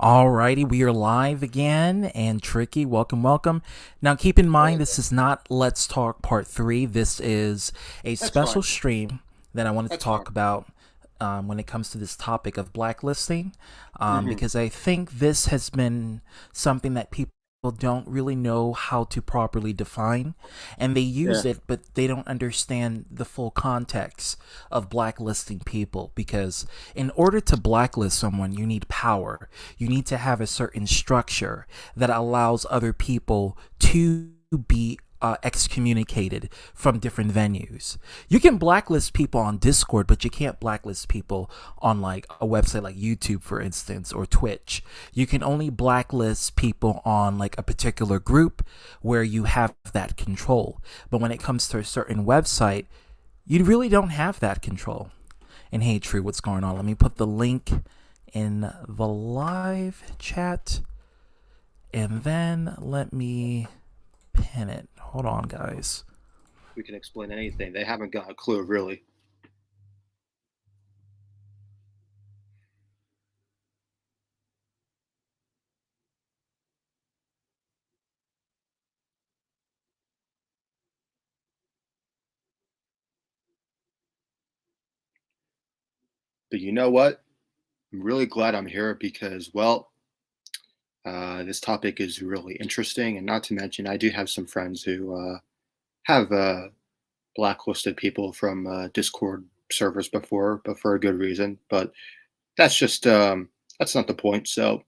Alrighty, we are live again, and Tricky, welcome, welcome. Now, keep in mind, this is not Let's Talk Part 3. This is a That's fine. special stream that I wanted to That's fine. talk about when it comes to this topic of blacklisting, hmm because I think this has been something that people don't really know how to properly define, and they use Yeah. it, but they don't understand the full context of blacklisting people. Because in order to blacklist someone, you need power. You need to have a certain structure that allows other people to be excommunicated from different venues. You can blacklist people on Discord, but you can't blacklist people on like a website like YouTube, for instance, or Twitch. You can only blacklist people on like a particular group where you have that control. But when it comes to a certain website, you really don't have that control. And hey, True, what's going on? Let me put the link in the live chat, and then let me pin it. Hold on, guys. We can explain anything. They haven't got a clue, really. But you know what? I'm really glad I'm here because, well, this topic is really interesting. And not to mention, I do have some friends who have blacklisted people from Discord servers before, but for a good reason. But that's just, that's not the point. So,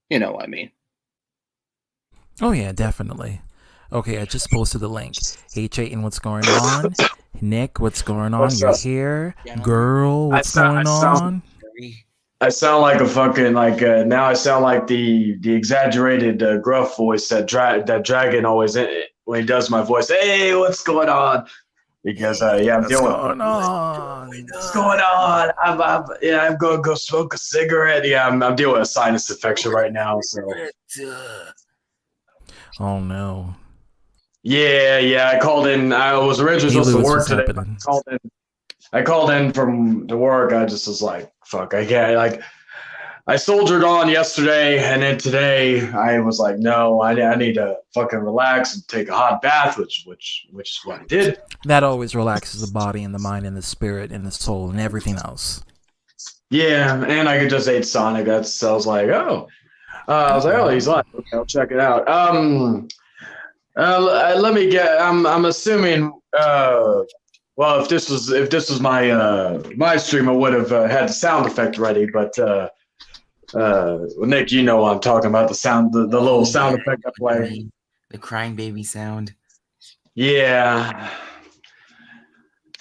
you know what I mean. Oh yeah, definitely. Okay, I just posted the link. Hey Chayton, what's going on? Nick, what's going on? What's You're up? here. Gentlemen, Girl, I what's sound, I going sound, on? very I sound like a fucking now I sound like the exaggerated gruff voice that Dragon always when he does my voice. Hey, what's going on? Because yeah, I'm What's dealing with going what's on? going on. I'm going to go smoke a cigarette. Yeah, I'm dealing with a sinus infection right now. So Oh no. yeah, I called in. I was originally Hey supposed to Lewis, work what's today. happening? I called in from the work. I just was like, fuck, I can't like. I soldiered on yesterday, and then today I was like, no, I need to fucking relax and take a hot bath, which is what I did. That always relaxes the body and the mind and the spirit and the soul and everything else. Yeah, and I could just ate Sonic. That's I was like, oh, oh, he's live. Okay, I'll check it out. Let me get. I'm assuming. Well, if this was my stream, I would have had the sound effect ready, but. Well, Nick, you know what I'm talking about, the little oh sound yeah, effect I the play. crying baby sound. Yeah.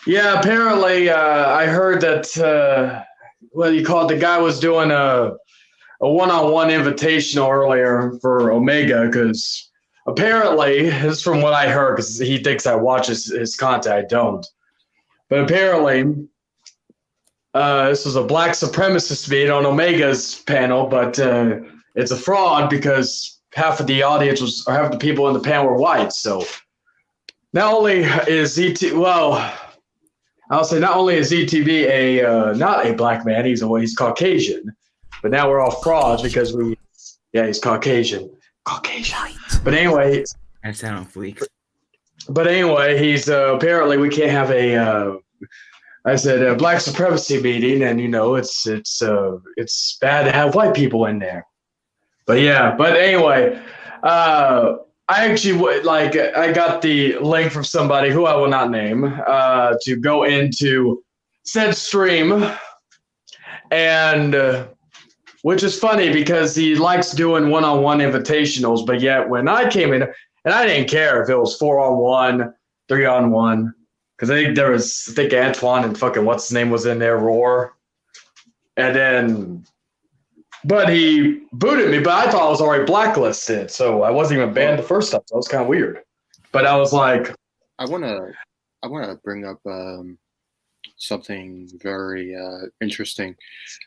Yeah, apparently I heard that what do you call it? The guy was doing a one-on-one invitational earlier for Omega because apparently this is from what I heard because he thinks I watch his content. I don't, but apparently this was a black supremacist meet on Omega's panel, but it's a fraud because half of the audience was, or half the people in the panel were white. So not only is I'll say not only is ETB not a black man, he's Caucasian, but now we're all frauds because he's Caucasian. But anyway, I sound on fleek. he's apparently we can't have I said a black supremacy meeting, and it's bad to have white people in there. But yeah, but anyway, I actually I got the link from somebody who I will not name to go into said stream, and which is funny because he likes doing one-on-one invitationals, but yet when I came in, and I didn't care if it was 4-on-1, 3-on-1, because I think Antoine and fucking what's his name was in there, Roar, and then but he booted me, but I thought I was already blacklisted, so I wasn't even banned the first time. So that was kind of weird. But I was like, I wanna I wanna bring up something very interesting.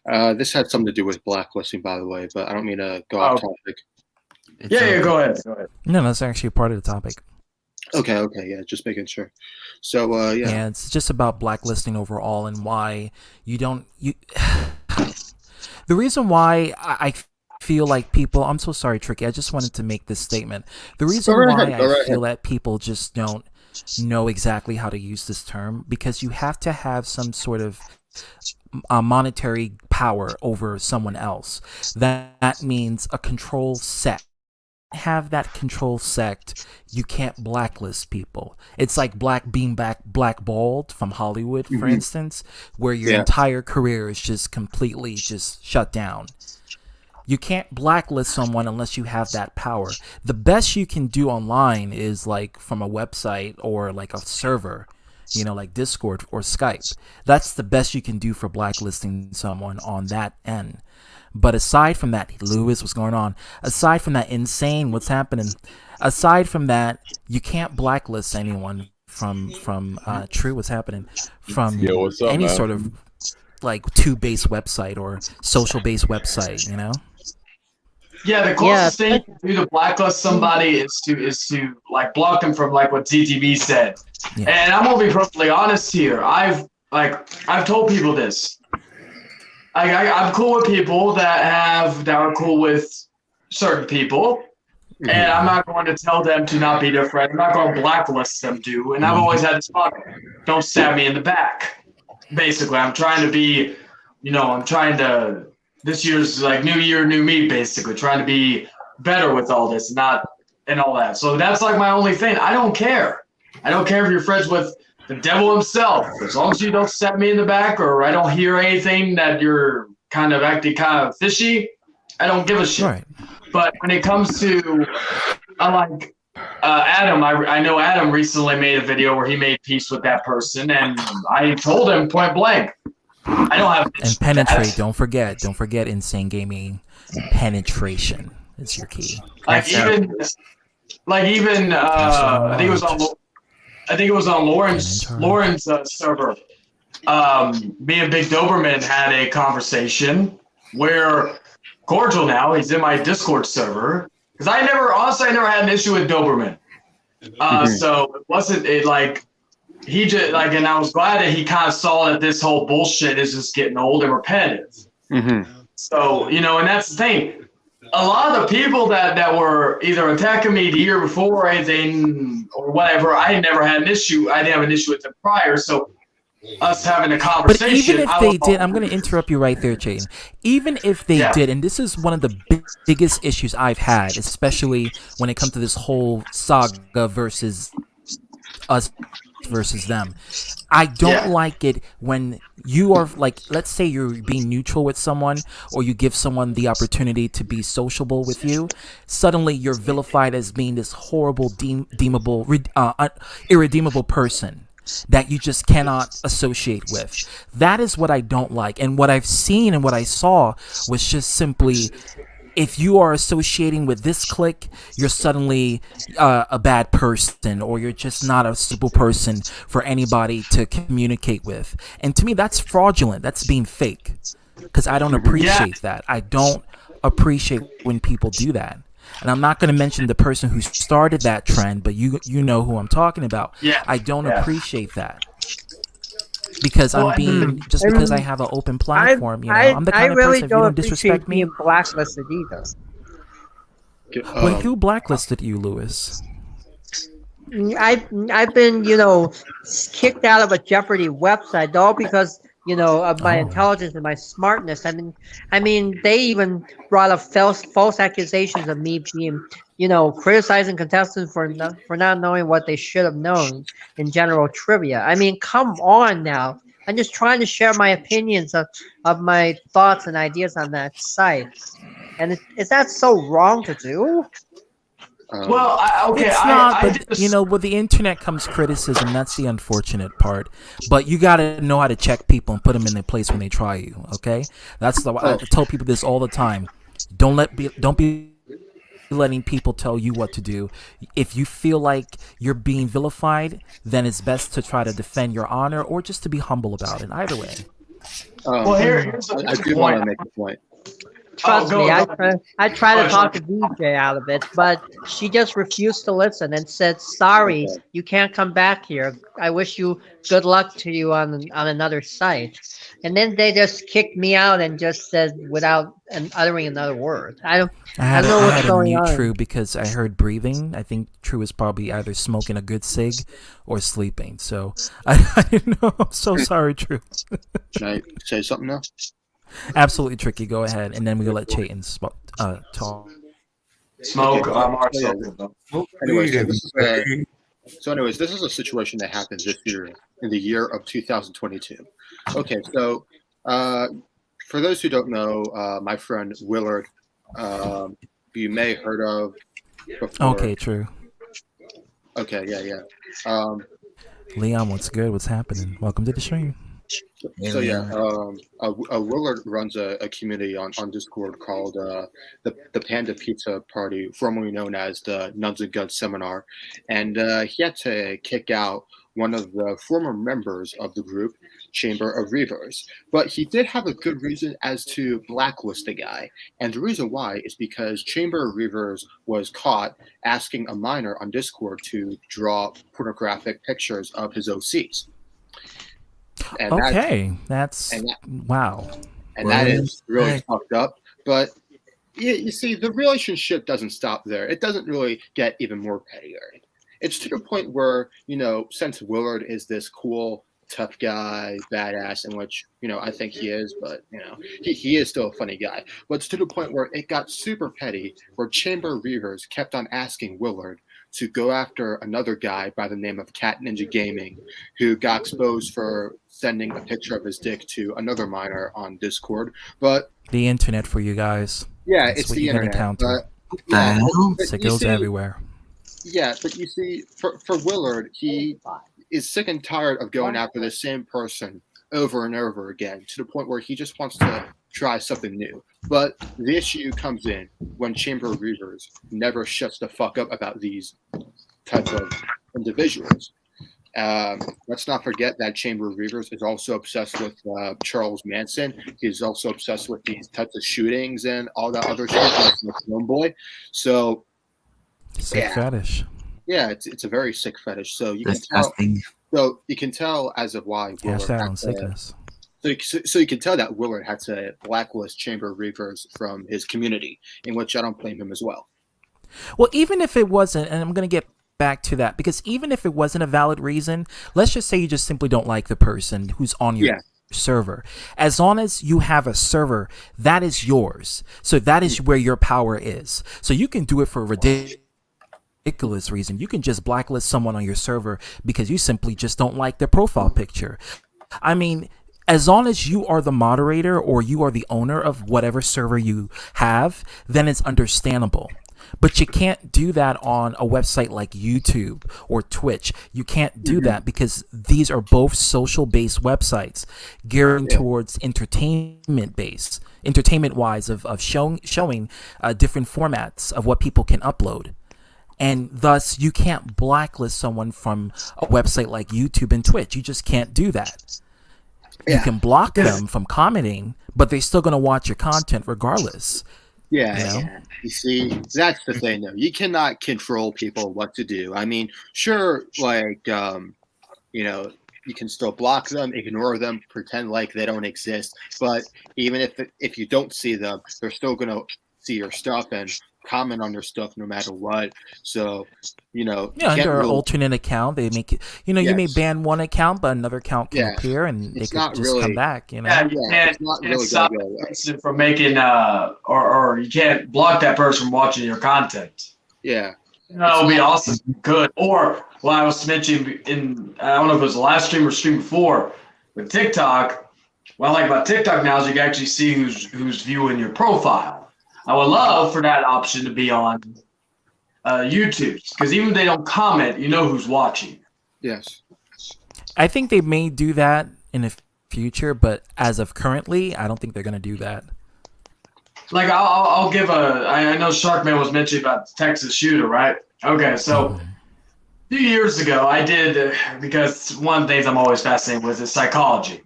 This had something to do with blacklisting, by the way, but I don't mean to go off topic. It's yeah, go ahead. No, that's actually part of the topic. Okay, yeah, just making sure. So yeah, Yeah, it's just about blacklisting overall and why you don't you. The reason why I feel like people, I'm so sorry, Tricky, I just wanted to make this statement. The reason Go right why ahead. Go I right feel ahead. that people just don't know exactly how to use this term, because you have to have some sort of monetary power over someone else. That means a control sect. Have that control sect, you can't blacklist people. It's like being blackballed from Hollywood, for Hmm. instance, where your Yeah. entire career is just completely just shut down. You can't blacklist someone unless you have that power. The best you can do online is like from a website or like a server, like Discord or Skype. That's the best you can do for blacklisting someone on that end. But aside from that, Lewis, what's going on? Aside from that, insane, what's happening? Aside from that, you can't blacklist anyone from True, what's happening? From Yo, what's up, any man? sort of like tube-based website or social-based website. Yeah, the closest thing you can do to blacklist somebody is to like block them from like what ZTV said. Yeah. And I'm gonna be perfectly honest here. I've told people this. I'm cool with people that are cool with certain people, and I'm not going to tell them to not be their friend. I'm not going to blacklist them, and I've always had this motto: don't stab me in the back. Basically, I'm trying to be, this year's like new year, new me, basically, trying to be better with all this, and all that. So that's like my only thing. I don't care. I don't care if you're friends with the devil himself. As long as you don't stab me in the back or I don't hear anything that you're kind of acting kind of fishy, I don't give a shit. Right. But when it comes to, Adam, I know Adam recently made a video where he made peace with that person, and I told him point blank, I don't have an issue And with penetrate. that. Don't forget Insane Gaming. Penetration is your key. I think it was on Lauren's server. Me and Big Doberman had a conversation where Cordial now, he's in my Discord server. Because I never had an issue with Doberman. So it wasn't he just and I was glad that he kind of saw that this whole bullshit is just getting old and repetitive. Mm-hmm. So, and that's the thing. A lot of the people that were either attacking me the year before or anything or whatever, I never had an issue. I didn't have an issue with them prior. So us having a But conversation. even if they did, I'm going to interrupt you right there, Jaden. Even if they did, and this is one of the biggest issues I've had, especially when it comes to this whole saga versus us versus them. I don't like it when you are let's say you're being neutral with someone, or you give someone the opportunity to be sociable with you. Suddenly, you're vilified as being this horrible, irredeemable person that you just cannot associate with. That is what I don't like. And what I've seen and what I saw was just simply, if you are associating with this clique, you're suddenly a bad person, or you're just not a suitable person for anybody to communicate with. And to me, that's fraudulent. That's being fake. Because I don't appreciate that. I don't appreciate when people do that. And I'm not going to mention the person who started that trend, but you know who I'm talking about. Yeah. I don't appreciate that. Because because I have an open platform, I'm the kind of really person, if you don't disrespect me. being blacklisted either. Wait, who blacklisted you, Lewis? I've been, kicked out of a Jeopardy website, all because, of my intelligence and my smartness. I mean, they even brought up false accusations of me being, criticizing contestants for not knowing what they should have known in general trivia. I mean, come on now. I'm just trying to share my opinions of my thoughts and ideas on that site. And is that so wrong to do? Well, It's not, but with the internet comes criticism. That's the unfortunate part. But you got to know how to check people and put them in their place when they try you. Okay, I tell people this all the time. Don't be letting people tell you what to do. If you feel like you're being vilified, then it's best to try to defend your honor or just to be humble about it. Either way. Well, here's I do want to make a point. trust go me, on. I tried Go to ahead, talk to Sean. DJ out of it, but she just refused to listen and said, "Sorry, Okay. you can't come back here. I wish you good luck to you on another site." And then they just kicked me out and just said without uttering another word. I don't know I what's had to going mute on. True because I heard breathing. I think True was probably either smoking a good cig or sleeping. So I didn't know. I'm so sorry, True. Can I say something now? Absolutely tricky. Go ahead, and then we'll let Chayton talk. Smoke. Okay. I'm already So, smoking. anyway, this is a situation that happened this year in the year of 2022. Okay, so for those who don't know, my friend Willard, you may have heard of before. Okay, True. Okay, yeah. Um, Leon, what's good? What's happening? Welcome to the stream. so yeah, Willard runs a community on Discord called the Panda Pizza Party, formerly known as the Nuns and Guns Seminar, and he had to kick out one of the former members of the group, Chamber of Reavers. But he did have a good reason as to blacklist the guy, and the reason why is because Chamber of Reavers was caught asking a minor on Discord to draw pornographic pictures of his OCs. And Okay, that's wow. that is really fucked up. But you see, the relationship doesn't stop there. It doesn't really get even more pettier. It's to the point where, since Willard is this cool, tough guy, badass, in which, I think he is, but, he is still a funny guy. But it's to the point where it got super petty, where Chamber Reavers kept on asking Willard to go after another guy by the name of Cat Ninja Gaming, who got exposed for sending a picture of his dick to another minor on Discord. But the internet for you guys. yeah, That's it's what the you're gonna internet. encounter. But Sickos everywhere. Yeah, but you see, for Willard, he is sick and tired of going after the same person over and over again, to the point where he just wants to try something new. But the issue comes in when Chamber of Reavers never shuts the fuck up about these types of individuals. Let's not forget that Chamber of Reavers is also obsessed with Charles Manson. He's also obsessed with these types of shootings and all that other shit, like Homeboy. So, Sick fetish. yeah, it's a very sick fetish. So you Disgusting. can tell. So you can tell as of why Willard Hashtag had on to- sickness. So you can tell that Willard had to blacklist Chamber of Reavers from his community, in which I don't blame him as well. Well, even if it wasn't, and I'm gonna get back to that, because even if it wasn't a valid reason, let's just say you just simply don't like the person who's on your server. As long as you have a server, that is yours. So that is where your power is. So you can do it for ridiculous reason. You can just blacklist someone on your server because you simply just don't like their profile picture. I mean, as long as you are the moderator or you are the owner of whatever server you have, then it's understandable. But you can't do that on a website like YouTube or Twitch. You can't do that because these are both social-based websites geared towards entertainment-based, entertainment-wise of showing different formats of what people can upload. And thus, you can't blacklist someone from a website like YouTube and Twitch. You just can't do that. You can block them from commenting, but they're still going to watch your content regardless. Yeah. You see, that's the thing, though. You cannot control people what to do. I mean, sure, like, you can still block them, ignore them, pretend like they don't exist. But even if you don't see them, they're still going to see your stuff and comment on your stuff no matter what. So, under an alternate account, they make it. You may ban one account, but another account can appear, and they could just come back. you can't stop really that person from making or you can't block that person from watching your content. Yeah, that would be awesome. If you could. Or I was mentioning I don't know if it was the last stream or stream before with TikTok. What I like about TikTok now is you can actually see who's viewing your profile. I would love for that option to be on YouTube, because even if they don't comment, you know who's watching. Yes. I think they may do that in the future, but as of currently, I don't think they're going to do that. Like, I'll give I know Sharkman was mentioning about the Texas shooter, right? Okay, so a few years ago, I did, because one of the things I'm always fascinated with is psychology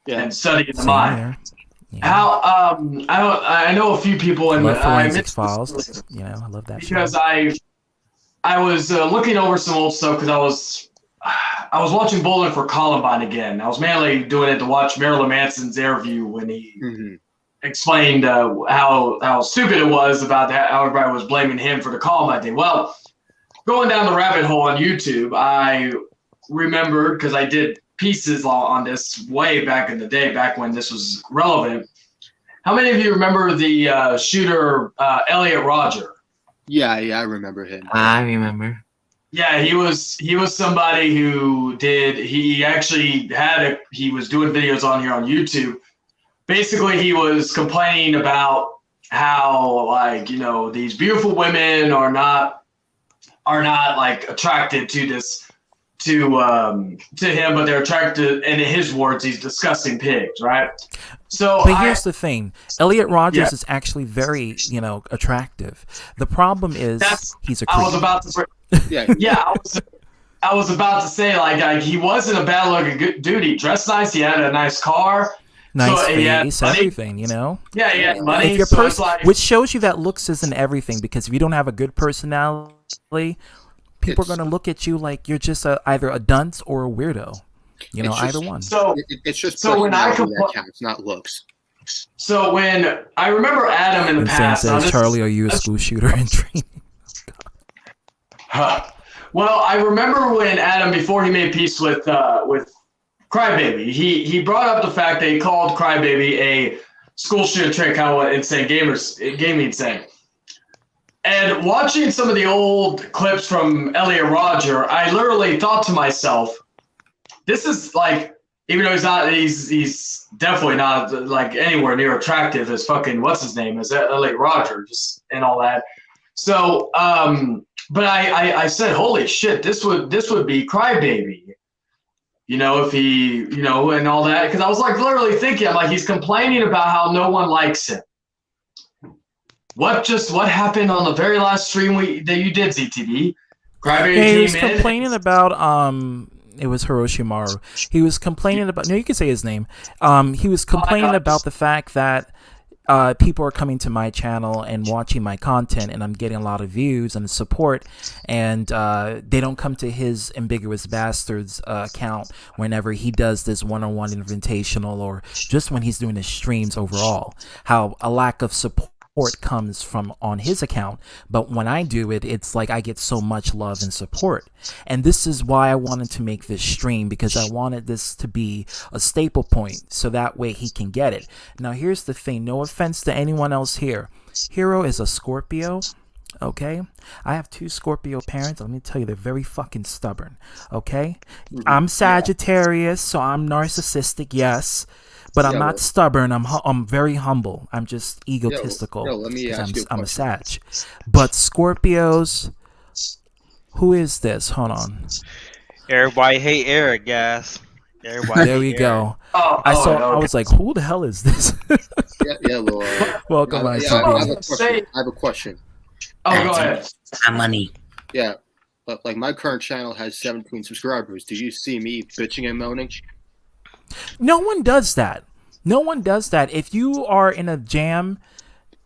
and studying the mind. You know? How I know a few people and Love I Forensic missed Files. You know, I love that because show. I was looking over some old stuff because I was watching Bowling for Columbine again. I was mainly doing it to watch Marilyn Manson's interview when he explained how stupid it was about that, how everybody was blaming him for the Columbine thing. Well, going down the rabbit hole on YouTube, I remembered because I did pieces on this way back in the day, back when this was relevant. How many of you remember the shooter Elliot Rodger? Yeah, I remember him. I remember. Yeah, he was somebody who he was doing videos on here on YouTube. Basically, he was complaining about how, like, you know, these beautiful women are not like attracted to him, but they're attracted, and in his words, these disgusting pigs, right? So, but here's the thing: Elliot Rodgers is actually very, you know, attractive. The problem is he's a creep. I was about to, I was about to say, like he wasn't a bad-looking dude. He dressed nice. He had a nice car. Nice face, everything, you know? Yeah, he had money. If your which shows you that looks isn't everything, because if you don't have a good personality, people are going to look at you like you're just either a dunce or a weirdo. You know, either one. So it's just when I that counts, not looks. So when I remember Adam in the past, says, Charlie, are you a school shooter in training? Well, I remember when Adam, before he made peace with Crybaby, he brought up the fact that he called Crybaby a school shooter train, kind of what Insane Gaming saying. And watching some of the old clips from Elliot Rodger, I literally thought to myself, this is like, even though he's definitely not like anywhere near attractive as fucking what's his name is Elliot Rodger, just and all that. So, but I said, holy shit, this would be Crybaby. You know, if he, you know, and all that, because I was like literally thinking, I'm like, he's complaining about how no one likes him. What happened on the very last stream that you did, ZTV? Crybaby he was complaining about it was Hiroshimaru. He was complaining about, no, you can say his name. He was complaining about the fact that people are coming to my channel and watching my content, and I'm getting a lot of views and support, and they don't come to his Ambiguous Bastards account whenever he does this one-on-one invitational, or just when he's doing his streams overall. How a lack of support comes from on his account, but when I do it, it's like I get so much love and support. And this is why I wanted to make this stream, because I wanted this to be a staple point, so that way he can get it. Now here's the thing, no offense to anyone else here, Hero is a Scorpio. Okay, I have 2 Scorpio parents. Let me tell you, they're very fucking stubborn. Okay, I'm Sagittarius, so I'm narcissistic, yes. But I'm not stubborn. I'm very humble. I'm just egotistical. Let me ask you a question. I'm a Sag. But Scorpios, who is this? Hold on. Everybody hate Eric, guys. Everybody. There we go. I was like, who the hell is this? Well, welcome, I have a question. Oh, go ahead. My money. Yeah, but like my current channel has 17 subscribers. Do you see me bitching and moaning? No one does that. No one does that. If you are in a jam,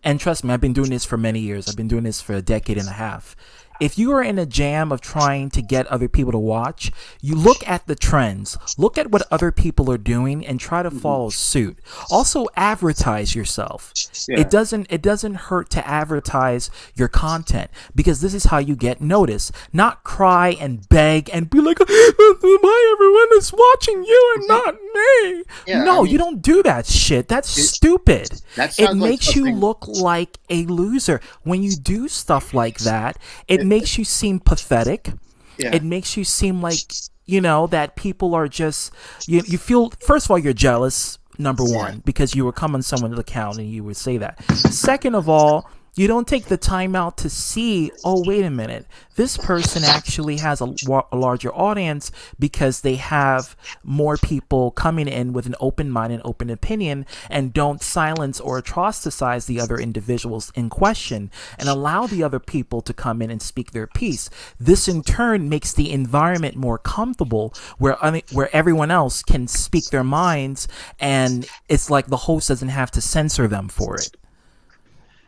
and trust me, I've been doing this for many years. I've been doing this for a decade and a half. If you are in a jam of trying to get other people to watch, you look at the trends, look at what other people are doing, and try to follow suit. Also, advertise yourself. Yeah. It doesn't hurt to advertise your content, because this is how you get noticed. Not cry and beg and be like, why everyone is watching you and not me. Yeah, no, I mean, you don't do that shit. That's stupid. It makes you look like a loser. When you do stuff like that, it makes you seem pathetic. Yeah. It makes you seem like, you know, that people are just, you feel, first of all, you're jealous, number one, because you would come on someone's account and you would say that. Second of all, You don't take the time out to see, oh, wait a minute, this person actually has a larger audience because they have more people coming in with an open mind and open opinion, and don't silence or ostracize the other individuals in question and allow the other people to come in and speak their piece. This in turn makes the environment more comfortable where everyone else can speak their minds, and it's like the host doesn't have to censor them for it.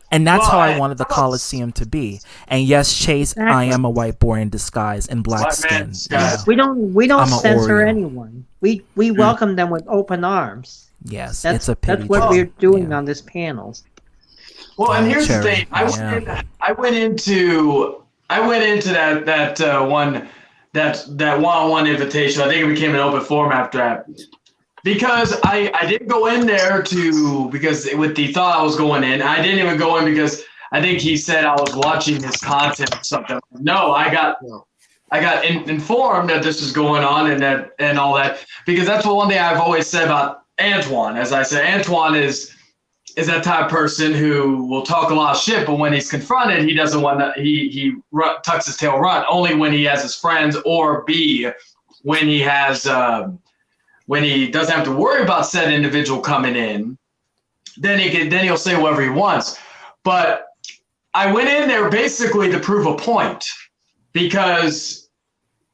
And that's how I wanted the Coliseum to be. And yes, Chase, I am a white boy in disguise and black skin. Yeah. We don't censor Oreo. anyone. We welcome them with open arms. Yes, That's, it's a pity. that's what we're doing on this panel. Well, and here's Cherry, the thing. I went into that one-on-one invitation. I think it became an open forum after that. Because I didn't go in there because with the thought I was going in. I didn't even go in because I think he said I was watching his content or something. No, I got informed that this was going on and all that, because that's one thing I've always said about Antoine. As I said, Antoine is that type of person who will talk a lot of shit, but when he's confronted, he doesn't want to. He tucks his tail, run only when he has his friends, or B, when he has. When he doesn't have to worry about said individual coming in, then he'll say whatever he wants. But I went in there basically to prove a point, because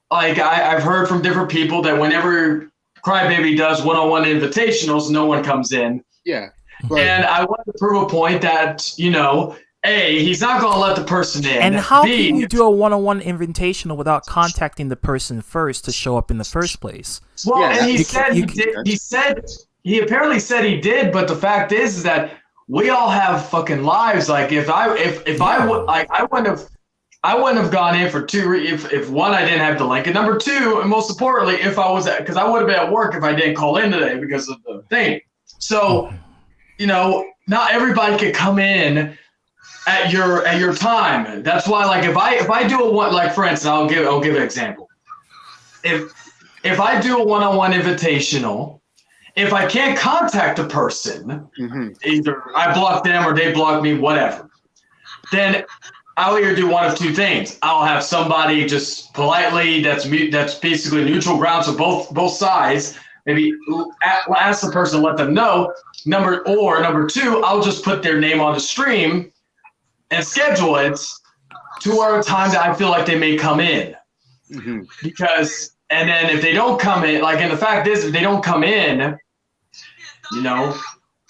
like I've heard from different people that whenever Crybaby does one-on-one invitationals, no one comes in. Yeah. But, and I wanted to prove a point that, A, he's not going to let the person in. And how B, can you do a one-on-one invitational without contacting the person first to show up in the first place? Well, Yeah, and he you said he did. He apparently said he did, but the fact is that we all have fucking lives. Like if I wouldn't have gone in for two. If one, I didn't have the link, and number two, and most importantly, if I was because I would have been at work if I didn't call in today because of the thing. So, not everybody could come in at your time. That's why, like, if I do a one, like for instance, I'll give an example. If I do a one-on-one invitational, if I can't contact a person, either I block them or they block me, whatever, then I'll either do one of two things. I'll have somebody just politely that's basically neutral ground, so both sides, maybe ask the person, let them know. Number two, I'll just put their name on the stream and schedule it to a time that I feel like they may come in. Because, and then if they don't come in, like, and the fact is, if they don't come in,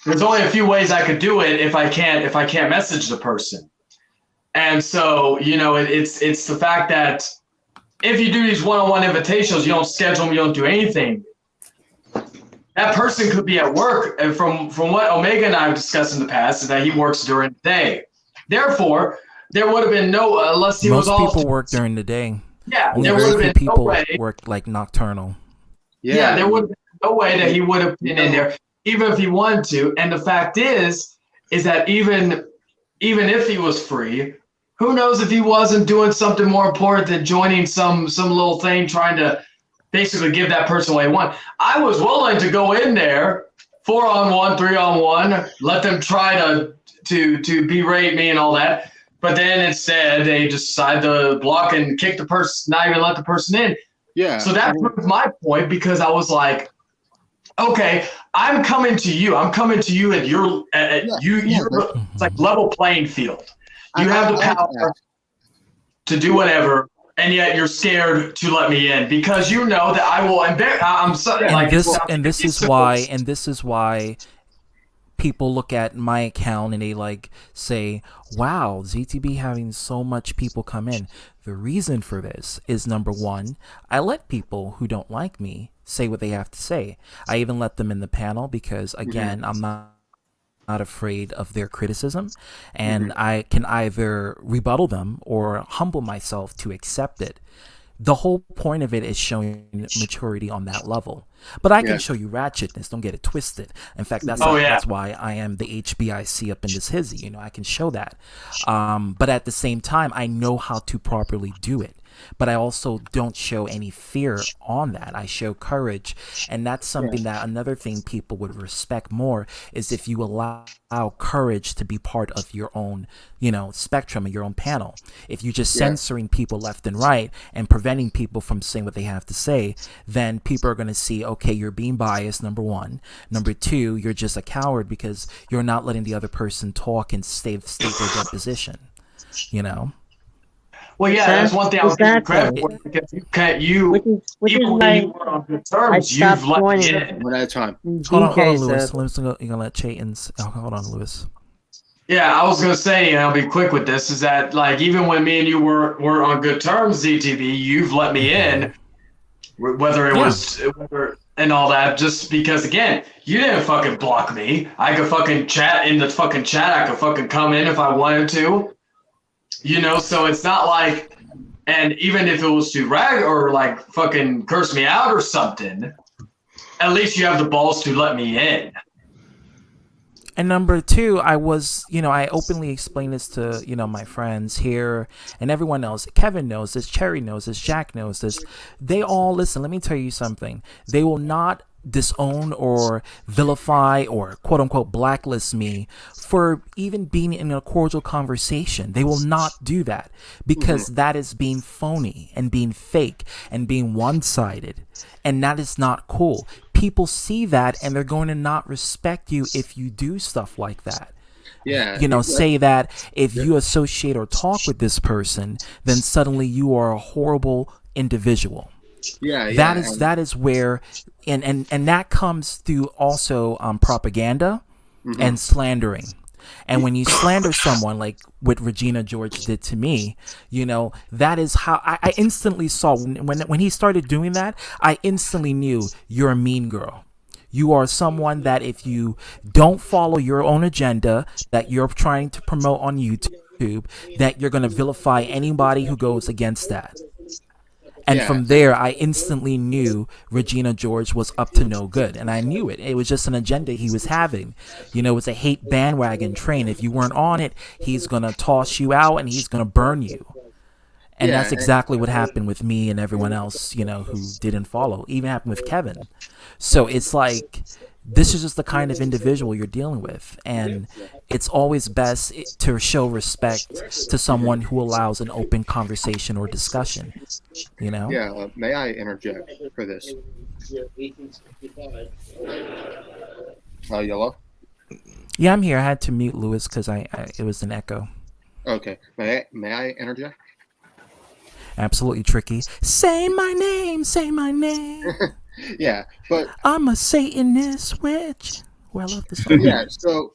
there's only a few ways I could do it if I can't message the person. And so, it's the fact that if you do these one-on-one invitations, you don't schedule them, you don't do anything. That person could be at work, and from what Omega and I have discussed in the past, is that he works during the day. Therefore, there would have been no, unless he was Most all. people work during the day. Yeah, Only there would have very been few no people way. work like nocturnal. Yeah, there would have been no way that he would have been in there, even if he wanted to. And the fact is that even if he was free, who knows if he wasn't doing something more important than joining some little thing, trying to basically give that person what he wants. I was willing to go in there 4-on-1, 3-on-1, let them try to berate me and all that. But then instead they just decide to block and kick the person, not even let the person in. yeah. So that proves my point, because I was like, okay, I'm coming to you. I'm coming to you at your it's like level playing field. You have the power to do whatever, and yet you're scared to let me in because you know that I will embarrass. I'm sorry. This is why people look at my account and they like say, "Wow, ZTB having so much people come in." The reason for this is, number one, I let people who don't like me say what they have to say. I even let them in the panel because, again, I'm not afraid of their criticism, and I can either rebuttal them or humble myself to accept it. The whole point of it is showing maturity on that level. But I can Yeah. show you ratchetness. Don't get it twisted. In fact, that's Oh, yeah. that's why I am the HBIC up in this hizzy. You know, I can show that. But at the same time, I know how to properly do it. But I also don't show any fear on that. I show courage, and that's something that another thing people would respect more is if you allow courage to be part of your own, spectrum of your own panel. If you're just Yeah. censoring people left and right and preventing people from saying what they have to say, then people are going to see, okay, you're being biased, number one. Number two, you're just a coward because you're not letting the other person talk and state their deposition, Well, yeah, that's one thing I was giving you credit for. Exactly. Because you can't, you Which is even when why you were on good I terms, you've stopped let me joining in. One at a time. Hold on, DJs. Lewis. You're gonna let Chayton's. Oh, hold on, Lewis. Yeah, I was gonna say, and I'll be quick with this, is that like even when me and you were on good terms, ZTV, you've let me in, whether it was and all that, just because again, you didn't fucking block me. I could fucking chat in the fucking chat. I could fucking come in if I wanted to. So it's not like, and even if it was to rag or like fucking curse me out or something, at least you have the balls to let me in. And number two, I openly explained this to, my friends here and everyone else. Kevin knows this, Cherry knows this, Jack knows this. They all listen. Let me tell you something. They will not disown or vilify or quote unquote blacklist me for even being in a cordial conversation. They will not do that because that is being phony and being fake and being one-sided, and that is not cool. People see that and they're going to not respect you if you do stuff like that. Yeah. Say that if you associate or talk with this person, then suddenly you are a horrible individual. Yeah. That is where, and that comes through also propaganda and slandering. And when you slander someone like what Regina George did to me, that is how I instantly saw when he started doing that. I instantly knew you're a mean girl. You are someone that if you don't follow your own agenda that you're trying to promote on YouTube, that you're going to vilify anybody who goes against that. And from there, I instantly knew Regina George was up to no good. And I knew it. It was just an agenda he was having. It was a hate bandwagon train. If you weren't on it, he's going to toss you out and he's going to burn you. And that's exactly what happened with me and everyone else, who didn't follow. Even happened with Kevin. So it's like, this is just the kind of individual you're dealing with. And it's always best to show respect to someone who allows an open conversation or discussion, Yeah, may I interject for this? Yellow? Yeah, I'm here. I had to mute Lewis because it was an echo. Okay. May I interject? Absolutely Tricky. Say my name, say my name. Yeah, but I'm a Satanist witch. Well, I love this song. yeah, so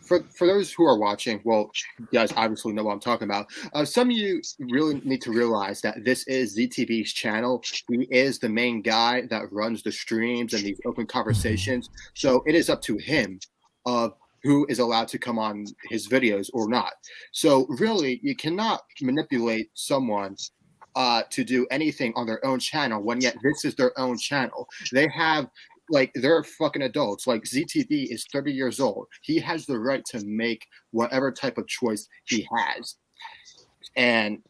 for those who are watching, well, you guys obviously know what I'm talking about. Some of you really need to realize that this is ZTV's channel. He is the main guy that runs the streams and these open conversations. So it is up to him of who is allowed to come on his videos or not. So really, you cannot manipulate someone to do anything on their own channel when yet this is their own channel. They have, they're fucking adults. Like, ZTV is 30 years old. He has the right to make whatever type of choice he has. And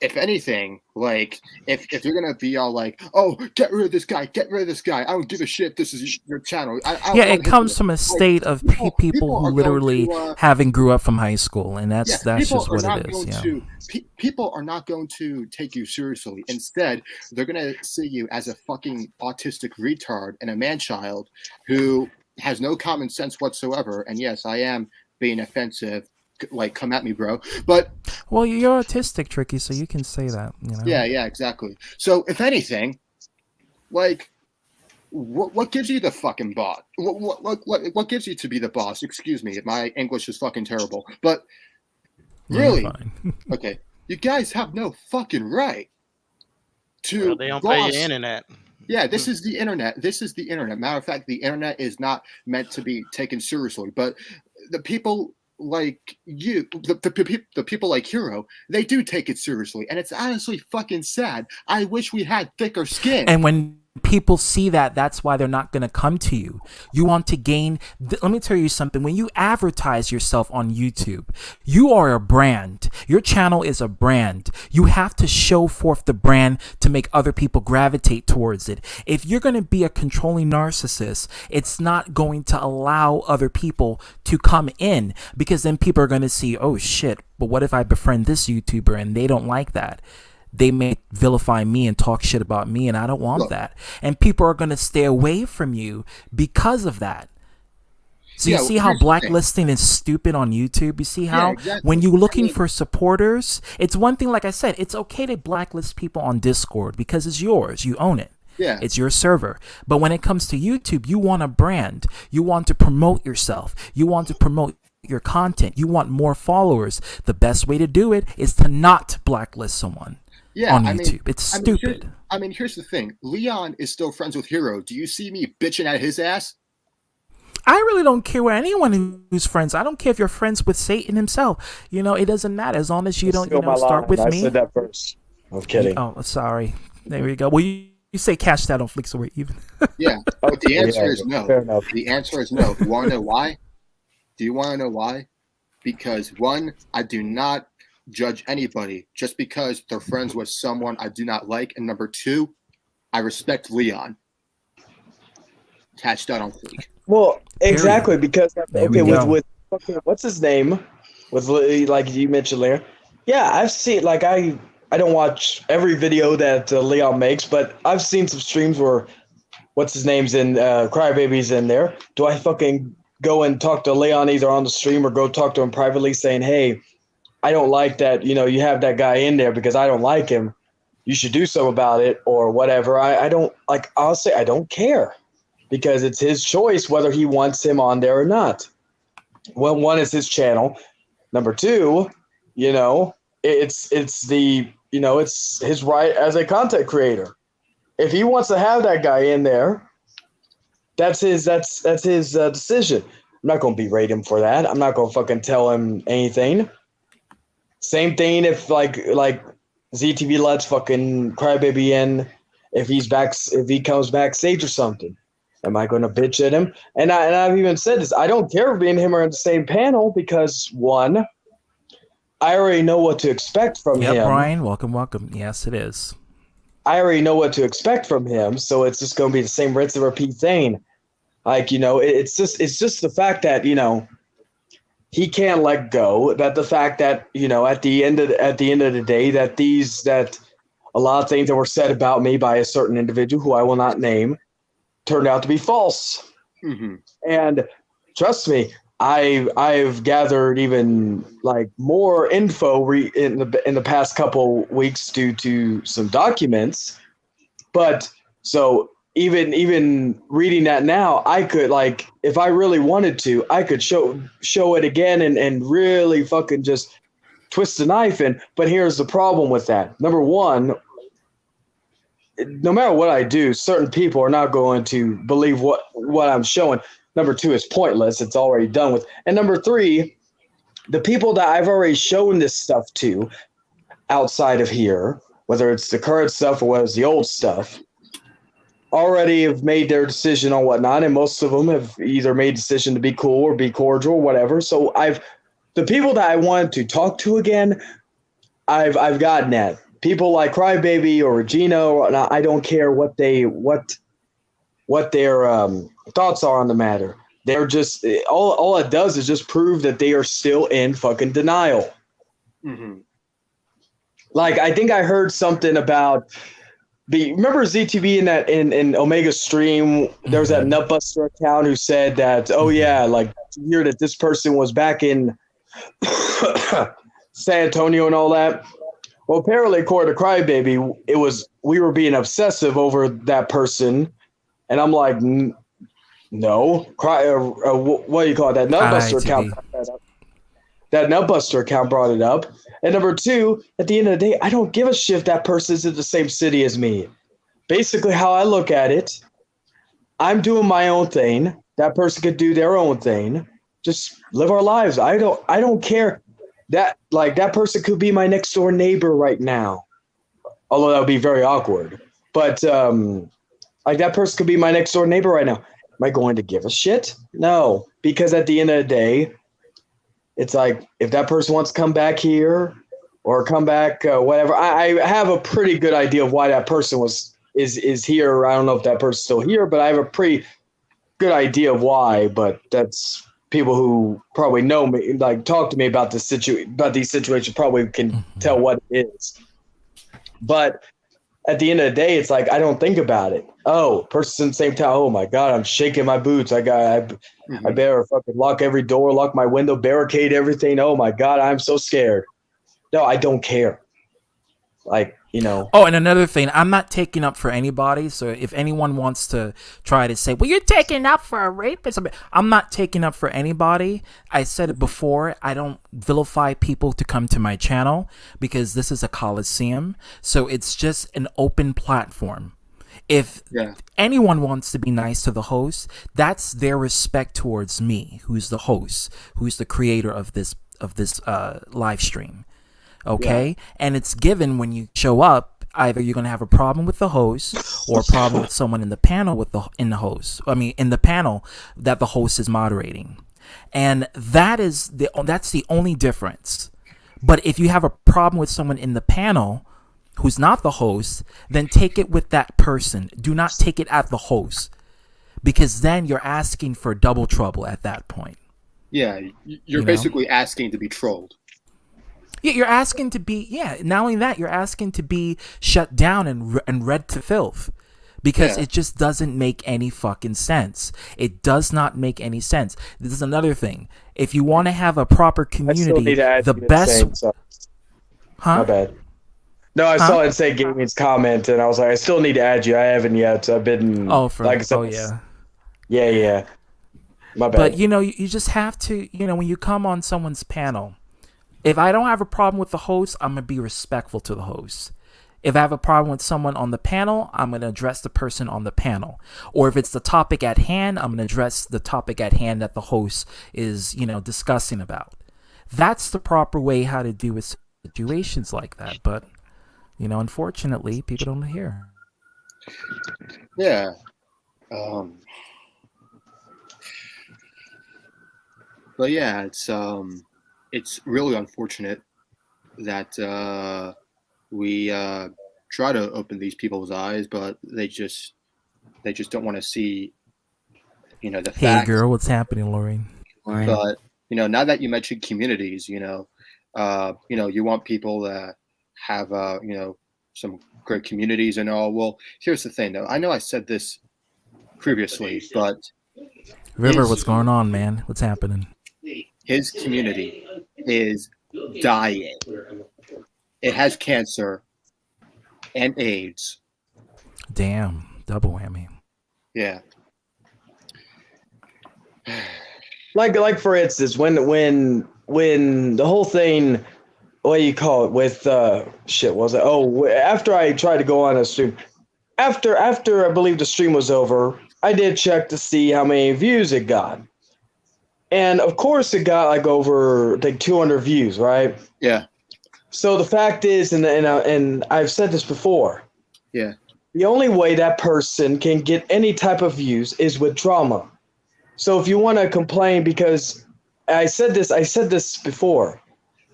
if anything, if you're gonna be all like, "Oh, get rid of this guy, I don't give a shit if this is your channel." It comes from a state of people who literally haven't grew up from high school, and that's just what it is. People are not going to take you seriously. Instead, they're gonna see you as a fucking autistic retard and a man-child who has no common sense whatsoever. And yes, I am being offensive. Come at me, bro. But you're autistic, Tricky, so you can say that. Yeah, exactly. So if anything, what gives you the fucking boss? What gives you to be the boss? Excuse me, my English is fucking terrible. But really, okay, you guys have no fucking right to. Well, they don't boss. pay your internet. Yeah, this is the internet. Matter of fact, the internet is not meant to be taken seriously. But the people like you, the people like Hero, they do take it seriously, and it's honestly fucking sad. I wish we had thicker skin. And when people see that, that's why they're not going to come to you. You want to gain. Let me tell you something. When you advertise yourself on YouTube, you are a brand. Your channel is a brand. You have to show forth the brand to make other people gravitate towards it. If you're going to be a controlling narcissist, it's not going to allow other people to come in, because then people are going to see, oh shit, but what if I befriend this YouTuber and they don't like that? They may vilify me and talk shit about me, and I don't want that. And people are going to stay away from you because of that. So you see how blacklisting is stupid on YouTube? You see how when you're looking for supporters, it's one thing, like I said, it's okay to blacklist people on Discord because it's yours. You own it. Yeah. It's your server. But when it comes to YouTube, you want a brand. You want to promote yourself. You want to promote your content. You want more followers. The best way to do it is to not blacklist someone. On YouTube. It's stupid. Here's the thing. Leon is still friends with Hero. Do you see me bitching at his ass? I really don't care with anyone who's friends. I don't care if you're friends with Satan himself. It doesn't matter as long as you don't start with me. I said that first. I'm kidding. Oh, sorry. There we go. Well, you say cash that on Flicks, so we're even. Yeah. But the answer is no. Fair enough. The answer is no. You want to know why? Do you want to know why? Because one, I do not judge anybody just because they're friends with someone I do not like, and number two, I respect Leon. Catch that on fleek. Well, exactly, because with what's his name, with like you mentioned Leon. Yeah, I've seen I don't watch every video that Leon makes, but I've seen some streams where what's his name's in Crybaby's in there. Do I fucking go and talk to Leon either on the stream or go talk to him privately saying, hey, I don't like that, you have that guy in there because I don't like him. You should do something about it or whatever. I don't I'll say I don't care because it's his choice whether he wants him on there or not. Well, one is his channel. Number two, it's his right as a content creator. If he wants to have that guy in there, that's his decision. I'm not going to berate him for that. I'm not going to fucking tell him anything. Same thing if like ZTV lets fucking Crybaby in if he comes backstage or something. Am I going to bitch at him? And I've even said this. I don't care if me and him are in the same panel because one, I already know what to expect from him. Yeah, Brian, welcome. Yes, it is. I already know what to expect from him, so it's just going to be the same rinse and repeat thing. It's just the fact that he can't let go. That the fact that at the end of the day that a lot of things that were said about me by a certain individual who I will not name turned out to be false. Mm-hmm. And trust me, I've gathered even more info in the past couple weeks due to some documents. But so even reading that now, I could if I really wanted to, I could show it again and really fucking just twist the knife in. But here's the problem with that. Number one, no matter what I do, certain people are not going to believe what I'm showing. Number two, is pointless. It's already done with. And number three, the people that I've already shown this stuff to outside of here, whether it's the current stuff or whether it's the old stuff, already have made their decision on whatnot. And most of them have either made a decision to be cool or be cordial or whatever. So the people that I wanted to talk to again, I've gotten that. People like Crybaby or Regina, I don't care what their thoughts are on the matter. They're just all it does is just prove that they are still in fucking denial. Mm-hmm. I think I heard something about remember ZTV in Omega stream. There was that Nutbuster account who said that you hear that this person was back in San Antonio and all that. Well, apparently, according to Crybaby, we were being obsessive over that person, and I'm like, no. What do you call it? That Nutbuster account brought that up. That Nutbuster account brought it up. And number two, at the end of the day, I don't give a shit if that person's in the same city as me. Basically, how I look at it, I'm doing my own thing. That person could do their own thing. just live our lives. I don't care that like that person could be my next door neighbor right now, although that would be very awkward. But like that person could be my next door neighbor right now. Am I going to give a shit? No, because at the end of the day, it's like if that person wants to come back here or come back, whatever. I have a pretty good idea of why that person is here. I don't know if that person's still here, but I have a pretty good idea of why. But that's people who probably know me, like talk to me about these situations, probably can tell what it is. But at the end of the day, it's like I don't think about it. Oh, person's in the same town. Oh my God, I'm shaking my boots. I better fucking lock every door, lock my window, barricade everything. Oh my God, I'm so scared. No, I don't care. Like, you know. Oh, and another thing, I'm not taking up for anybody. So if anyone wants to try to say, well, you're taking up for a rapist, I'm not taking up for anybody. I said it before. I don't vilify people to come to my channel because this is a coliseum. So it's just an open platform. If anyone wants to be nice to the host, that's their respect towards me, who's the host, who's the creator of this live stream. Okay, and it's given when you show up. Either you're gonna have a problem with the host, or a problem with someone in the panel in the panel that the host is moderating, and that's the only difference. But if you have a problem with someone in the panel who's not the host, then take it with that person. Do not take it at the host, because then you're asking for double trouble at that point. Yeah, you're basically asking to be trolled. Yeah, you're asking to be, not only that, you're asking to be shut down and read to filth. Because it just doesn't make any fucking sense. It does not make any sense. This is another thing. If you want to have a proper community, the best... Huh? My bad. No, I saw it say Gaming's comment, and I was like, I still need to add you. I haven't yet. I've been... Yeah. My bad. But, you just have to, when you come on someone's panel... If I don't have a problem with the host, I'm going to be respectful to the host. If I have a problem with someone on the panel, I'm going to address the person on the panel. Or if it's the topic at hand, I'm going to address the topic at hand that the host is, discussing about. That's the proper way how to deal with situations like that. But, unfortunately, people don't hear. Yeah. But yeah, it's really unfortunate that we try to open these people's eyes, but they just don't want to see, the facts. Hey, girl, what's happening, Lorraine? But now that you mentioned communities, you want people that have some great communities and all. Well, here's the thing, though. I know I said this previously, but River, what's going on, man? What's happening? His community is dying. It has cancer and AIDS. Damn, double whammy. Yeah. Like for instance, when the whole thing, what do you call it, with after I tried to go on a stream, after I believe the stream was over, I did check to see how many views it got. And of course, it got over 200 views, right? Yeah. So the fact is, and I've said this before. Yeah. The only way that person can get any type of views is with drama. So if you want to complain, because I said this before,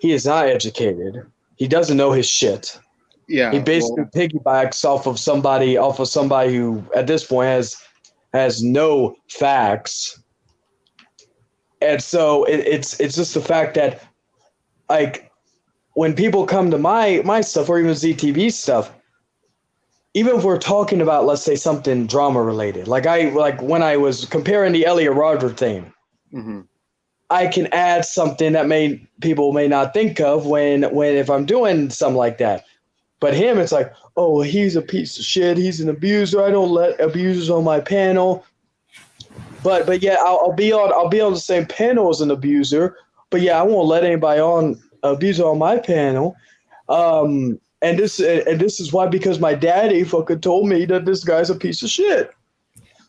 he is not educated. He doesn't know his shit. Yeah. He basically piggybacks off of somebody who at this point has no facts. And so it's just the fact that, like, when people come to my stuff or even ZTV stuff, even if we're talking about, let's say, something drama related, like when I was comparing the Elliot Rodger thing, I can add something that people may not think of when if I'm doing something like that. But him, it's like, oh, he's a piece of shit. He's an abuser. I don't let abusers on my panel. But yeah, I'll be on the same panel as an abuser. But yeah, I won't let anybody on abuser on my panel. And this is why, because my daddy fucking told me that this guy's a piece of shit.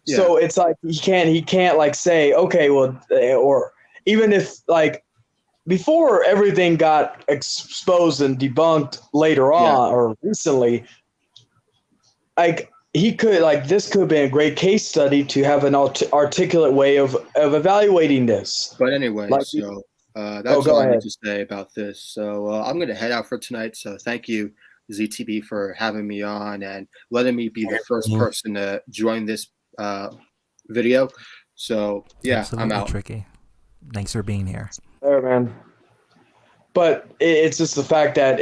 Yeah. So it's like he can't like say, okay, well, or even if like before everything got exposed and debunked later on or recently, like he could like this could be a great case study to have an articulate way of evaluating this. But anyway, Like, so that's go all I need ahead. to say about this. So I'm going to head out for tonight. So thank you, ZTB, for having me on and letting me be the first person to join this video. So yeah, Absolutely, I'm out. Tricky. Thanks for being here. There, man. But it's just the fact that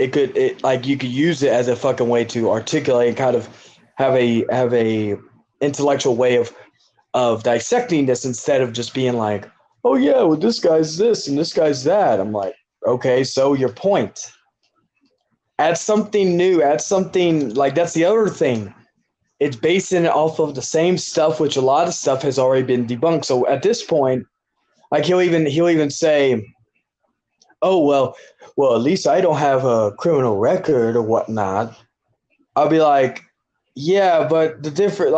like you could use it as a fucking way to articulate and kind of have a intellectual way of dissecting this instead of just being like, oh yeah, well this guy's this and this guy's that. I'm like, okay, so your point. Add something new, add something like that's the other thing. It's basing it off of the same stuff, which a lot of stuff has already been debunked. So at this point, like he'll even say, oh well at least I don't have a criminal record or whatnot. I'll be like, yeah, but the different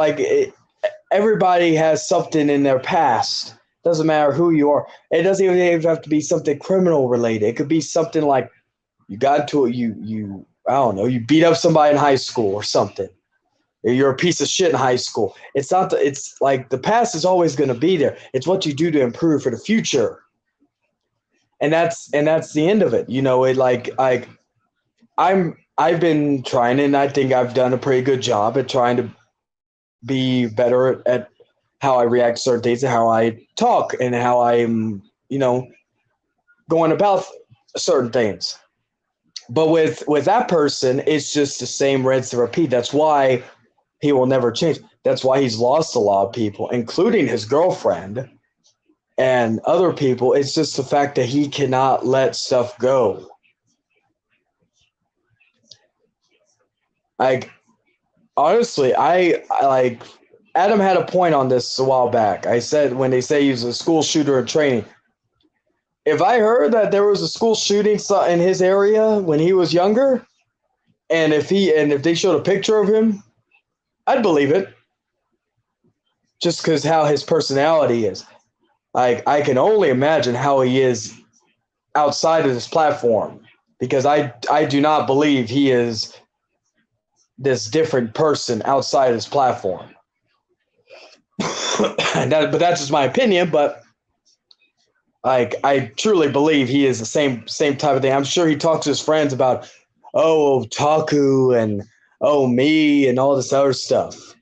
everybody has something in their past. Doesn't matter who you are. It doesn't even have to be something criminal related. It could be something like you got into it, you I don't know, you beat up somebody in high school or something. You're a piece of shit in high school. It's not it's like the past is always going to be there. It's what you do to improve for the future. And that's the end of it. You know, it I've been trying, and I think I've done a pretty good job at trying to be better at how I react to certain things and how I talk and how I'm, going about certain things. But with that person, it's just the same rinse and repeat. That's why he will never change. That's why he's lost a lot of people, including his girlfriend and other people. It's just the fact that he cannot let stuff go. Like, honestly, I like Adam had a point on this a while back. I said when they say he's a school shooter in training, if I heard that there was a school shooting in his area when he was younger, and if they showed a picture of him, I'd believe it. Just because how his personality is. Like, I can only imagine how he is outside of this platform, because I do not believe he is this different person outside of this platform. But that's just my opinion. But like, I truly believe he is the same type of thing. I'm sure he talks to his friends about, oh, Taku and oh, me and all this other stuff.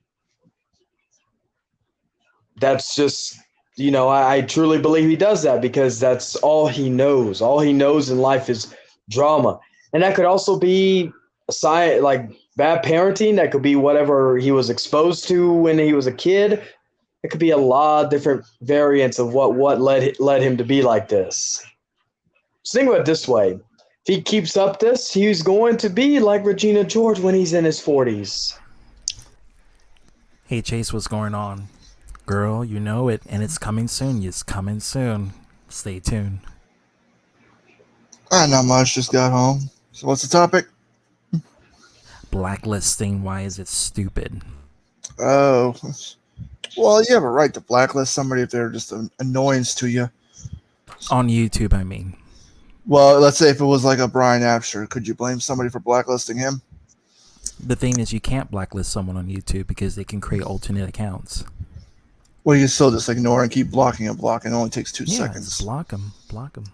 That's just, I truly believe he does that because that's all he knows. All he knows in life is drama. And that could also be like bad parenting. That could be whatever he was exposed to when he was a kid. It could be a lot of different variants of what led him to be like this. Just think about it this way. If he keeps up this, he's going to be like Regina George when he's in his 40s. Hey, Chase, what's going on? Girl, you know it, and it's coming soon. It's coming soon. Stay tuned. Not much. Just got home. So what's the topic? Blacklisting. Why is it stupid? Oh, well, you have a right to blacklist somebody if they're just an annoyance to you. On YouTube, I mean. Well, let's say if it was like a Brian Absher, could you blame somebody for blacklisting him? The thing is, you can't blacklist someone on YouTube because they can create alternate accounts. Well, you still just ignore and keep blocking and blocking. It only takes 2 Yeah, seconds. just block them. Block them.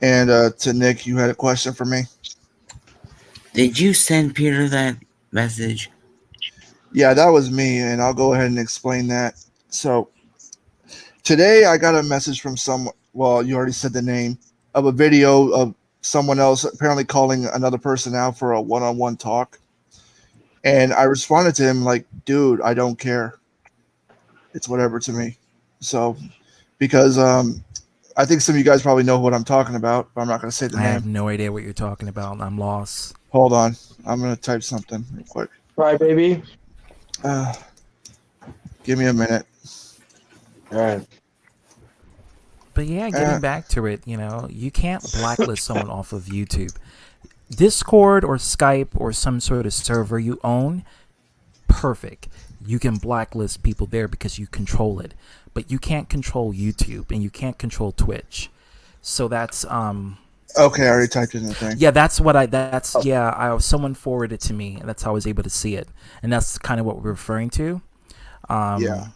And to Nick, you had a question for me? Did you send Peter that message? Yeah, that was me, and I'll go ahead and explain that. So today I got a message from someone, well, you already said the name, of a video of someone else apparently calling another person out for a one-on-one talk. And I responded to him like, dude, I don't care. It's whatever to me. So, because I think some of you guys probably know what I'm talking about, but I'm not going to say the I name. have no idea what you're talking about. I'm lost. Hold on. I'm going to type something real quick. Right, baby? Give me a minute. All right. But yeah, getting back to it, you can't blacklist someone off of YouTube. Discord or Skype or some sort of server you own, perfect. You can blacklist people there because you control it, but you can't control YouTube and you can't control Twitch. So that's Okay, I already typed in the thing. yeah, someone forwarded it to me, and that's how I was able to see it, and that's kind of what we're referring to. Yeah.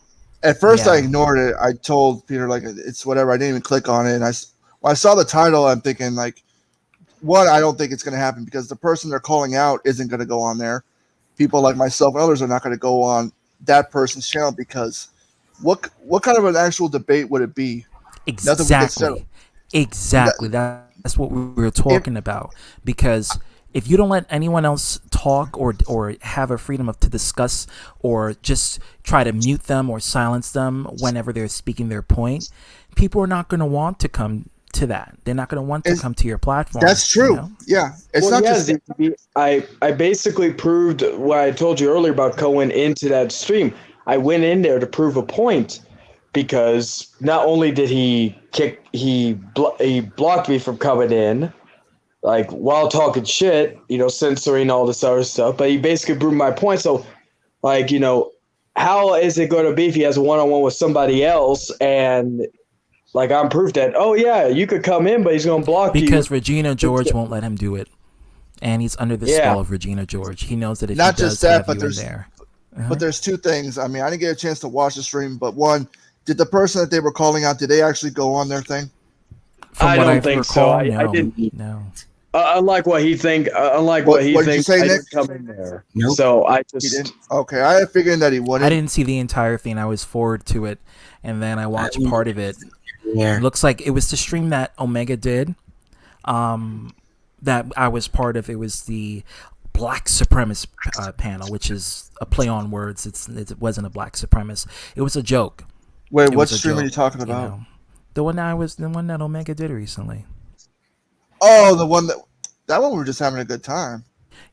At first, I yeah. ignored it. I told Peter like it's whatever. I didn't even click on it. And when I saw the title, I'm thinking like, one, I don't think it's going to happen because the person they're calling out isn't going to go on there. People like myself and others are not going to go on that person's channel because what kind of an actual debate would it be? Nothing would get settled. Exactly. That's what we were talking about. Because if you don't let anyone else talk or have a freedom to discuss or just try to mute them or silence them whenever they're speaking their point, people are not going to want to come to that. They're not going to want to come to your platform. That's true. You know? Yeah. It's Well, not yeah, just ZTB, I basically proved what I told you earlier about going into that stream. I went in there to prove a point because not only did he blocked me from coming in, like while talking shit, censoring all this other stuff, but he basically proved my point. So, like, how is it going to be if he has a one-on-one with somebody else and like I'm proof that, oh yeah, you could come in, but he's going to block you. Because Regina George won't let him do it. And he's under the spell of Regina George. He knows that if not he does just that, have but you there's in there. but there's two things. I mean, I didn't get a chance to watch the stream, but one, did the person that they were calling out, did they actually go on their thing? From I what don't I think recall, so. no, I didn't. No. Unlike what he think, What did you say, I Nick? didn't come in there. Nope. So I He just didn't. Okay, I had figured that he wouldn't. I didn't see the entire thing. I was forward to it, and then I watched part of it. Yeah. It looks like it was the stream that Omega did, that I was part of. It was the Black Supremacist panel, which is a play on words. It wasn't a Black Supremacist. It was a joke. Wait, It what was a stream are joke, you talking about? The one that Omega did recently. Oh, the one that one we were just having a good time.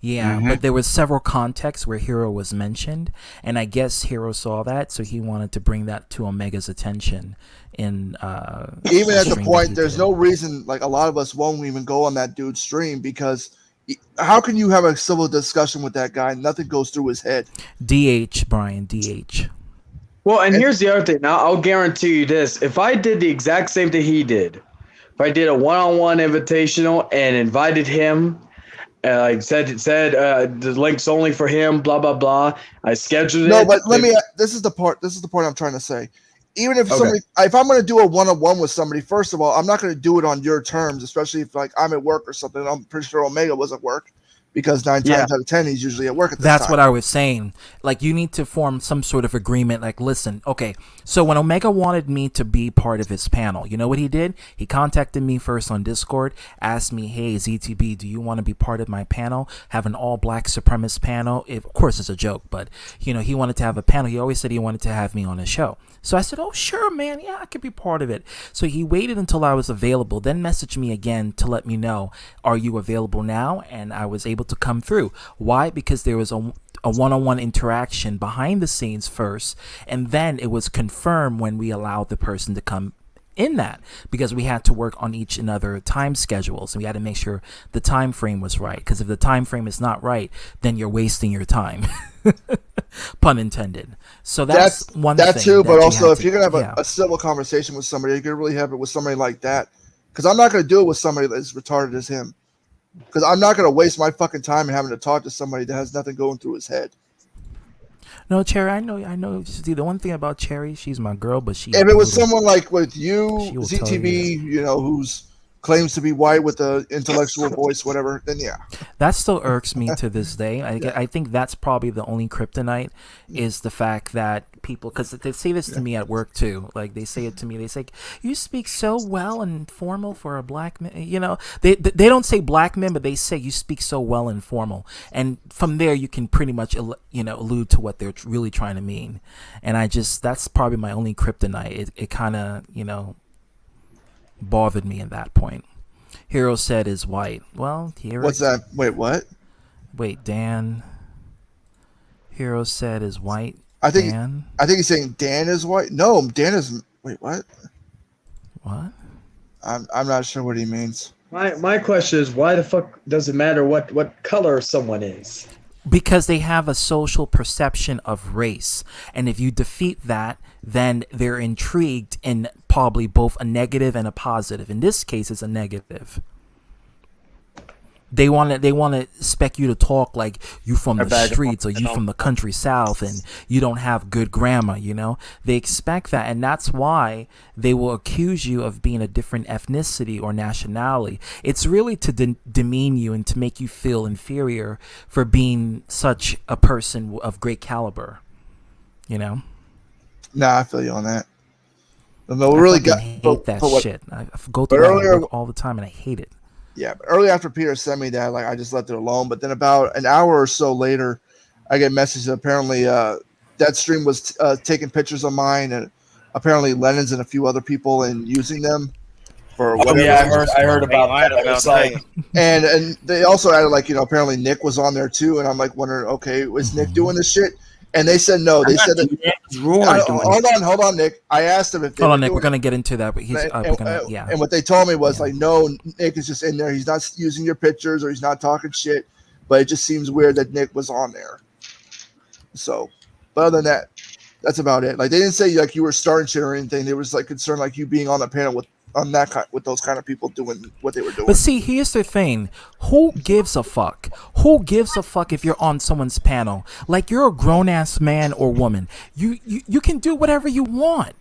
Yeah, but there was several contexts where Hero was mentioned, and I guess Hero saw that, so he wanted to bring that to Omega's attention. Even at the point, there's no reason. Like a lot of us won't even go on that dude's stream because how can you have a civil discussion with that guy? Nothing goes through his head. DH, Brian, DH. well, and here's the other thing. Now I'll guarantee you this: if I did the exact same thing he did, if I did a one-on-one invitational and invited him. Like said the link's only for him, blah blah blah. I scheduled it. No, but this is the part I'm trying to say. Even if if I'm going to do a one-on-one with somebody, first of all, I'm not going to do it on your terms, especially if like I'm at work or something. I'm pretty sure Omega was at work because 9 times out of 10 he's usually at work at this That's time. what I was saying. Like you need to form some sort of agreement. Like, listen, okay. So when Omega wanted me to be part of his panel, you know what he did? He contacted me first on Discord, asked me, "Hey ZTB, do you want to be part of my panel? Have an all Black supremacist panel?" Of course, it's a joke, but he wanted to have a panel. He always said he wanted to have me on his show. So I said, "Oh, sure, man. Yeah, I could be part of it." So he waited until I was available, then messaged me again to let me know, "Are you available now?" And I was able to come through. Why? Because there was a one-on-one interaction behind the scenes first, and then it was confirmed when we allowed the person to come in that, because we had to work on each and other time schedules, and we had to make sure the time frame was right, because if the time frame is not right, then you're wasting your time. Pun intended. So that's one thing. That too, but also if you're gonna have yeah. a civil conversation with somebody, you can really have it with somebody like that. Because I'm not gonna do it with somebody that's retarded as him. Because I'm not gonna waste my fucking time having to talk to somebody that has nothing going through his head. No, Cherry, I know. See, the one thing about Cherry, she's my girl, but she. If it was someone like with you, will tell ZTV, who's claims to be white with an intellectual voice, whatever, then yeah. That still irks me to this day. I think that's probably the only kryptonite is the fact that people, because they say this to me at work too. Like they say it to me. They say, "You speak so well and formal for a black man." They don't say black men, but they say you speak so well and formal. And from there, you can pretty much allude to what they're really trying to mean. And that's probably my only kryptonite. It kind of bothered me at that point. Hero said is white. Well, here. What's that? Wait, what? Wait, Dan. Hero said is white. I think Dan? he's saying Dan is white. No, Dan is. Wait, what? What? I'm not sure what he means. my question is, why the fuck does it matter what color someone is? Because they have a social perception of race. And if you defeat that, then they're intrigued in probably both a negative and a positive. In this case, it's a negative. They want to expect you to talk like you from the streets or you from the country south and you don't have good grammar, you know? They expect that, and that's why they will accuse you of being a different ethnicity or nationality. It's really to demean you and to make you feel inferior for being such a person of great caliber, you know? Nah, I feel you on that. No, we really hate that shit. I go through that all the time and I hate it. Yeah, but early after Peter sent me that, like I just left it alone. But then about an hour or so later, I get messages. Apparently, that stream was taking pictures of mine, and apparently Lennon's and a few other people, and using them for whatever. Oh, yeah, I heard about that. It's like, and they also added like apparently Nick was on there too, and I'm like wondering, okay, was Nick doing this shit? And they said no. They said that. Hold on, Nick. I asked him if. Hold on, Nick. We're gonna get into that, but he's yeah. And what they told me was like, no, Nick is just in there. He's not using your pictures or he's not talking shit. But it just seems weird that Nick was on there. So, but other than that, that's about it. Like they didn't say like you were starting shit or anything. They was like concerned like you being on the panel with those kind of people doing what they were doing. But see, here's the thing. Who gives a fuck? Who gives a fuck if you're on someone's panel? Like, you're a grown-ass man or woman. You can do whatever you want.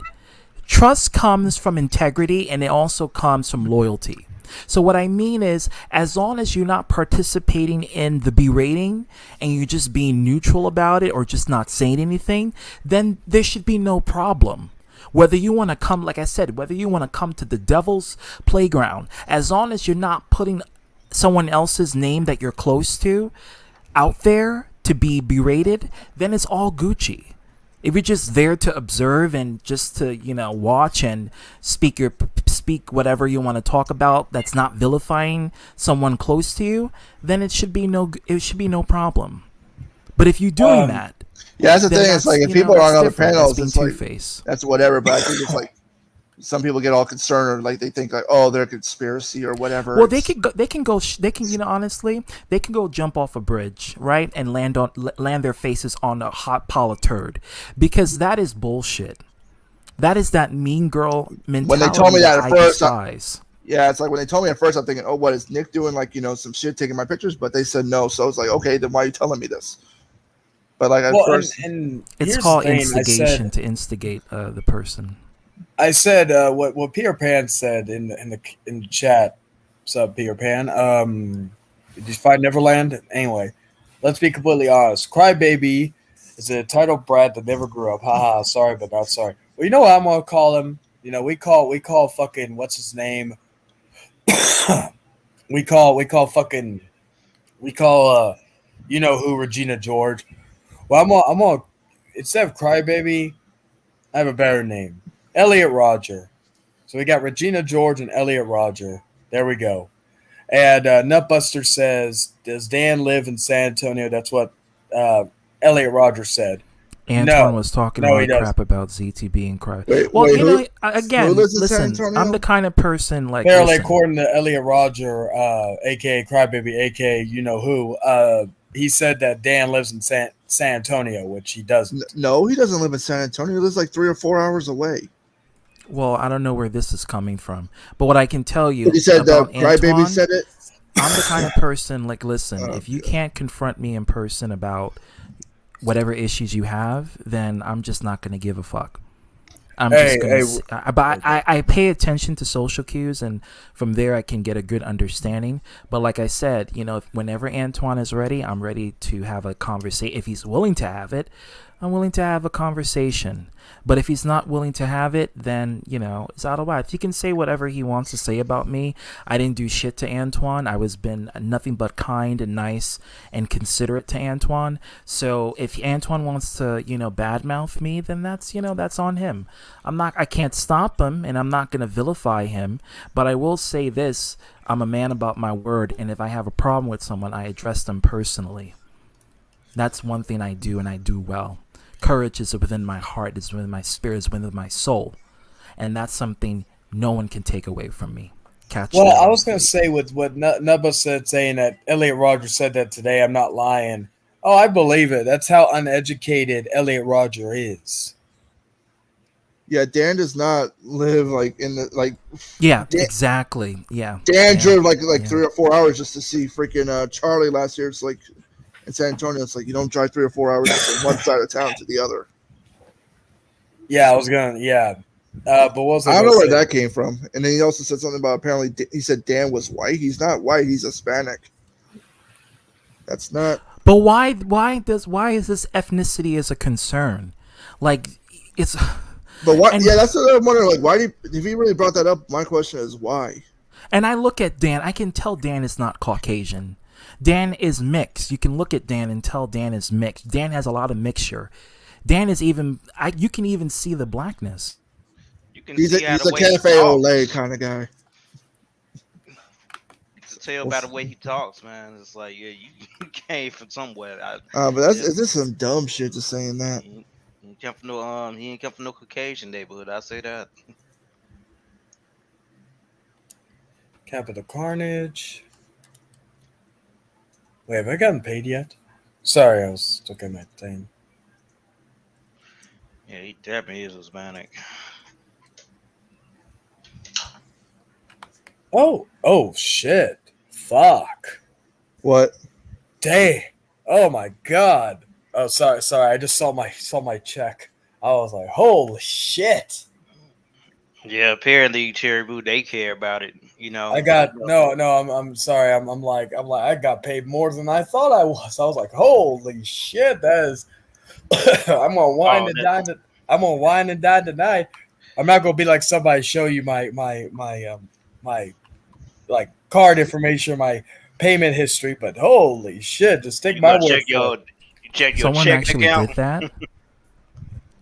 Trust comes from integrity, and it also comes from loyalty. So what I mean is, as long as you're not participating in the berating and you're just being neutral about it or just not saying anything, then there should be no problem. Whether you want to come, like I said, whether you want to come to the devil's playground, as long as you're not putting someone else's name that you're close to out there to be berated, then it's all Gucci. If you're just there to observe and just to, watch and speak whatever you want to talk about that's not vilifying someone close to you, then it should be no problem. But if you're doing that, yeah, that's the thing. It's like if people are on other panels, it's like that's whatever. But I think it's like some people get all concerned or like they think like, oh, they're a conspiracy or whatever. Well, they can honestly, they can go jump off a bridge, right, and land their faces on a hot pile of turd, because that is bullshit. That is that mean girl mentality. When they told me that at first, it's like when they told me at first, I'm thinking, oh, what is Nick doing? Like some shit, taking my pictures, but they said no. So it's like, okay, then why are you telling me this? But like at first, and it's called instigation, to instigate the person. I said what Peter Pan said in the chat. What's up, Peter Pan? Did you find Neverland? Anyway, let's be completely honest. Crybaby is a entitled brat that never grew up. Haha, sorry, but not sorry. Well, you know what I'm gonna call him? We call fucking what's his name? we call who, Regina George. Well, I'm gonna instead of Crybaby, I have a better name. Elliot Rodger. So we got Regina George and Elliot Rodger. There we go. And Nutbuster says, does Dan live in San Antonio? That's what Elliot Rodger said. Antoine was talking about crap about ZTB and Cry. Well, again, listen, I'm the kind of person like. Apparently, according to Elliot Rodger, aka Crybaby, aka you know who, he said that Dan lives in San Antonio, which he doesn't. No, he doesn't live in San Antonio. He lives like 3 or 4 hours away. Well, I don't know where this is coming from, but what I can tell you, he said that Crybaby said it. I'm the kind of person like, listen, if you can't confront me in person about whatever issues you have, then I'm just not going to give a fuck. I'm just gonna. But I pay attention to social cues, and from there I can get a good understanding. But like I said, whenever Antoine is ready, I'm ready to have a conversation. If he's willing to have it, I'm willing to have a conversation. But if he's not willing to have it, then, it's out of line. If he can say whatever he wants to say about me, I didn't do shit to Antoine. I was been nothing but kind and nice and considerate to Antoine. So if Antoine wants to, badmouth me, then that's on him. I can't stop him, and I'm not going to vilify him. But I will say this, I'm a man about my word, and if I have a problem with someone, I address them personally. That's one thing I do, and I do well. Courage is within my heart, is within my spirit, is within my soul. And that's something no one can take away from me. Well, I was going to say with what Nubba said, saying that Elliot Rodger said that today, I'm not lying. Oh, I believe it. That's how uneducated Elliot Rodger is. Yeah, Dan does not live like in the like. Yeah, Dan, exactly. Yeah. Dan drove like Yeah. 3 or 4 hours just to see freaking Charlie last year. It's like in San Antonio. It's like you don't drive 3 or 4 hours from one side of town to the other. Yeah, I was gonna. Yeah, but what was I don't know gonna where say? that came from. And then he also said something about apparently he said Dan was white. He's not white. He's Hispanic. That's not. But why is this ethnicity as a concern? Like it's But why? And- Yeah, that's what I'm wondering. Like, why if he really brought that up? My question is why. and I look at Dan, I can tell Dan is not Caucasian. Dan is mixed. You can look at Dan and tell Dan is mixed. Dan has a lot of mixture. Dan is even you can even see the blackness. You can He's see how a the way he cafe talks. Olay kind of guy. You can tell by the way he talks, man. It's like, yeah, you came from somewhere. But is this some dumb shit just saying that? He ain't come from no he ain't come from no Caucasian neighborhood. I say that. Capital Carnage. Wait, have I gotten paid yet? Sorry, I was looking at my thing. Yeah, he definitely is Hispanic. Oh shit. Fuck. What? Dang. Oh my god. Oh, sorry. I just saw my check. I was like, holy shit. Yeah, apparently Cherry Boo, they care about it. You know, I got no. I'm sorry. I'm like I got paid more than I thought I was. I was like, holy shit, that is. I'm gonna wine and dine. I'm gonna wine and dine tonight. I'm not gonna be like somebody show you my like card information, my payment history. But holy shit, just take my word for it. Check your Someone check actually account. did that.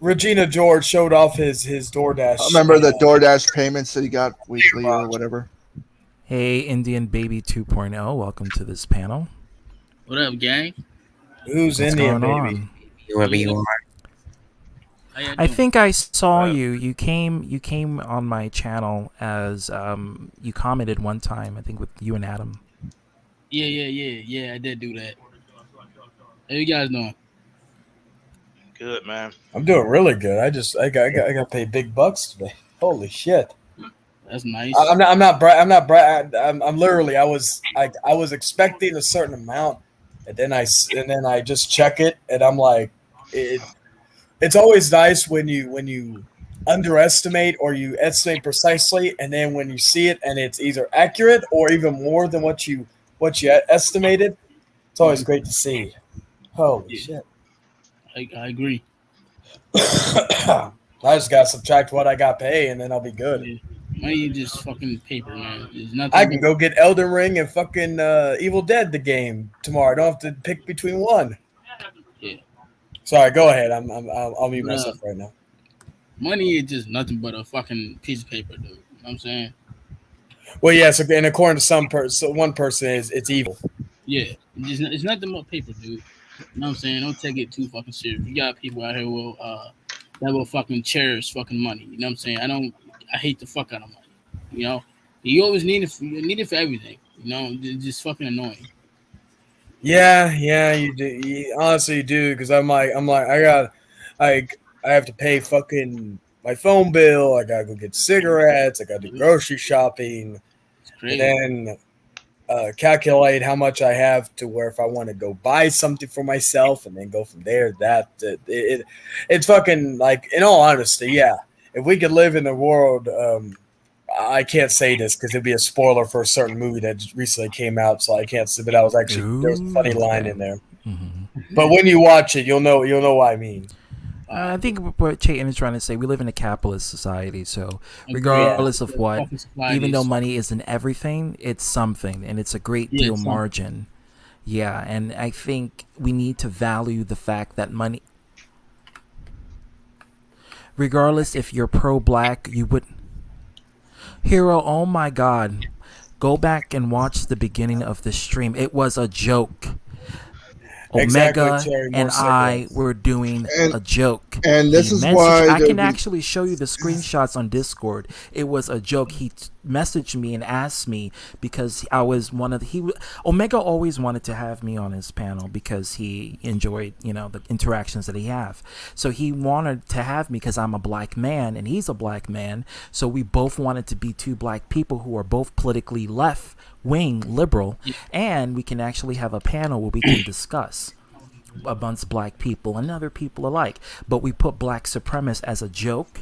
Regina George showed off his DoorDash. I remember the DoorDash payments that he got weekly or whatever. Hey, Indian Baby 2.0, welcome to this panel. What up, gang? Who's What's Indian going baby? on? Whoever you are. How y'all I doing? think I saw you. You came on my channel as you commented one time. I think with you and Adam. Yeah. I did do that. How you guys doing? Good, man. I'm doing really good. I got paid big bucks today. Holy shit. That's nice. I'm literally I was expecting a certain amount, and then I just check it, and I'm like, it's always nice when you underestimate or you estimate precisely, and then when you see it and it's either accurate or even more than what you estimated, it's always great to see. Holy shit. I agree. I just gotta subtract what I got paid, and then I'll be good. Yeah. Money is just fucking paper, man. There's nothing. I can go get Elden Ring and fucking Evil Dead the game tomorrow. I don't have to pick between one. Yeah. Sorry, go ahead. I'll mute myself right now. Money is just nothing but a fucking piece of paper, dude. You know what I'm saying? Well, yes, and according to one person it's evil. Yeah. It's nothing but paper, dude. You know what I'm saying? Don't take it too fucking serious. You got people out here that will fucking cherish fucking money. You know what I'm saying? I hate the fuck out of money. You know? You always need it. You need it for everything. You know? It's just fucking annoying. Yeah, you do. Honestly, you do, because I'm like, I have to pay fucking my phone bill. I gotta go get cigarettes. I gotta do grocery shopping, and then calculate how much I have to where if I want to go buy something for myself, and then go from there. It's fucking like, in all honesty, yeah. If we could live in a world, I can't say this because it'd be a spoiler for a certain movie that just recently came out, so I can't say. But I was actually there was a funny line in there. Mm-hmm. But when you watch it, you'll know what I mean. I think what Chayton is trying to say, we live in a capitalist society, so regardless of what, even though money isn't everything, it's something, and it's a great deal margin. Yeah, and I think we need to value the fact that money, regardless if you're pro-black, you would... Hero, oh my God. Go back and watch the beginning of the stream. It was a joke. Omega and I were doing a joke. And this is why I can actually show you the screenshots on Discord. It was a joke. He messaged me and asked me because I was one of the, Omega always wanted to have me on his panel because he enjoyed, you know, the interactions that he have. So he wanted to have me because I'm a black man and he's a black man. So we both wanted to be two black people who are both politically left wing liberal, and we can actually have a panel where we can discuss amongst black people and other people alike. But we put black supremacists as a joke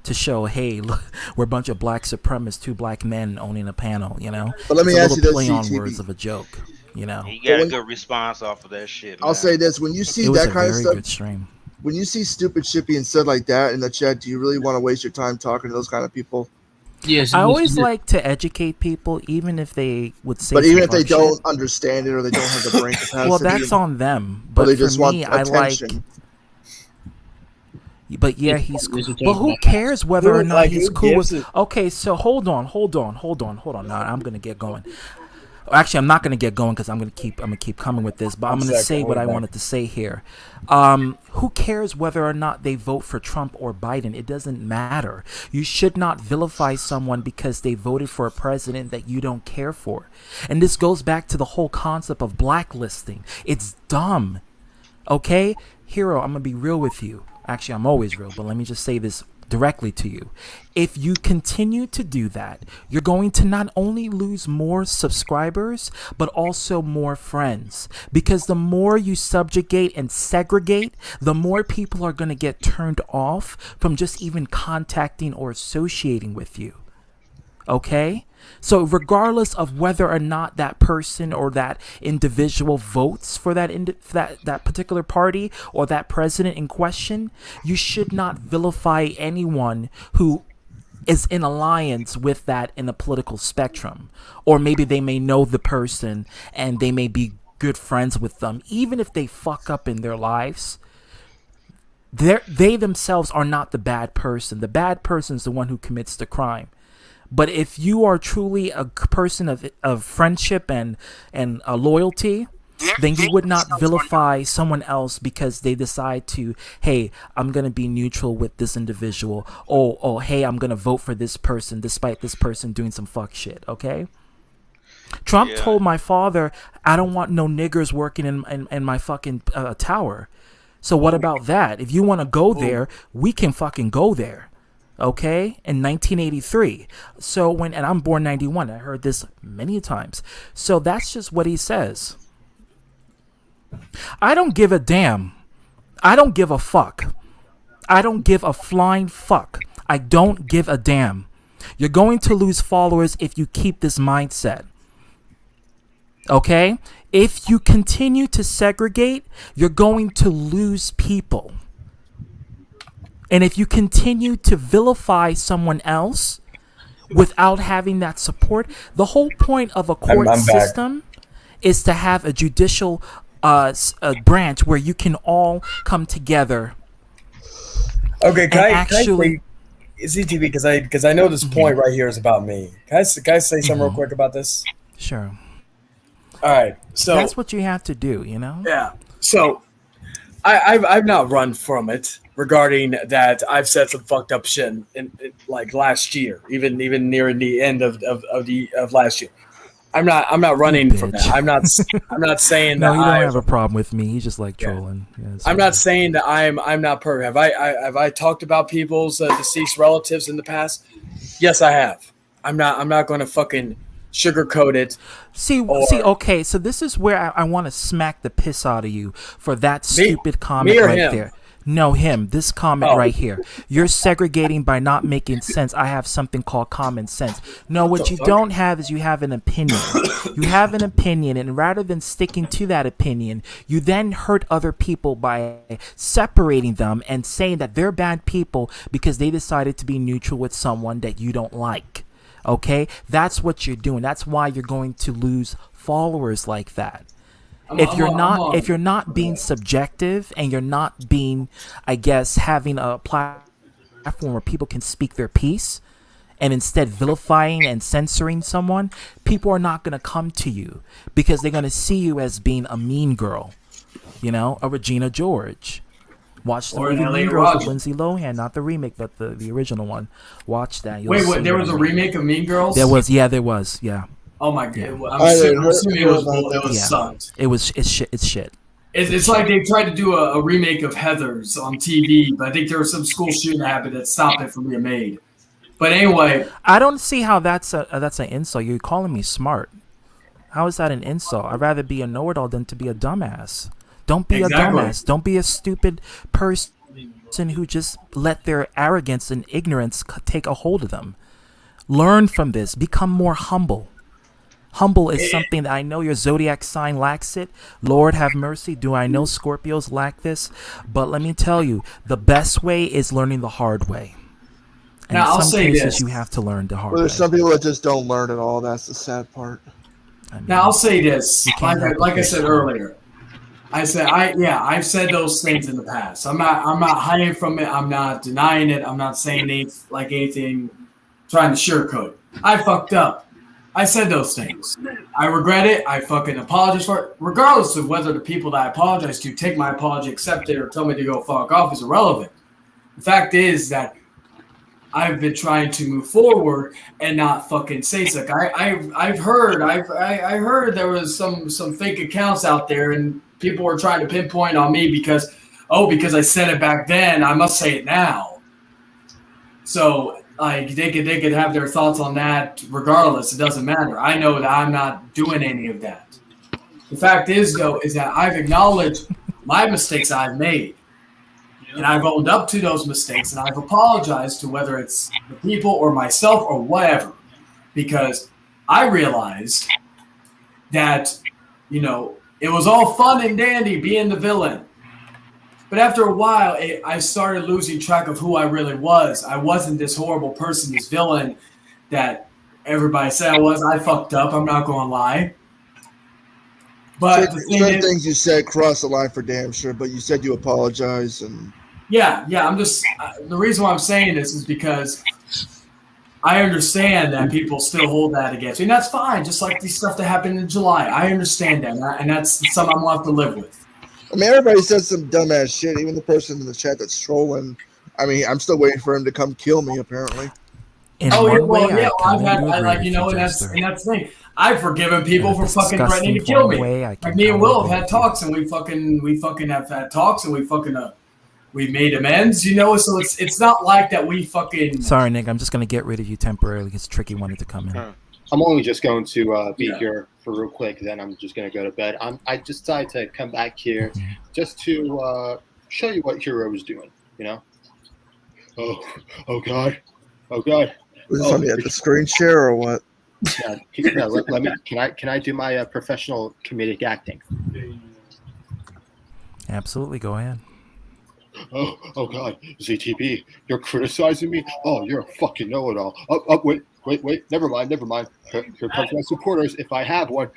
to show, hey, look, we're a bunch of black supremacists, two black men owning a panel, you know. But let me ask you this, play on CTV. words of a joke, you know. He got a good response off of that shit. I'll say this: when you see It was that a kind of very stuff, good stream. when you see stupid shit being said like that in the chat, do you really want to waste your time talking to those kind of people? Yes. I always like to educate people, even if they would say. But even if some they fuck don't shit. understand it or they don't have the brain capacity, Well, that's on them. or But they for just want me, I like. attention. But yeah, he's This cool. is But who about- cares whether or not like, he's who cool gives with? a- Okay, so hold on. Now I'm gonna get going. Actually, I'm not gonna get going because I'm gonna keep coming with this. But I'm gonna say what I wanted to say here. Who cares whether or not they vote for Trump or Biden? It doesn't matter. You should not vilify someone because they voted for a president that you don't care for. And this goes back to the whole concept of blacklisting. It's dumb. Okay, Hero, I'm gonna be real with you. Actually, I'm always real, but let me just say this directly to you. If you continue to do that, you're going to not only lose more subscribers, but also more friends. Because the more you subjugate and segregate, the more people are going to get turned off from just even contacting or associating with you. Okay? So regardless of whether or not that person or that individual votes for that particular party or that president in question, you should not vilify anyone who is in alliance with that in a political spectrum. Or maybe they may know the person and they may be good friends with them. Even if they fuck up in their lives, they themselves are not the bad person. The bad person is the one who commits the crime. But if you are truly a person of friendship and loyalty, then you would not vilify someone else because they decide to, hey, I'm going to be neutral with this individual. Oh, hey, I'm going to vote for this person despite this person doing some fuck shit, okay? Trump told my father, I don't want no niggers working in my fucking tower. So what about that? If you want to go there, we can fucking go there. Okay, in 1983. So and I'm born 91. I heard this many times. So that's just what he says. I don't give a damn. I don't give a fuck. I don't give a flying fuck. I don't give a damn. You're going to lose followers if you keep this mindset. Okay? If you continue to segregate, you're going to lose people. And if you continue to vilify someone else without having that support, the whole point of a court system is to have a judicial branch where you can all come together. Okay, can I actually say CTV because I know this point right here is about me. Can I say something real quick about this? Sure. All right, so that's what you have to do, you know. Yeah. So I've not run from it regarding that. I've said some fucked up shit in like last year, even near the end of last year. I'm not running from that. I'm not saying no, that you don't have a problem with me. You just like trolling. Yeah, I'm not saying that I'm not perfect. Have I talked about people's deceased relatives in the past? Yes, I have. I'm not going to fucking sugarcoat it. See, okay, so this is where I want to smack the piss out of you for that stupid comment right him? there. No, him. This comment right here. You're segregating by not making sense. I have something called common sense. No, what you don't have is you have an opinion. You have an opinion, and rather than sticking to that opinion, you then hurt other people by separating them and saying that they're bad people because they decided to be neutral with someone that you don't like. Okay? That's what you're doing. That's why you're going to lose followers like that. If you're not being subjective and you're not being, I guess, having a platform where people can speak their piece and instead vilifying and censoring someone, people are not going to come to you because they're going to see you as being a mean girl, you know, a Regina George. Watch the Or movie LA Mean to Girls watch with it. Lindsay Lohan, not the remake, but the original one. Watch that. You'll Wait, see what? There what was I a mean. remake of Mean Girls. There was, yeah. Oh my god! Yeah. I'm I assuming, didn't it hear was about it that. was Yeah. sucked. It's shit. It's shit. It's like they tried to do a remake of Heathers on TV, but I think there was some school shooting that happened that stopped it from being made. But anyway, I don't see how that's an insult. You're calling me smart. How is that an insult? I'd rather be a know-it-all than to be a dumbass. Don't be Exactly. a dumbass. Don't be a stupid person who just let their arrogance and ignorance take a hold of them. Learn from this. Become more humble. Humble is something that I know your zodiac sign lacks it. Lord have mercy. Do I know Scorpios lack this? But let me tell you, the best way is learning the hard way. And Now, I'll in some say cases, this. you have to learn the hard Well, way. there's some people that just don't learn at all. That's the sad part. I mean, now I'll say this. You can't help Like but I said feel earlier, I've said those things in the past. I'm not hiding from it. I'm not denying it. I'm not saying anything, trying to sugarcoat. I fucked up. I said those things. I regret it. I fucking apologize for it. Regardless of whether the people that I apologize to take my apology, accept it, or tell me to go fuck off is irrelevant. The fact is that I've been trying to move forward and not fucking say so. I've heard there was some fake accounts out there and people were trying to pinpoint on me because I said it back then, I must say it now. So like they could have their thoughts on that regardless. It doesn't matter. I know that I'm not doing any of that. The fact is though is that I've acknowledged my mistakes I've made. And I've owned up to those mistakes, and I've apologized to whether it's the people or myself or whatever, because I realized that, it was all fun and dandy being the villain. But after a while, I started losing track of who I really was. I wasn't this horrible person, this villain that everybody said I was. I fucked up. I'm not going to lie. But the thing Certain is, things you said crossed the line for damn sure, but you said you apologize and. Yeah. I'm just the reason why I'm saying this is because I understand that people still hold that against me, and that's fine. Just like the stuff that happened in July, I understand that, and that's something I'm gonna have to live with. I mean, everybody says some dumbass shit. Even the person in the chat that's trolling. I mean, I'm still waiting for him to come kill me. Apparently. in Oh, one way, I I've kinda had, do agree like, with and that's Jester. and that's the thing. I've forgiven people And for if it's fucking threatening to disgusting kill one me. way, I Like can me and kinda Will agree have had with you. talks, and we fucking have had talks, and we made amends. So it's not like that we fucking. Sorry, Nick. I'm just gonna get rid of you temporarily because Tricky wanted to come in. I'm only just going to be Yeah. here for real quick, then I'm just going to go to bed. I decided to come back here just to show you what Hero was doing, Oh God. Was this on the screen share or what? Yeah, let me. Can I do my professional comedic acting? Absolutely, go ahead. Oh God, ZTB, you're criticizing me? Oh, you're a fucking know-it-all. Oh, wait, never mind. Here comes my supporters, if I have one.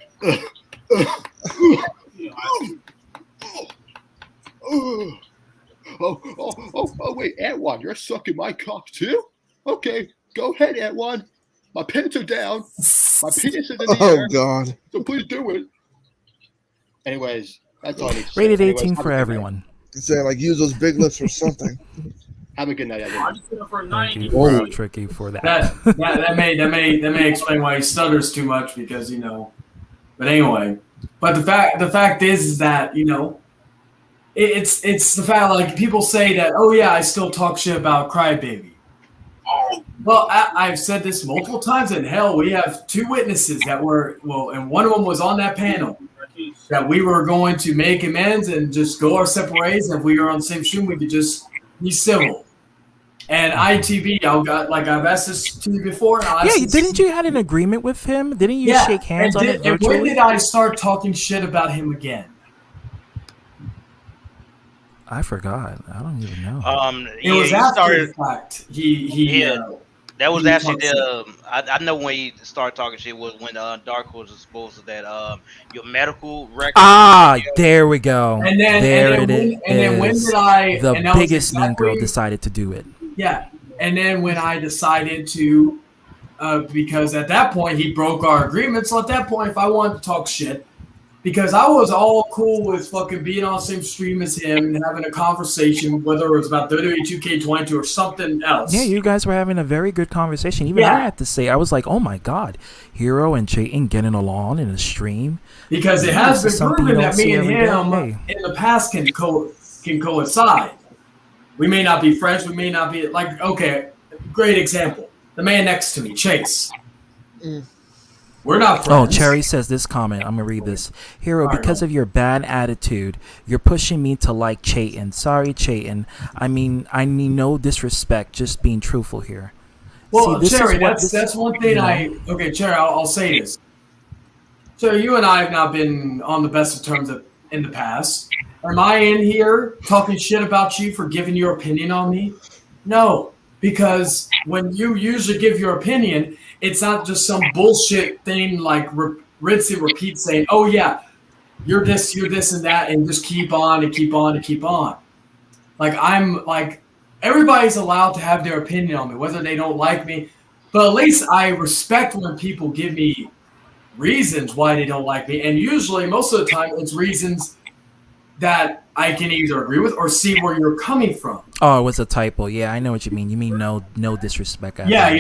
Oh, wait, Antwan, you're sucking my cock too? Okay, go ahead, Antwan. My pants are down. My penis is in the air. Oh God. So please do it. Anyways, that's all I need to say. Rated Anyways, 18 have a for good night. everyone. Saying like use those big lips or something. Have a good night, everyone. Thank you, Whoa. Tricky, for that. That may explain why he stutters too much because But anyway, but the fact is that it's the fact like people say that I still talk shit about Crybaby. Well, I've said this multiple times, and hell, we have two witnesses that were and one of them was on that panel that we were going to make amends and just go our separate ways. And if we were on the same stream, we could just be civil. And ITB, I've asked this to you before. Didn't you had an agreement with him? Didn't you shake hands on it And virtually? when did I start talking shit about him again? I forgot. I don't even know. It was he after started. the fact. He That was he actually talks- I know when he started talking shit was when Dark Horse was supposed to that your medical record. There we go. And then when did I? The and that was biggest mean girl exactly- decided to do it. Yeah, and then when I decided to, because at that point he broke our agreement. So at that point, if I wanted to talk shit, because I was all cool with fucking being on the same stream as him and having a conversation, whether it was about WWE 2K22 or something else. Yeah, you guys were having a very good conversation. Even I had to say, I was like, oh my God, Hero and Jayden getting along in a stream. Because it has been proven that me and him in the past can coincide. We may not be friends. We may not be like, okay, great example. The man next to me, Chase. We're not friends. Oh, Cherry says this comment. I'm going to read this. Hero, because of your bad attitude, you're pushing me to like Chayton. Sorry, Chayton. I mean no disrespect, just being truthful here. Well, see, Cherry, that's one thing okay, Cherry, I'll say this. So you and I have not been on the best of terms in the past. Am I in here talking shit about you for giving your opinion on me? No, because when you usually give your opinion, it's not just some bullshit thing like rinse and repeat saying, oh yeah, you're this and that, and just keep on and keep on and keep on. Like everybody's allowed to have their opinion on me, whether they don't like me, but at least I respect when people give me reasons why they don't like me, and usually most of the time it's reasons that I can either agree with or see where you're coming from. Oh, it was a typo. Yeah, I know what you mean. You mean no disrespect. I got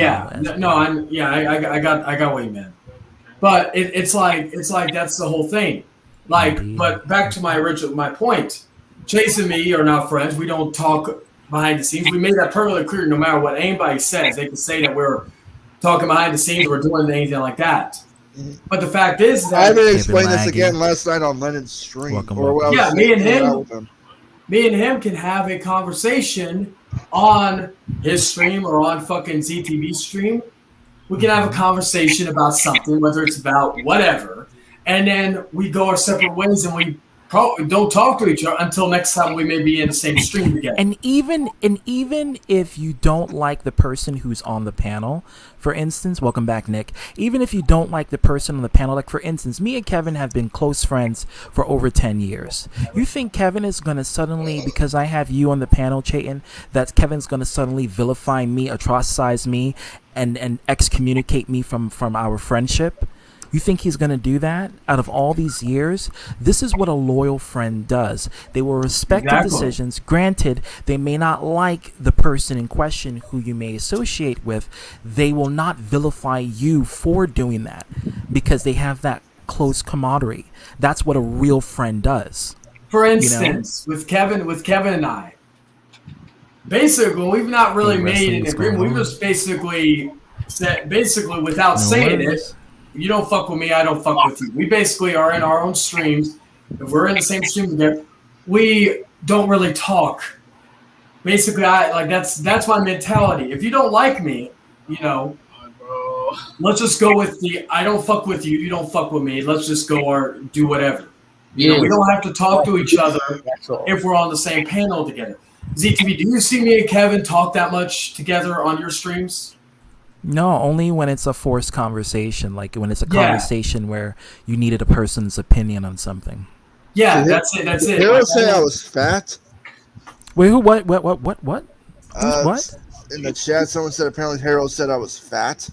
what you meant. But it's like that's the whole thing. Like, but back to my point. Chase and me are not friends. We don't talk behind the scenes. We made that perfectly clear. No matter what anybody says, they can say that we're talking behind the scenes or doing anything like that. But the fact is that I had to explain this again last night on Lennon's stream. Me and him can have a conversation on his stream or on fucking ZTV stream. We can have a conversation about something, whether it's about whatever, and then we go our separate ways and we don't talk to each other until next time we may be in the same stream together. And even if you don't like the person who's on the panel, for instance, welcome back, Nick. Even if you don't like the person on the panel, like for instance, me and Kevin have been close friends for over 10 years. You think Kevin is going to suddenly, because I have you on the panel, Chayton, that Kevin's going to suddenly vilify me, atrocize me, and excommunicate me from our friendship? You think he's going to do that out of all these years? This is what a loyal friend does. They will respect the decisions. Granted, they may not like the person in question who you may associate with. They will not vilify you for doing that because they have that close camaraderie. That's what a real friend does. For instance, with Kevin and I, basically, we've not really made an agreement. We just basically said, without saying it, you don't fuck with me, I don't fuck with you. We basically are in our own streams. If we're in the same stream together, we don't really talk. Basically, that's my mentality. If you don't like me, let's just go with the I don't fuck with you, you don't fuck with me. Let's just go or do whatever. We don't have to talk to each other if we're on the same panel together. ZTV, do you see me and Kevin talk that much together on your streams? No, only when it's a forced conversation, like when it's a conversation where you needed a person's opinion on something. Yeah, that's it. Did you say I was fat? Wait, who? What? What? What? In the chat, someone said apparently Harold said I was fat.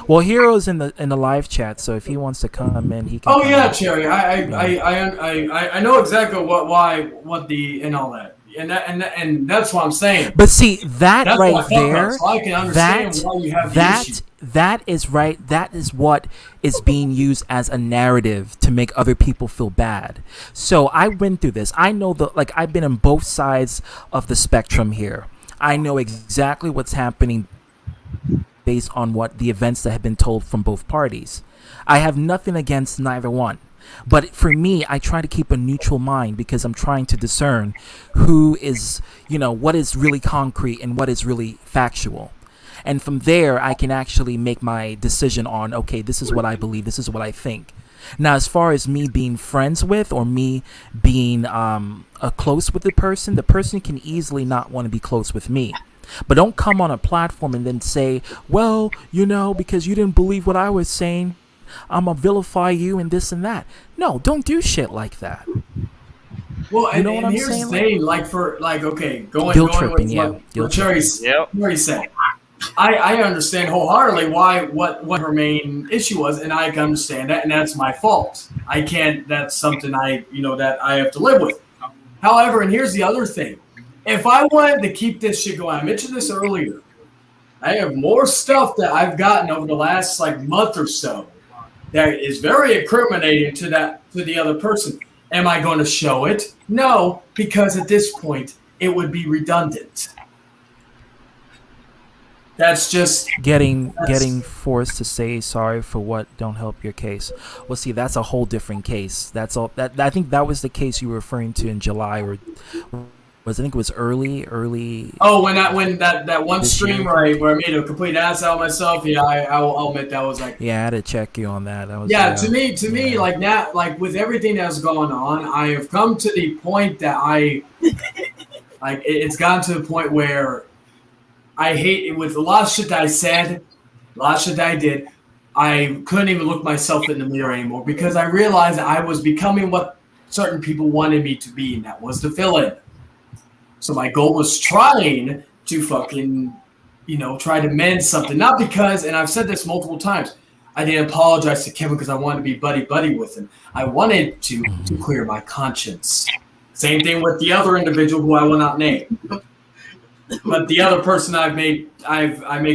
Well, Hero's in the live chat, so if he wants to come in, he can. Oh yeah, Cherry. I know exactly what the and all that. And that's what I'm saying. But see that that's right there, so I can understand why you have that is right. That is what is being used as a narrative to make other people feel bad. So I went through this. I know I've been on both sides of the spectrum here. I know exactly what's happening based on what the events that have been told from both parties. I have nothing against neither one. But for me, I try to keep a neutral mind because I'm trying to discern who is, what is really concrete and what is really factual. And from there, I can actually make my decision on, okay, this is what I believe, this is what I think. Now, as far as me being friends with or me being close with the person can easily not want to be close with me. But don't come on a platform and then say, well, because you didn't believe what I was saying, I'm gonna vilify you and this and that. No, don't do shit like that. Well, and what I'm here's saying? Going guilt tripping, with what Cherry said. I understand wholeheartedly what her main issue was, and I can understand that, and that's my fault. I can't. That's something that I have to live with. However, and here's the other thing: if I wanted to keep this shit going, I mentioned this earlier. I have more stuff that I've gotten over the last month or so that is very incriminating to the other person. Am I going to show it? No, because at this point it would be redundant. That's just getting forced to say sorry for what don't help your case. Well, see, that's a whole different case. That's all. That I think that was the case you were referring to in July, or I think it was early. Oh, when that one stream where I made a complete ass out of myself. Yeah, I'll admit that was like. Yeah, I had to check you on that. That was, to me, like now, like with everything that's going on, I have come to the point that it's gotten to the point where I hate it with a lot of shit that I said, a lot of shit that I did. I couldn't even look myself in the mirror anymore because I realized I was becoming what certain people wanted me to be, and that was the villain. So my goal was trying to fucking, try to mend something. Not because, and I've said this multiple times, I didn't apologize to Kevin because I wanted to be buddy with him. I wanted to clear my conscience. Same thing with the other individual who I will not name. But the other person I made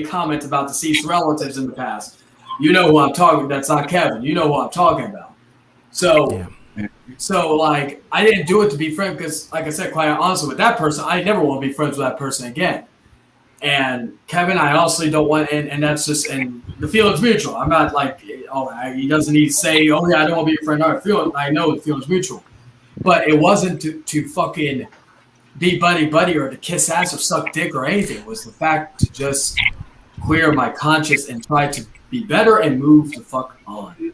comments about deceased relatives in the past. You know who I'm talking. That's not Kevin. You know who I'm talking about. So I didn't do it to be friends because, like I said, quite honestly, with that person, I never want to be friends with that person again. And Kevin, I honestly don't want, and that's just, and the feeling's mutual. I'm not like, he doesn't need to say, oh yeah, I don't want to be a friend. I know the feeling's mutual, but it wasn't to fucking be buddy or to kiss ass or suck dick or anything. It was the fact to just clear my conscience and try to be better and move the fuck on.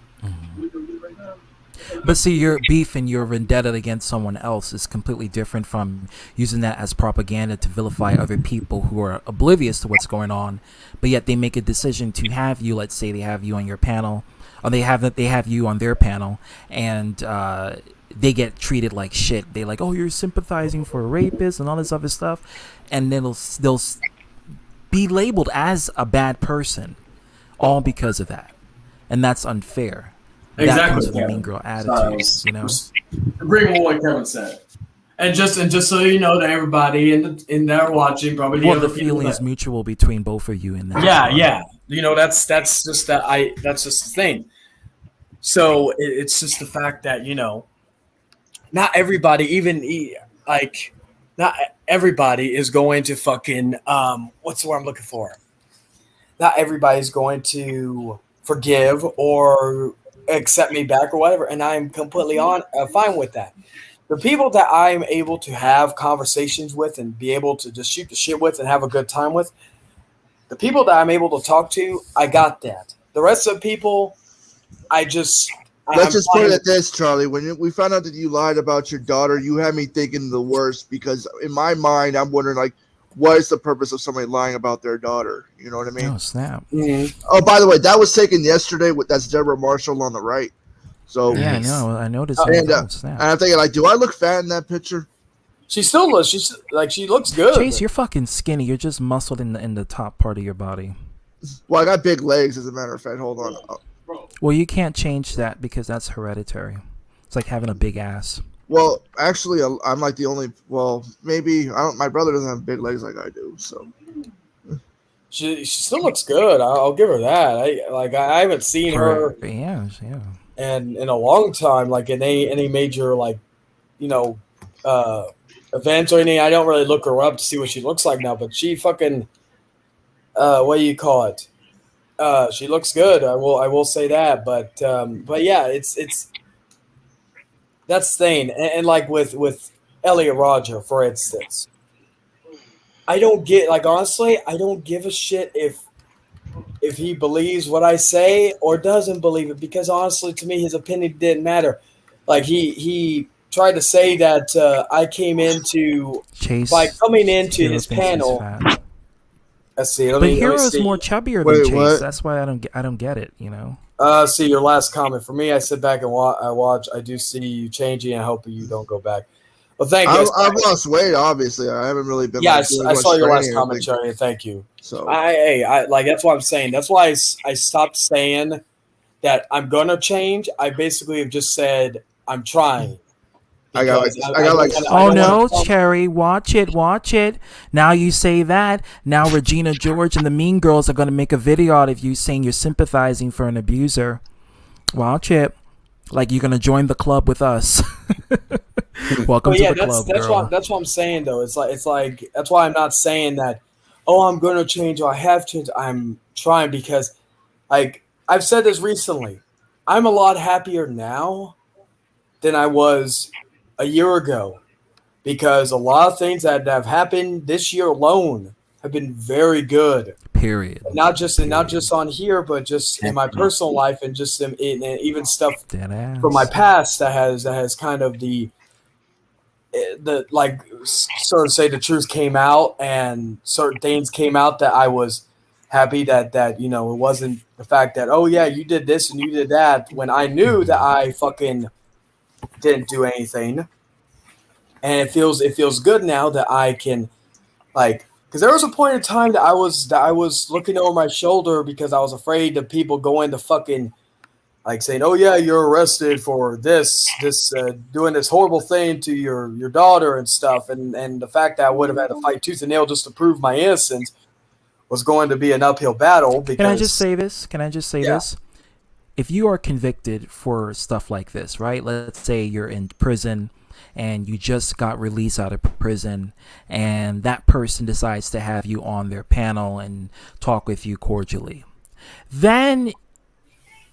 But see, your beef and your vendetta against someone else is completely different from using that as propaganda to vilify other people who are oblivious to what's going on, but yet they make a decision to have you. Let's say they have you on your panel, or they have you on their panel, and they get treated like shit. They like, oh, you're sympathizing for a rapist and all this other stuff, and then they'll be labeled as a bad person, all because of that, and that's unfair. Exactly. That comes from the mean girl attitude, Bring what Kevin said, and just so you know, to everybody in there watching, probably the feeling is mutual between both of you in that. Yeah. That's just that's just the thing. So it's just the fact that not everybody, not everybody is going to fucking what's the word I'm looking for? Not everybody's going to forgive or accept me back or whatever, and I'm completely fine with that. The people that I'm able to have conversations with and be able to just shoot the shit with and have a good time with, the people that I'm able to talk to, I got that. The rest of the people, let's just put it at this, Charlie. When we found out that you lied about your daughter, you had me thinking the worst, because in my mind, I'm wondering, what is the purpose of somebody lying about their daughter? You know what I mean? Oh, snap. Mm-hmm. Oh, by the way, that was taken yesterday. That's Deborah Marshall on the right. So yeah, I noticed. And I'm thinking, do I look fat in that picture? She still looks. She looks good. Chase, you're fucking skinny. You're just muscled in the top part of your body. Well, I got big legs, as a matter of fact. Hold on. Well, you can't change that because that's hereditary. It's like having a big ass. Well, actually, I'm like the only. Well, maybe I don't. My brother doesn't have big legs like I do, so. She still looks good. I'll give her that. I haven't seen her. Yeah. And in a long time, like in any major events or anything, I don't really look her up to see what she looks like now. But she fucking, what do you call it? She looks good. I will say that. But yeah, it's that's the thing. And like with Elliot Rodger, for instance, I don't get, honestly, I don't give a shit if he believes what I say or doesn't believe it, because honestly, to me, his opinion didn't matter. Like he tried to say that I came into Chase, by coming into his panel. Let's see. But Hero's more chubbier than Chase. What? That's why I don't get it. See your last comment. For me, I sit back and I watch. I do see you changing. I hope you don't go back. Well, thank you. I've lost weight. Obviously, I haven't really been. Yeah, like, doing I much saw your last training or comment, anything. Charlie. Thank you. So I like that's what I'm saying. That's why I stopped saying that I'm gonna change. I basically have just said I'm trying. I got like Because I got don't like wanna- I Oh don't wanna no, come- Cherry, watch it. Now you say that. Now Regina George and the Mean Girls are going to make a video out of you saying you're sympathizing for an abuser. Watch it. Like you're going to join the club with us. Welcome But to yeah, the club, that's girl. what I'm saying though. It's like that's why I'm not saying that. Oh, I'm gonna change. Or I have changed. I'm trying because, like I've said this recently, I'm a lot happier now than I was a year ago because a lot of things that have happened this year alone have been very good. Period. Not just on here, but just in my personal life and just in even stuff Dead ass. from my past that has kind of the like sort of say the truth came out and certain things came out that I was happy that you know it wasn't the fact that oh yeah you did this and you did that when I knew that I fucking didn't do anything, and it feels good now that I can like because there was a point in time that I was looking over my shoulder because I was afraid that people going to fucking like saying, "Oh yeah, you're arrested for this doing this horrible thing to your daughter and stuff," and the fact that I would have had to fight tooth and nail just to prove my innocence was going to be an uphill battle. Because Can I just say this? Yeah. This? If you are convicted for stuff like this, right? Let's say you're in prison and you just got released out of prison and that person decides to have you on their panel and talk with you cordially, then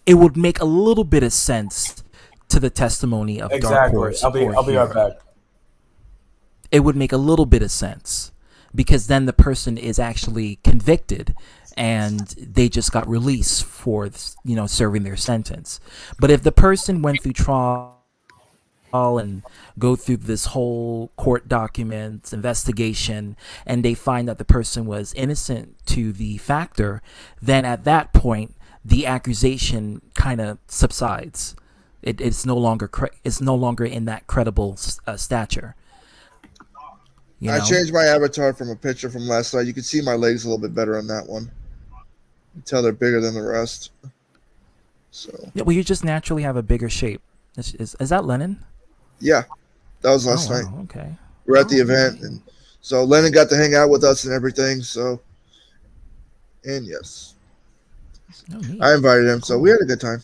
it would make a little bit of sense to the testimony of Dark exactly, Horse. I'll be right back. It would make a little bit of sense because then the person is actually convicted and they just got released for serving their sentence. But if the person went through trial and go through this whole court documents investigation and they find that the person was innocent to the factor, then at that point the accusation kind of subsides. It's no longer in that credible stature. I changed my avatar from a picture from last night. You can see my legs a little bit better on that one. You can tell they're bigger than the rest. So Yeah, well, you just naturally have a bigger shape. Is that Lennon? yeah, that was last night. Wow, okay. We're at the event, and so Lennon got to hang out with us and everything. So, and yes, I invited him, so we had a good time.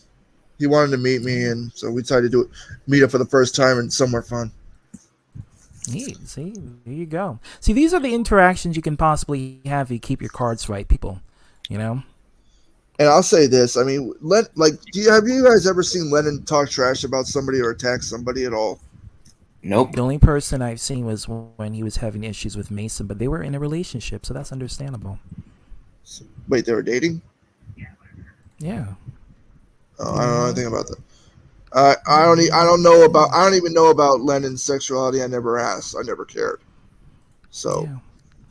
He wanted to meet me, and so we decided to meet up for the first time and somewhere fun. Neat. See, there you go. See, these are the interactions you can possibly have if you keep your cards right, people. You know. And I'll say this: I mean, have you guys ever seen Lennon talk trash about somebody or attack somebody at all? Nope. The only person I've seen was when he was having issues with Mason, but they were in a relationship, so that's understandable. Wait, they were dating? Yeah. Oh, I don't know anything about that. I don't even know about Lennon's sexuality. I never asked. I never cared. So,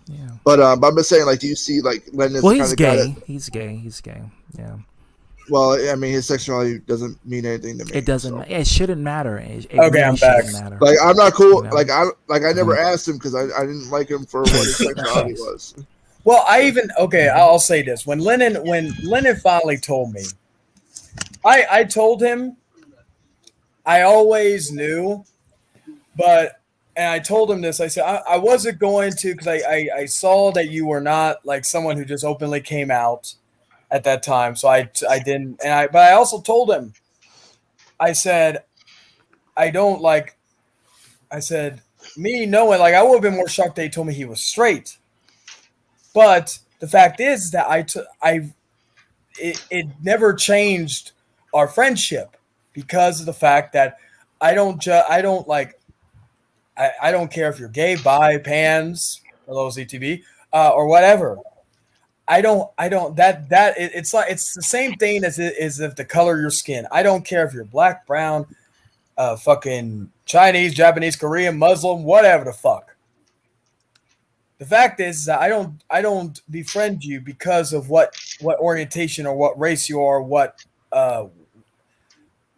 yeah. But I'm just saying, like, do you see like Lennon's Well, kind he's of guy gay. that, He's gay. Yeah. well, I mean, his sexuality doesn't mean anything to me. It doesn't. So. It shouldn't matter. It Okay, really I'm back. shouldn't matter. Like, I'm not cool. You know? Like I never asked him because I didn't like him for what his sexuality was. Well, I'll say this: when Lennon finally told me, I told him I always knew, and I told him this. I said I wasn't going to because I saw that you were not like someone who just openly came out at that time. So I didn't, but I also told him. I said I don't like. I said me knowing like I would have been more shocked that he told me he was straight. But the fact is that it never changed our friendship because of the fact that I don't care if you're gay, bi, pans, or LGBTQ, or whatever. It's the same thing as if the color of your skin. I don't care if you're black, brown, fucking Chinese, Japanese, Korean, Muslim, whatever the fuck. The fact is that I don't befriend you because of what orientation or what race you are, what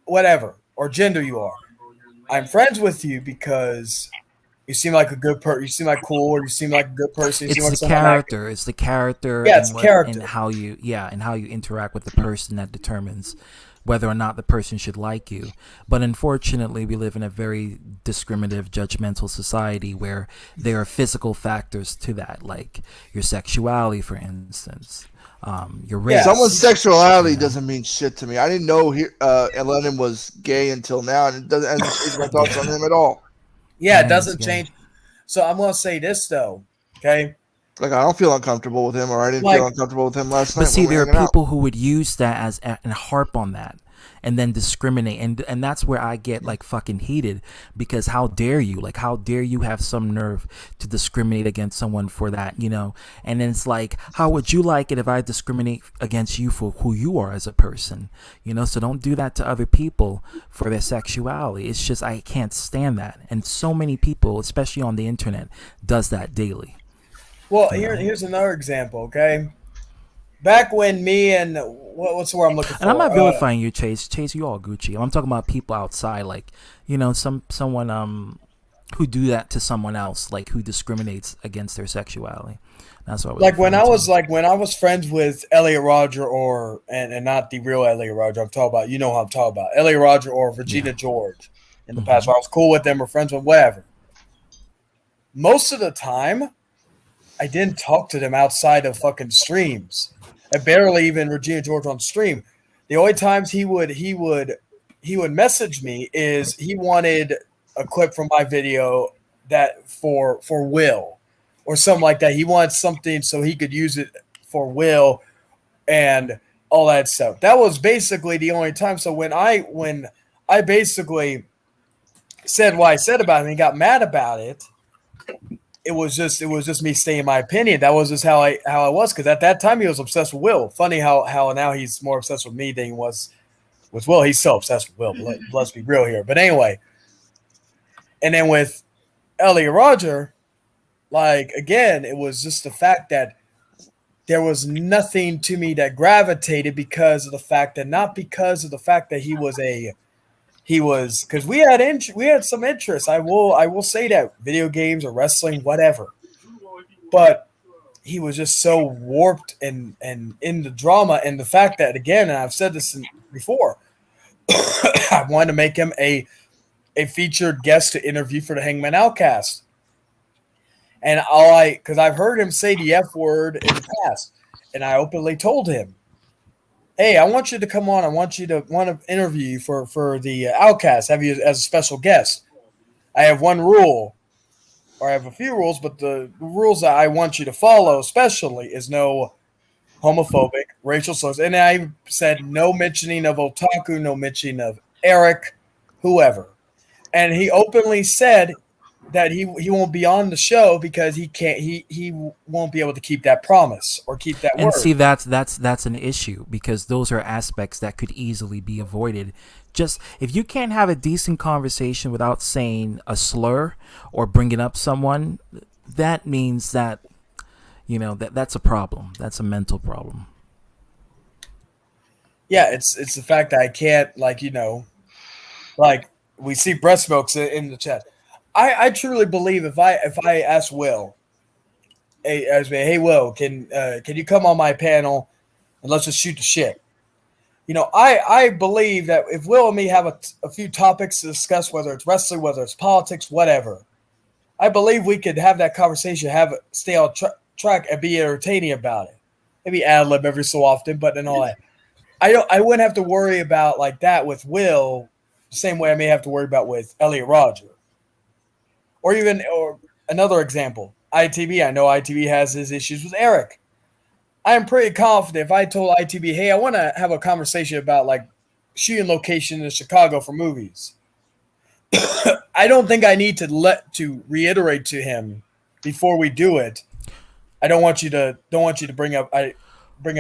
whatever or gender you are. I'm friends with you because You seem like a good person. You seem like cool, or you seem like a good person. You seem It's like the someone character. It's the character. Yeah, it's and character. and how you interact with the person that determines whether or not the person should like you. But unfortunately, we live in a very discriminative, judgmental society where there are physical factors to that, like your sexuality, for instance, your race. Someone's sexuality doesn't mean shit to me. I didn't know Lennon was gay until now, and it doesn't change my thoughts on him at all. Yeah, it doesn't change. So I'm gonna say this though, okay? Like, I don't feel uncomfortable with him, or I didn't feel uncomfortable with him last night. But see, when we there were are hanging people who would use that as and harp on that and then discriminate, and that's where I get like fucking heated, because how dare you? Like, how dare you have some nerve to discriminate against someone for that, you know? And then it's like, how would you like it if I discriminate against you for who you are as a person? You know, so don't do that to other people for their sexuality. It's just, I can't stand that. And so many people, especially on the internet, does that daily. Well, here's another example, okay? Back when me and what's the word I'm looking for? And I'm not vilifying you, Chase. Chase, you all Gucci. I'm talking about people outside, like, you know, someone who do that to someone else, like who discriminates against their sexuality. That's what. Like when I was friends with Elliot Rodger and not the real Elliot Rodger. I'm talking about, you know who I'm talking about, Elliot Rodger or Regina George in the past. Where I was cool with them or friends with whatever. Most of the time, I didn't talk to them outside of fucking streams. I barely even Regina George on stream. The only times he would message me is he wanted a clip from my video that for Will or something like that. He wanted something so he could use it for Will and all that stuff. That was basically the only time. So when I basically said what I said about him and got mad about it, it was just me stating my opinion. That was just how I was, because at that time he was obsessed with Will. Funny how now he's more obsessed with me than he was with Will. He's so obsessed with Will. But let's be real here. But anyway, and then with Elliot Rodger, like again, it was just the fact that there was nothing to me that gravitated because of the fact that not because of the fact that he was because we had some interest. I will say that video games or wrestling, whatever. But he was just so warped and in the drama, and the fact that, again, and I've said this before, I wanted to make him a featured guest to interview for the Hangman Outcast. And because I've heard him say the F word in the past, and I openly told him, hey, I want you to come on. I want to interview you for the Outcast, have you as a special guest. I have one rule, or I have a few rules, but the rules that I want you to follow especially is no homophobic, racial slurs. And I said no mentioning of otaku, no mentioning of Eric, whoever. And he openly said that he won't be on the show because he won't be able to keep that promise or keep that word. And see, that's an issue, because those are aspects that could easily be avoided. Just if you can't have a decent conversation without saying a slur or bringing up someone, that means that, you know, that's a problem. That's a mental problem. Yeah, it's the fact that I can't, like, you know, like we see breast milks in the chat. I truly believe if I ask Will, hey Will, can you come on my panel and let's just shoot the shit? You know, I believe that if Will and me have a few topics to discuss, whether it's wrestling, whether it's politics, whatever, I believe we could have that conversation, stay on track and be entertaining about it. Maybe ad lib every so often, but then all that. I wouldn't have to worry about like that with Will, the same way I may have to worry about with Elliot Rodger. Or another example, ITB. I know ITB has his issues with Eric. I'm pretty confident if I told ITB, hey, I want to have a conversation about like shooting location in Chicago for movies. I don't think I need to reiterate to him before we do it. I don't want you to bring up Eric.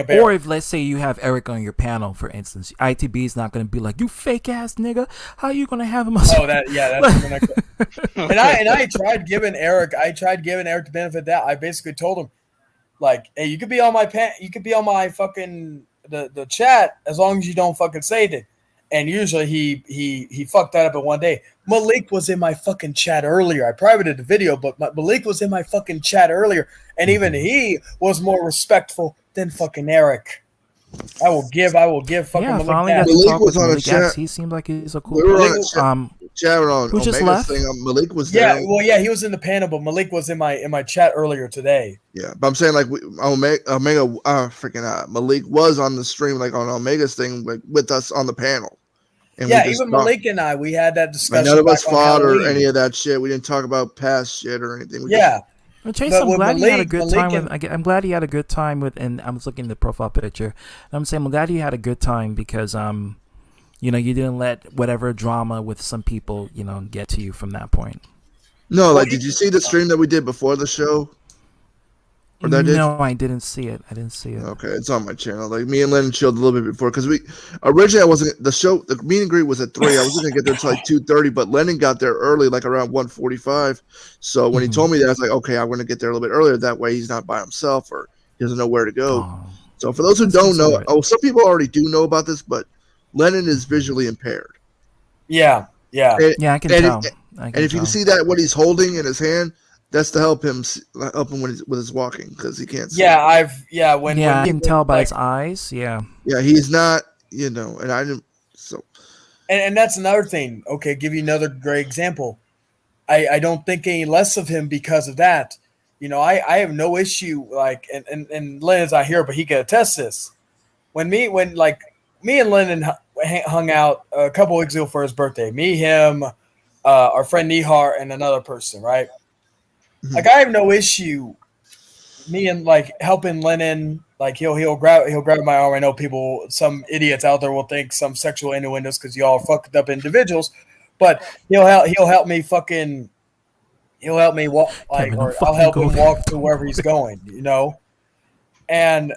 Or if, let's say, you have Eric on your panel, for instance, ITB is not going to be like, you fake ass nigga, how are you going to have him on? Oh, that's and I tried giving Eric the benefit of that. I basically told him, like, hey, you could be on my fucking the chat as long as you don't fucking say it. And usually he fucked that up in one day. Malik was in my fucking chat earlier. I privated the video, but Malik was in my fucking chat earlier, and even he was more respectful than fucking Eric. I will give fucking Yeah, I Malik finally that. got to Malik talk was with on a Malik chat. X. He seemed like he's a cool We were on a person. chat on who just Omega's left? thing. Malik was Yeah, there. well, yeah, he was in the panel, but Malik was in my chat earlier today. Yeah, but I'm saying like Malik was on the stream, like on Omega's thing, like with us on the panel. And Yeah, we just even talked. Malik and I, we had that Like, discussion. none of us back on fought or Halloween. any of that shit. We didn't talk about past shit or anything. We Yeah. Well, Chase, But I'm with glad you had a Malik- good Malik time and- with. I'm glad you had a good time with, and I was looking at the profile picture. And I'm saying I'm glad you had a good time because you know, you didn't let whatever drama with some people, you know, get to you from that point. No, like, did you see the stream that we did before the show? Or that did? No, I didn't see it. I didn't see it. Okay, it's on my channel. Like, me and Lennon chilled a little bit before because we originally I wasn't the meet and greet was at 3. I wasn't gonna get there till like 2:30, but Lennon got there early, like around 1:45. So when he told me that, I was like, okay, I'm gonna get there a little bit earlier. That way, he's not by himself or he doesn't know where to go. Oh. So for those who That's don't know, considerate. some people already do know about this, but Lennon is visually impaired. Yeah, yeah. And, Yeah, I can and tell. If, I can and if you tell. can see that what he's holding in his hand, that's to help him when he's with his walking because he can't see. Yeah, when yeah, when I we can were, tell by like, his eyes. Yeah. Yeah, he's not, you know, and I didn't. So and that's another thing. Okay, give you another great example. I don't think any less of him because of that. You know, I have no issue like and Lennon's not here, but he can attest this. When me and Lennon hung out a couple weeks ago for his birthday, me, him, our friend Nihar, and another person, right? Like I have no issue. Me and like helping Lennon, like he'll grab my arm. I know some idiots out there will think some sexual innuendos because y'all are fucked up individuals, but he'll help me walk, like, Kevin, or don't I'll help fucking him go walk there. to wherever he's going, you know. And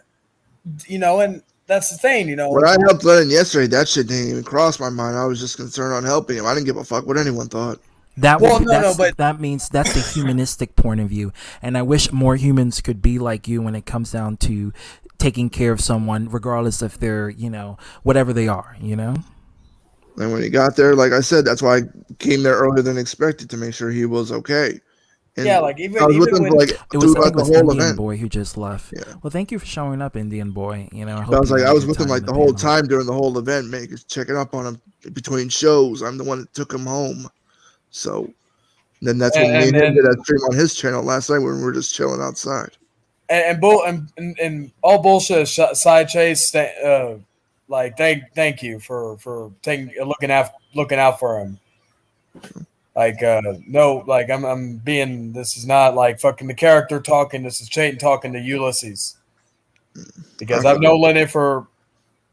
that's the thing, you know. when I helped Lennon yesterday, that shit didn't even cross my mind. I was just concerned on helping him. I didn't give a fuck what anyone thought. That means that's the humanistic point of view, and I wish more humans could be like you when it comes down to taking care of someone, regardless if they're, you know, whatever they are, you know. And when he got there, like I said, that's why I came there earlier than expected to make sure he was okay. And Yeah, like even I was with him when for like I think it throughout the was whole Indian event. boy who just left. Yeah. Well, thank you for showing up, Indian boy. You know, I was like, I was with him like the whole time during the whole event, checking up on him between shows. I'm the one that took him home. So then that's when me and him did that stream on his channel last night when we were just chilling outside. And all bullshit aside, Chase. Like thank you for looking out for him. Like no, like I'm being. This is not like fucking the character talking. This is Chayton talking to Ulysses. Because I've known Lennon for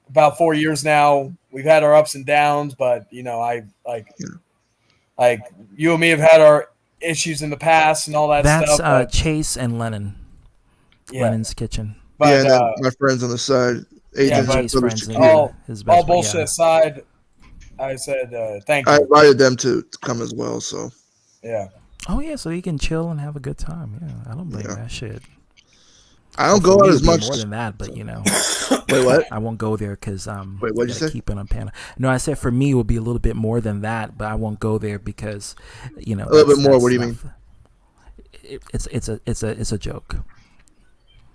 about 4 years now. We've had our ups and downs, but you know, like you and me have had our issues in the past and all that That's stuff. But, Chase and Lennon. Yeah. Lennon's kitchen. but yeah, and then my friends on the side, agents, but Chase friends and all his best friend, bullshit yeah. aside, I said thank I you. invited them to come as well. So Yeah. Oh yeah, so you can chill and have a good time. Yeah, I don't blame that shit. I don't Well, go for out me, as it'd be much. more than that, but you know. Wait, what? I won't go there because Wait, what'd you gotta say? keep it on panel. No, I said for me it would be a little bit more than that, but I won't go there because, you know, A little bit more. What do you mean? It's a joke.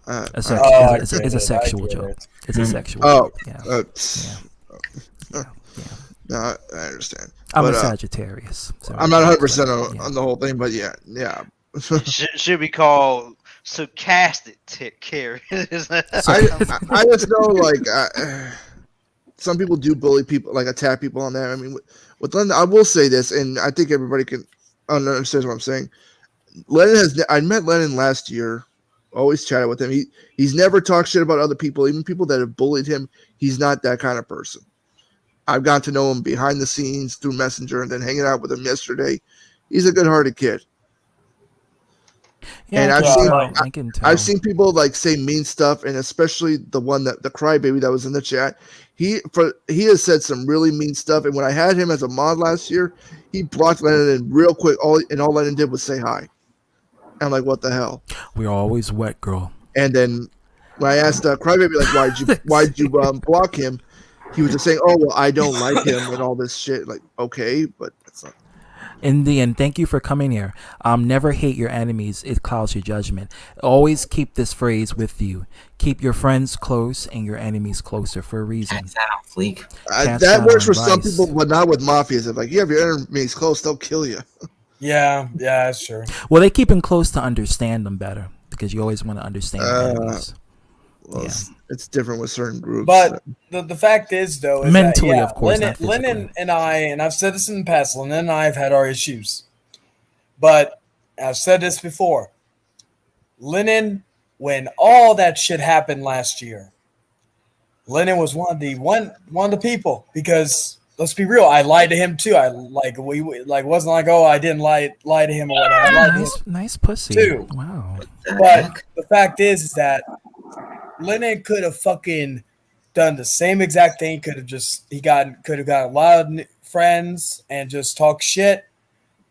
It's I a get sexual it. joke. It's a sexual Oh, joke. Yeah. No, I understand. I'm But, a Sagittarius. So I'm not 100% yeah. on the whole thing, but yeah. Should be called sarcastic care. I just know, like, some people do bully people, like attack people on that. I mean, with Lennon, I will say this, and I think everybody can understand what I'm saying. I met Lennon last year. Always chatted with him. He's never talked shit about other people, even people that have bullied him. He's not that kind of person. I've gotten to know him behind the scenes through Messenger and then hanging out with him yesterday. He's a good-hearted kid. Yeah, And I can tell. I've seen people like say mean stuff, and especially the crybaby that was in the chat. He has said some really mean stuff, and when I had him as a mod last year, he blocked Lennon in real quick. All Lennon did was say hi. I'm like, what the hell? We're always wet, girl. And then when I asked Crybaby, like, why'd you block him? he was just saying, "Oh well, I don't like him" and all this shit. Like, okay, but that's not. In the end, thank you for coming here. Never hate your enemies. It clouds your judgment. Always keep this phrase with you. Keep your friends close and your enemies closer for a reason. Cats out, Fleek. That works for some people, but not with mafias. If like you have your enemies close, they'll kill you. Yeah, that's true. Well, they keep them close to understand them better because you always want to understand your enemies. Well, it's different with certain groups. But the fact is, though, is mentally, that, of course, Lennon and I, and I've said this in the past, Lennon and I have had our issues. But I've said this before. Lennon, when all that shit happened last year, Lennon was one of the people, because let's be real, I lied to him too. I wasn't like, oh, I didn't lie to him or whatever. I lied to him nice pussy too. Wow. But the fact is that Lennon could have fucking done the same exact thing. Could have got a lot of friends and just talk shit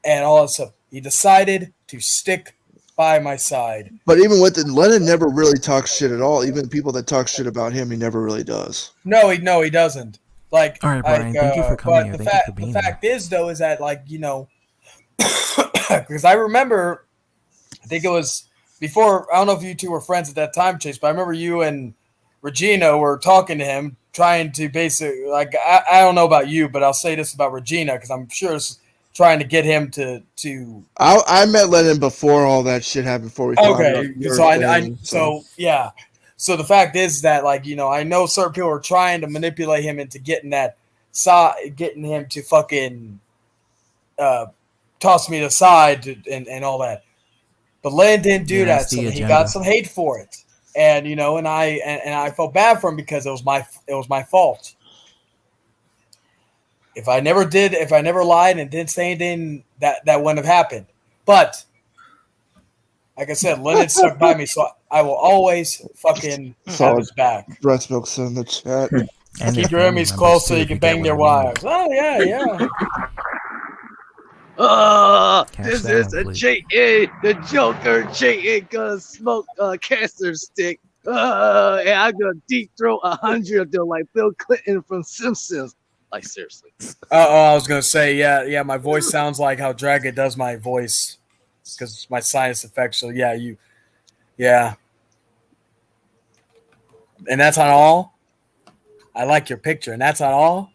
and all that stuff. He decided to stick by my side. But even with it, Lennon never really talks shit at all. Even people that talk shit about him, he never really does. No, he doesn't. Like, all right, Brian, thank you for coming here. The fact is, though, is that, like, you know, because I remember, I think it was before, I don't know if you two were friends at that time, Chase, but I remember you and Regina were talking to him, trying to basically, like, I don't know about you, but I'll say this about Regina, because I'm sure it's trying to get him to. I met Lennon before all that shit happened. Before we yeah. So the fact is that, like, you know, I know certain people are trying to manipulate him into getting him to fucking toss me to the side and all that. But Lennon didn't do that, so he got some hate for it. And, you know, and I felt bad for him because it was my fault. If I never lied and didn't say anything, that wouldn't have happened. But like I said, Lennon stuck by me, so I will always fucking have his back. Breast milk's in the chat. And keep your enemies close so you can bang their wives. Oh yeah. This is a cheating. The Joker cheating gonna smoke a cancer stick. And I'm gonna deep throat 100 of them like Bill Clinton from Simpsons. Like, seriously. I was gonna say, yeah. My voice sounds like how Dragon does my voice because it's my sinus infection. So yeah. And that's not all. I like your picture, and that's not all.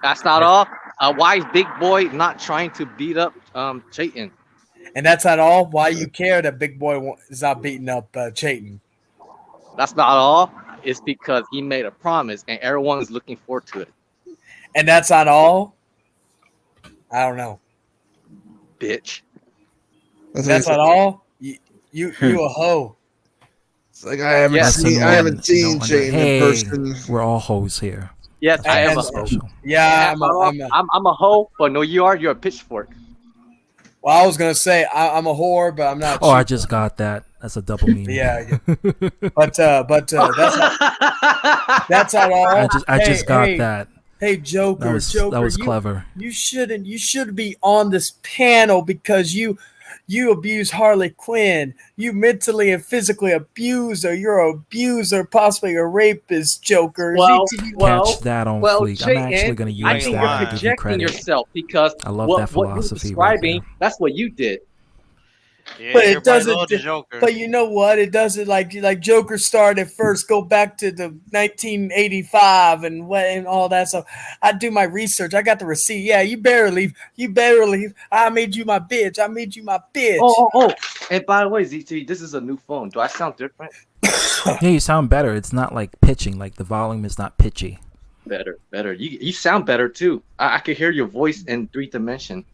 That's not all. Why is Big Boy not trying to beat up Chayton? And that's not all. Why you care that Big Boy is not beating up Chayton? That's not all. It's because he made a promise, and everyone is looking forward to it. And that's not all. I don't know, bitch. That's not all. You a hoe. It's like I haven't seen Chayton in person. We're all hoes here. Yes, I am a hoe. Yeah, I'm a hoe, but no, you're a pitchfork. Well, I was gonna say I'm a whore, but I'm not. Oh, I just got that. That's a double meaning. Yeah. But that's not all. I just got that. Hey, Joker, that was clever. You should be on this panel because you abuse Harley Quinn. You mentally and physically abuse her. You're an abuser, possibly a rapist, Joker. Catch that on fleek. Chayton, I'm actually going to use I think that you're to give you projecting credit. yourself because I love that philosophy. What you're describing, that's what you did. Yeah, but it doesn't. Joker. But you know what? It doesn't like Joker started first. Go back to the 1985 and all that. So I do my research. I got the receipt. Yeah, you better leave. I made you my bitch. Oh! And by the way, ZT, this is a new phone. Do I sound different? Yeah, you sound better. It's not like pitching. Like the volume is not pitchy. Better. You sound better too. I can hear your voice in 3 dimension.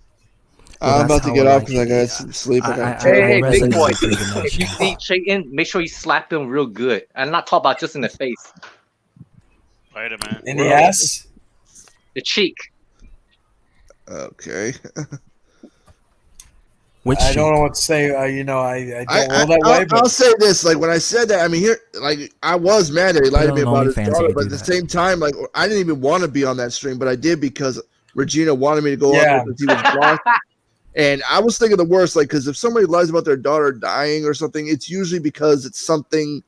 I'm about to get off because I got to sleep. Hey, Big Boy. If you see Chayton, make sure you slap him real good. And not talk about just in the face. Wait a minute. In the ass? The cheek. Okay. I don't know what to say. I don't roll that way. I'll say this: like when I said that, I mean, here, like I was mad that he lied to me about his daughter, but at the same time, like I didn't even want to be on that stream, but I did because Regina wanted me to go on because he was blocked. And I was thinking the worst, like, because if somebody lies about their daughter dying or something, it's usually because it's something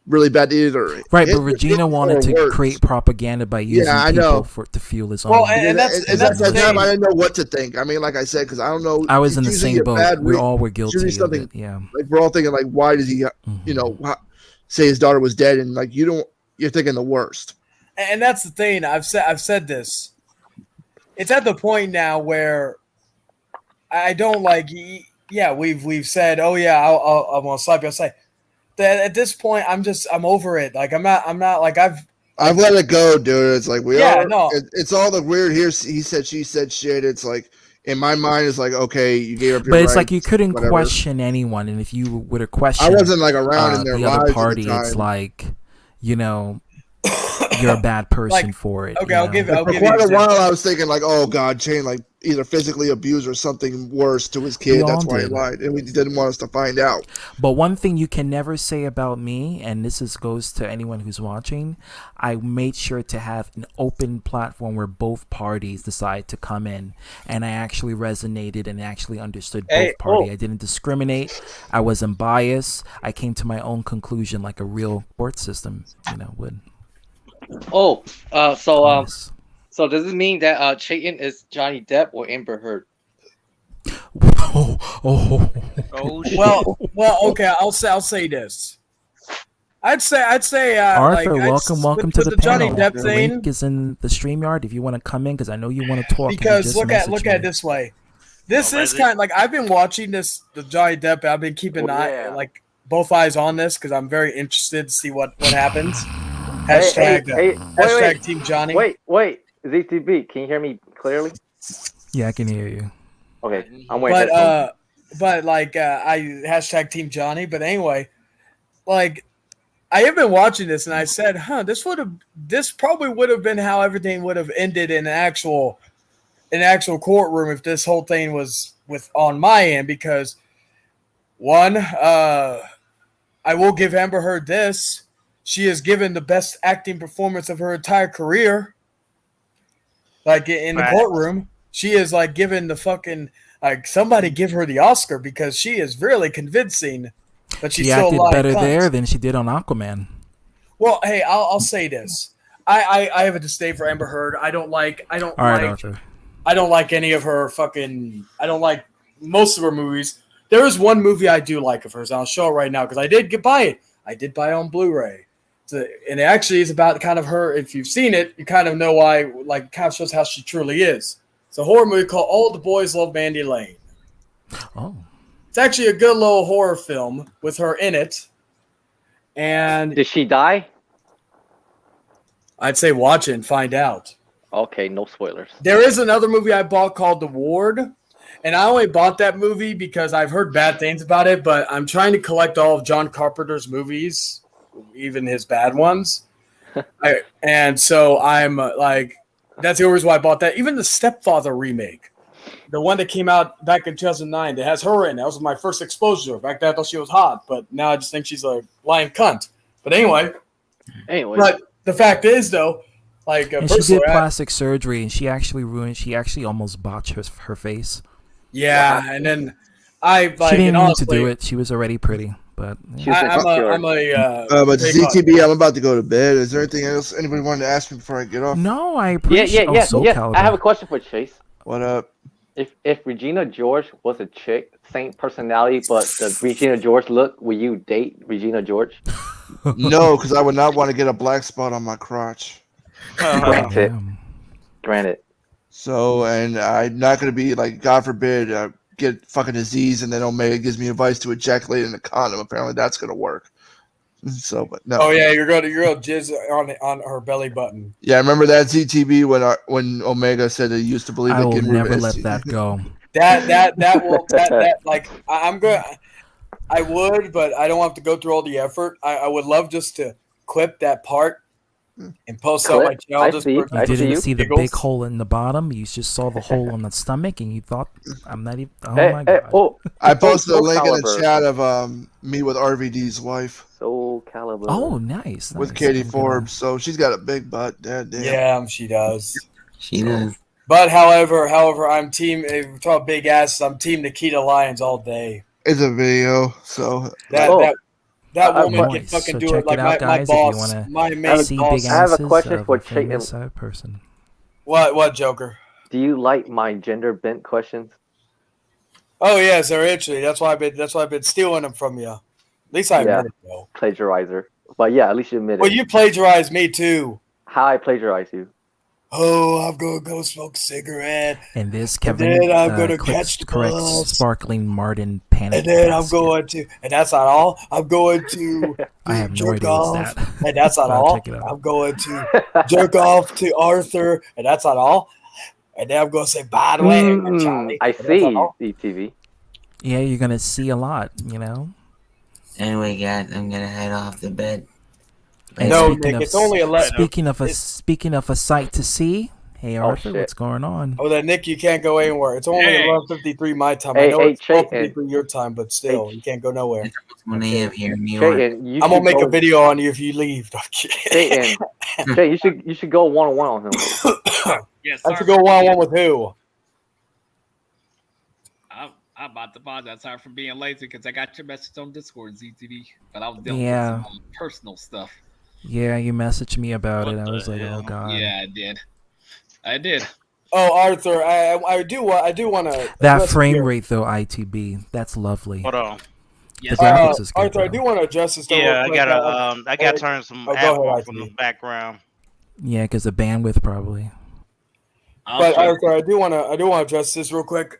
really bad either. Right, His but Regina was wanted to worse. create propaganda by using I people know. to fuel his Well, own. and that's At that the time, thing. I didn't know what to think. I mean, like I said, because I don't know. I was in the it's usually same a boat. bad We re- all were it's guilty usually of something. it. Yeah. Like we're all thinking, like, why does he, say his daughter was dead? And like you're thinking the worst. And that's the thing. I've said this. It's at the point now where I don't like. Yeah, we've said, oh yeah, I'm gonna slap you. I'll say that at this point, I'm over it. Like I'm not like I've let it go, dude. It's like no. It's all the weird he said, she said shit. It's like in my mind, it's like, okay, you gave up your But it's rights, like you couldn't whatever. question anyone, and if you would have questioned, I wasn't like around in their the lives other party, at the time. it's like, you're a bad person for it. Okay, I'll give for you quite a an while. I was thinking like, oh god, Shane like either physically abused or something worse to his kid. We That's all why he did. lied, and we didn't want us to find out. But one thing you can never say about me, and goes to anyone who's watching, I made sure to have an open platform where both parties decide to come in, and I actually resonated and actually understood both parties. I didn't discriminate. I wasn't biased. I came to my own conclusion like a real court system, would. So does this mean that Chayton is Johnny Depp or Amber Heard? Well, okay. I'll say this. I'd say. Arthur, like, welcome to with the the Johnny panel. Depp The thing. link is in the StreamYard if you want to come in, because I know you want to talk. Because look at it this way. This is kind of like I've been watching the Johnny Depp. I've been keeping both eyes on this because I'm very interested to see what happens. Hashtag Team Johnny. Wait, ZTB, can you hear me clearly? Yeah, I can hear you. Okay, I'm waiting. But I hashtag Team Johnny. But anyway, like I have been watching this and I said, this probably would have been how everything would have ended in an actual courtroom if this whole thing was on my end, because one, I will give Amber Heard this. She has given the best acting performance of her entire career. Like in the courtroom, she is like given the fucking somebody give her the Oscar because she is really convincing. But she's still acted better there than she did on Aquaman. Well, hey, I'll say this. I have a disdain for Amber Heard. I don't like any of her fucking. I don't like most of her movies. There is one movie I do like of hers. And I'll show it right now because I did buy it. I did buy it on Blu-ray. And it actually is about kind of her. If you've seen it, you kind of know why. Like, kind of shows how she truly is. It's a horror movie called All the Boys Love Mandy Lane. Oh, it's actually a good little horror film with her in it. And did she die? I'd say watch it and find out. Okay, no spoilers. There is another movie I bought called The Ward. And I only bought that movie because I've heard bad things about it, but I'm trying to collect all of John Carpenter's movies, even his bad ones. And so I'm that's the only reason why I bought that. Even the Stepfather remake, the one that came out back in 2009 that has her in. That was my first exposure to her. Back then I thought she was hot, but now I just think she's a lying cunt. But anyway. But the fact is, though, and she did plastic surgery, and she actually almost botched her face. Yeah, and then she didn't need to do it. She was already pretty, but but ZTB, I'm about to go to bed. Is there anything else anybody wanted to ask me before I get off? No, I appreciate. Yeah. I have a question for Chase. What up? If Regina George was a chick, same personality, but the Regina George look, will you date Regina George? No, because I would not want to get a black spot on my crotch. Granted. So, and I'm not going to be like, God forbid, get fucking disease, and then Omega gives me advice to ejaculate in a condom. Apparently, that's going to work. So, but no. Oh yeah, you're going to jizz on her belly button. Yeah, remember that ZTV when Omega said he used to believe I it. will never let that go. I would, but I don't have to go through all the effort. I would love just to clip that part and post on my channel. You didn't see the big hole in the bottom. You just saw the hole in the stomach, and you thought, "I'm not even." Oh my god! I posted a link in the chat of me with RVD's wife. Soul Calibur. Oh, nice. With Katie Forbes, so she's got a big butt. Damn. Yeah, she does. She does. But however, I'm team. If we're talking big asses, I'm team Nikita Lyons all day. It's a video, so that woman can Nice. fucking So do check it like it out, my guys, if you boss, wanna my main see boss. big I have a asses question of for a famous Chayton. person. What, Joker? Do you like my gender bent questions? Oh yes, they're itchy. That's why I've been stealing them from you. At least I admit it, though. Plagiarizer. But yeah, at least you admit it. Well, you plagiarized me too. How I plagiarize you? Oh, I'm gonna go smoke a cigarette. And this And Kevin then I'm gonna catch the correct bus. sparkling Martin panic. And then I'm basket. going to, and that's not all. I'm going to I have no jerk idea what's off, that. and that's not I'll all. check it out. I'm going to jerk off to Arthur, and that's not all. And then I'm going to say, by the way, Charlie. I and that's see, not all. ETV. Yeah, you're gonna see a lot, you know. Anyway, guys, I'm gonna head off the bed. And No, speaking Nick, of, it's only 11. speaking of a sight to see. Hey Arthur, what's going on? Oh, then Nick, you can't go anywhere. It's only 11:53 my time. I Hey, know hey, it's 12:53 your time, but still, you can't go nowhere. It's 1 a.m. here in New York. Chayton, you I'm gonna should make go, a video on you if you leave. Chayton, you should go one-on-one on him. Yes, I should go one-on-one with who? I'm about to apologize. Sorry for being lazy because I got your message on Discord, ZTV, but I was dealing Yeah. with some personal stuff. Yeah, you messaged me about it. I was like, oh god. Yeah, I did. Oh, Arthur, I do want to. That frame rate though, ITB, that's lovely. Hold on. The graphics is good. Arthur, I do want to adjust this. Yeah, I gotta turn some go app ahead, off from ITV. the background. Yeah, because the bandwidth probably. But Arthur, I do want to address this real quick.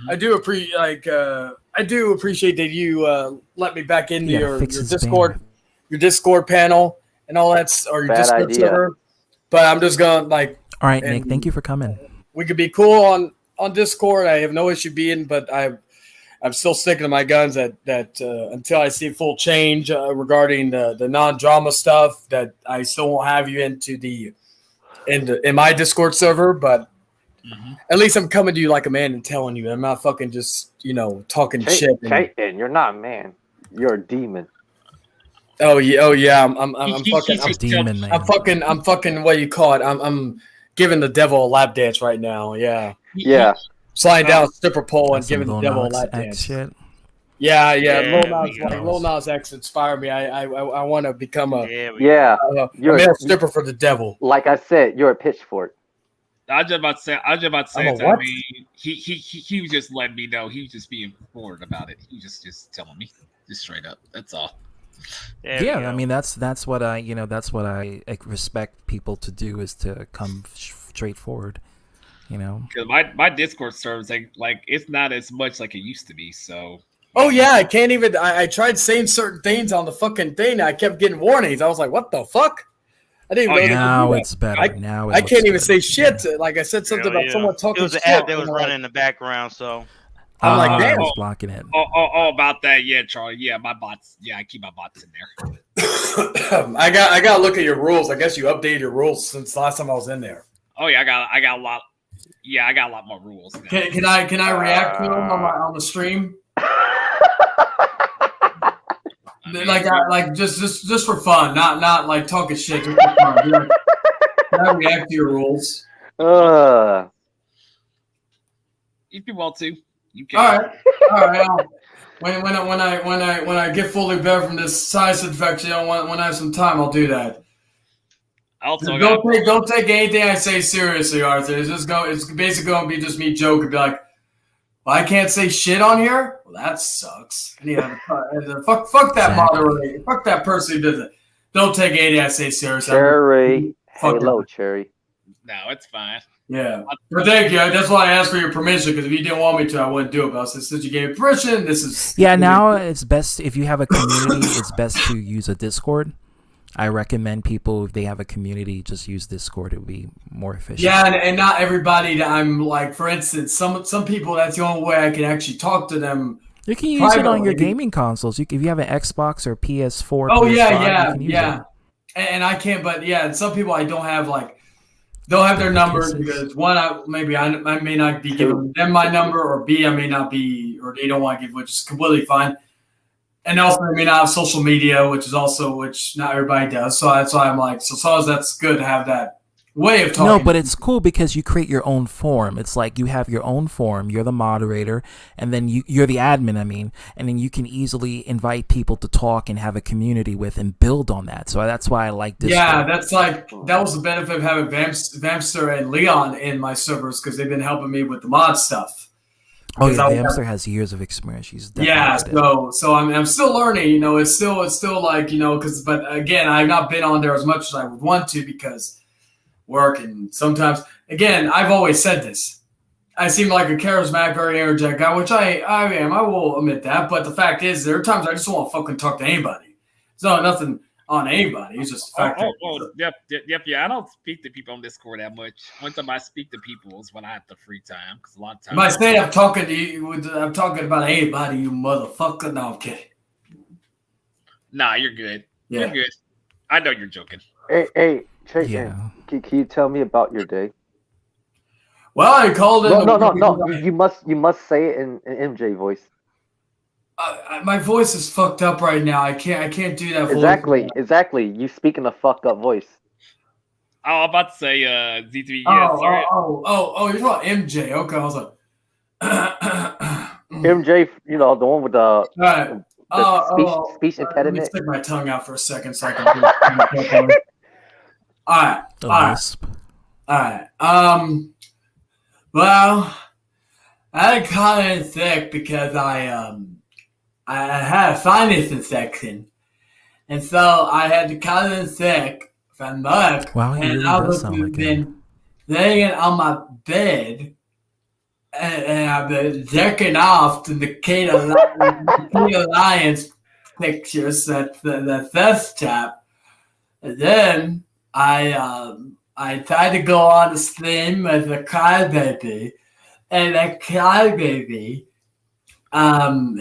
I do appreciate that you let me back into your Discord, your Discord panel and all that, or your Bad Discord idea. server. But I'm just gonna All right, Nick, thank you for coming. We could be cool on Discord. I have no issue being, but I'm still sticking to my guns that until I see full change regarding the non-drama stuff, that I still won't have you in my Discord server. But at least I'm coming to you like a man and telling you. I'm not fucking just talking shit. Chayton, you're not a man. You're a demon. Oh yeah. I'm fucking. I'm demon, man. I'm fucking. What do you call it? I'm giving the devil a lap dance right now. Yeah. Yeah. Sliding down a stripper pole and Some giving the Lil devil a Nas lap X dance. shit. Yeah. Yeah, Lil Nas X inspired me. I want to become a Yeah. a male stripper for the devil. Like I said, you're a pitchfork. I was just about to say. I'm a So, what? I mean, he was just letting me know. He was just being forward about it. He was just telling me, just straight up. That's all. Yeah, I mean that's what I respect people to do, is to come straight forward. Because my Discord servers like it's not as much like it used to be. So. Oh yeah, I can't even. I tried saying certain things on the fucking thing. I kept getting warnings. I was like, "What the fuck?" I didn't even know. Now it's better. Now I can't even say shit. Like I said something about someone talking It was shit. an app that was and I'm running in the background, so I'm like, I damn. was blocking it. Oh, about that, yeah, Charlie. Yeah, my bots. Yeah, I keep my bots in there. I got to look at your rules. I guess you updated your rules since last time I was in there. Oh yeah, I got a lot. Yeah, I got a lot more rules. Now. Can I react to them on the stream? Just for fun, not like talking shit. Just for fun. Can I react to your rules? If you want to, you can. All right. When I get fully better from this sinus infection, when I have some time, I'll do that. Don't take anything I say seriously, Arthur. It's basically going to be just me joking, be like, well, I can't say shit on here. Well, that sucks. Fuck that moderator. Fuck that person who does it. Don't take anything I say seriously. Cherry. Hello, Cherry. No, it's fine. Yeah. But thank you. That's why I asked for your permission, because if you didn't want me to, I wouldn't do it. But since you gave me permission, this is... Yeah, now it's best, if you have a community, it's best to use a Discord. I recommend people, if they have a community, just use Discord. It would be more efficient. Yeah, and not everybody that I'm like, for instance, some people, that's the only way I can actually talk to them. You can use it on your gaming consoles. If you have an Xbox or PS4, Oh, PS5, yeah. you can use it. And I can't, but yeah, and some people I don't have their numbers because one, I may not be giving them my number, or B, I may not be, or they don't want to give, which is completely fine. And also, I may not have social media, which not everybody does. So that's why I'm like, so as that's good to have that way of talking. No, but it's cool because you create your own form. It's like you have your own form. You're the moderator, and then you're the admin. I mean, and then you can easily invite people to talk and have a community with and build on that. So that's why I like this. Yeah, that was the benefit of having Vamster and Leon in my servers because they've been helping me with the mod stuff. Oh yeah, Vamster has years of experience. She's so I'm still learning. You know, it's still like but again, I've not been on there as much as I would want to because work and sometimes again I've always said this. I seem like a charismatic, very energetic guy, which I am. I will admit that. But the fact is, there are times I just don't want to fucking talk to anybody. It's not nothing on anybody. It's just the fact. Yeah. I don't speak to people on Discord that much. One time I speak to people is when I have the free time because a lot of times. If I say I'm talking to you, I'm talking about anybody, you motherfucker. No, I'm kidding. Nah, you're good. Yeah. You're good. I know you're joking. Hey, Chayton, can you tell me about your day? Well, I called in. No. You must say it in MJ voice. My voice is fucked up right now. I can't do that. Exactly. You speak in a fucked up voice. I'm about to say Z3. You're talking MJ. Okay, I was like MJ. You know the one with the speech impediment. Let me stick my tongue out for a second so I can. All right. Well, I had caught in sick because I had a sinus infection, and so I had to call in sick from work. Wow, he really does sound like him. Laying on my bed, and I've been jerking off to the Kate Alliance pictures the thirst trap, and then I tried to go on the stream as a crybaby, and that crybaby,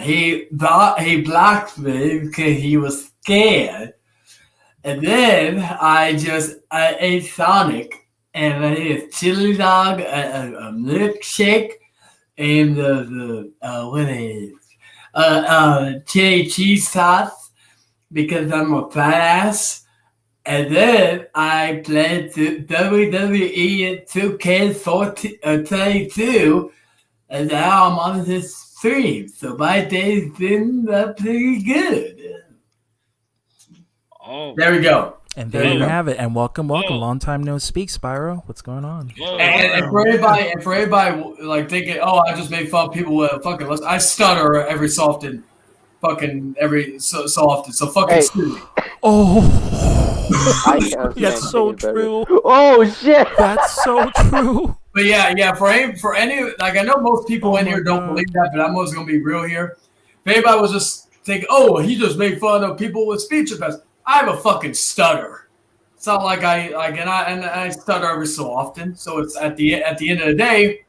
he blocked me because he was scared, and then I ate Sonic, and I ate a chili dog, a milkshake, and chili cheese sauce because I'm a fat ass. And then I played WWE 2K32, and now I'm on this stream. So my day's been pretty good. Oh, there we go. And there you have it. And welcome. Long time no speak, Spyro. What's going on? And for everybody like thinking, oh, I just made fun of people with fucking list. I stutter every so often. So often. So fucking sue me. That's so true. Oh shit, that's so true. But yeah. For any, like I know most people in here don't believe that, but I'm always gonna be real here. If anybody was just thinking, oh, he just made fun of people with speech impediments, I have a fucking stutter. It's not like I stutter every so often. So it's at the end of the day,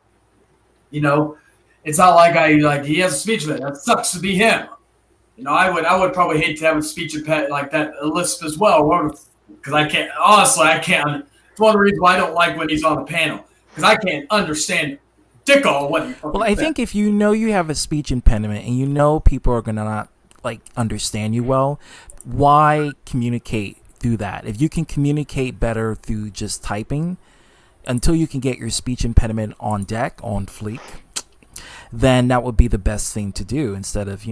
it's not like he has a speech impediment. That sucks to be him. I would probably hate to have a speech impediment like that, a lisp as well, because I can't. Honestly, I can't. It's one of the reasons why I don't like when he's on the panel, because I can't understand dick all what he. Well, I think if you have a speech impediment and people are gonna not understand you well, why communicate through that? If you can communicate better through just typing, until you can get your speech impediment on deck, on fleek, then that would be the best thing to do instead of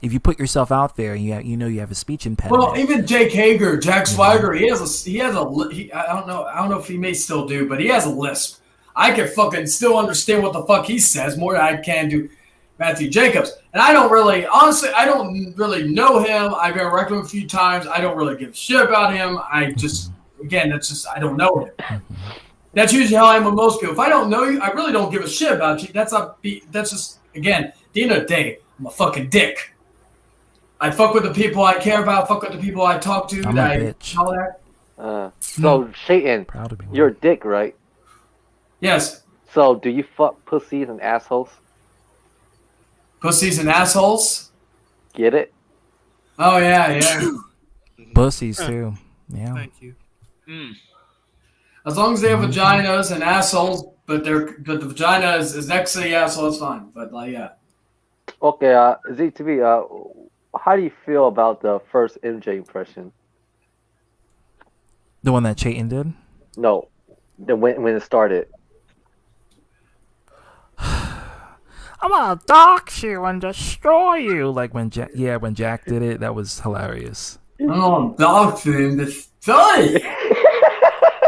if you put yourself out there and you have a speech impediment. Well, even Jake Hager, Jack Swagger, he has a I don't know if he may still do, but he has a lisp. I can fucking still understand what the fuck he says more than I can do Matthew Jacobs. And I don't really know him. I've interacted with him a few times. I don't really give a shit about him. I don't know him. That's usually how I am with most people. If I don't know you, I really don't give a shit about you. That's just, again, at the end of the day, I'm a fucking dick. I fuck with the people I care about, fuck with the people I talk to. I'm a bitch. So, Shayton, you're a dick, right? Yes. So, do you fuck pussies and assholes? Pussies and assholes? Get it? Oh, yeah. Pussies, too. Yeah. Thank you. As long as they have vaginas and assholes, but the vagina is next to the asshole, it's fine. But, yeah. Okay, Z2B, how do you feel about the first MJ impression? The one that Chayton did? No, when it started. I'm gonna dox you and destroy you. Like when Jack, when Jack did it, that was hilarious. Oh, doctor, destroy.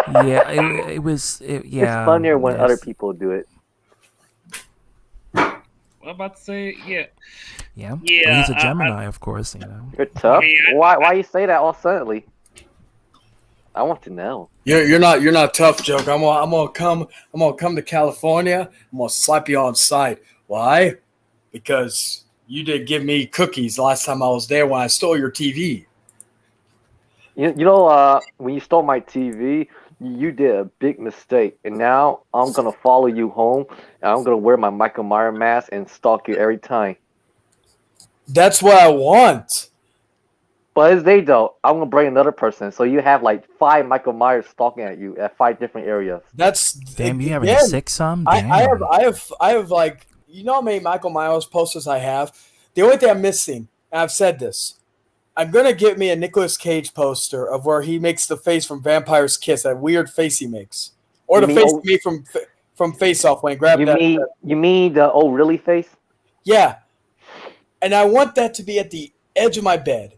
Yeah, it was. It's funnier when other people do it. What I'm about to say, yeah. Yeah. Yeah, He's a Gemini, of course. You know. You're tough. Why you say that all suddenly? I want to know. You're not tough, Joke. I'm gonna come to California. I'm gonna slap you on sight. Why? Because you did give me cookies last time I was there when I stole your TV. You know, when you stole my TV, you did a big mistake, and now I'm gonna follow you home, and I'm gonna wear my Michael Myers mask and stalk you every time. That's what I want. But as they though, I'm gonna bring another person, so you have like 5 Michael Myers stalking at you at 5 different areas. That's damn. You having again, 6 some? I Damn. have like, you know how many Michael Myers posters I have? The only thing I'm missing, and I've said this, I'm gonna get me a Nicolas Cage poster of where he makes the face from Vampire's Kiss, that weird face he makes, or You the mean face he made from Face Off when he grabbed that. You mean the oh really face? Yeah, and I want that to be at the edge of my bed.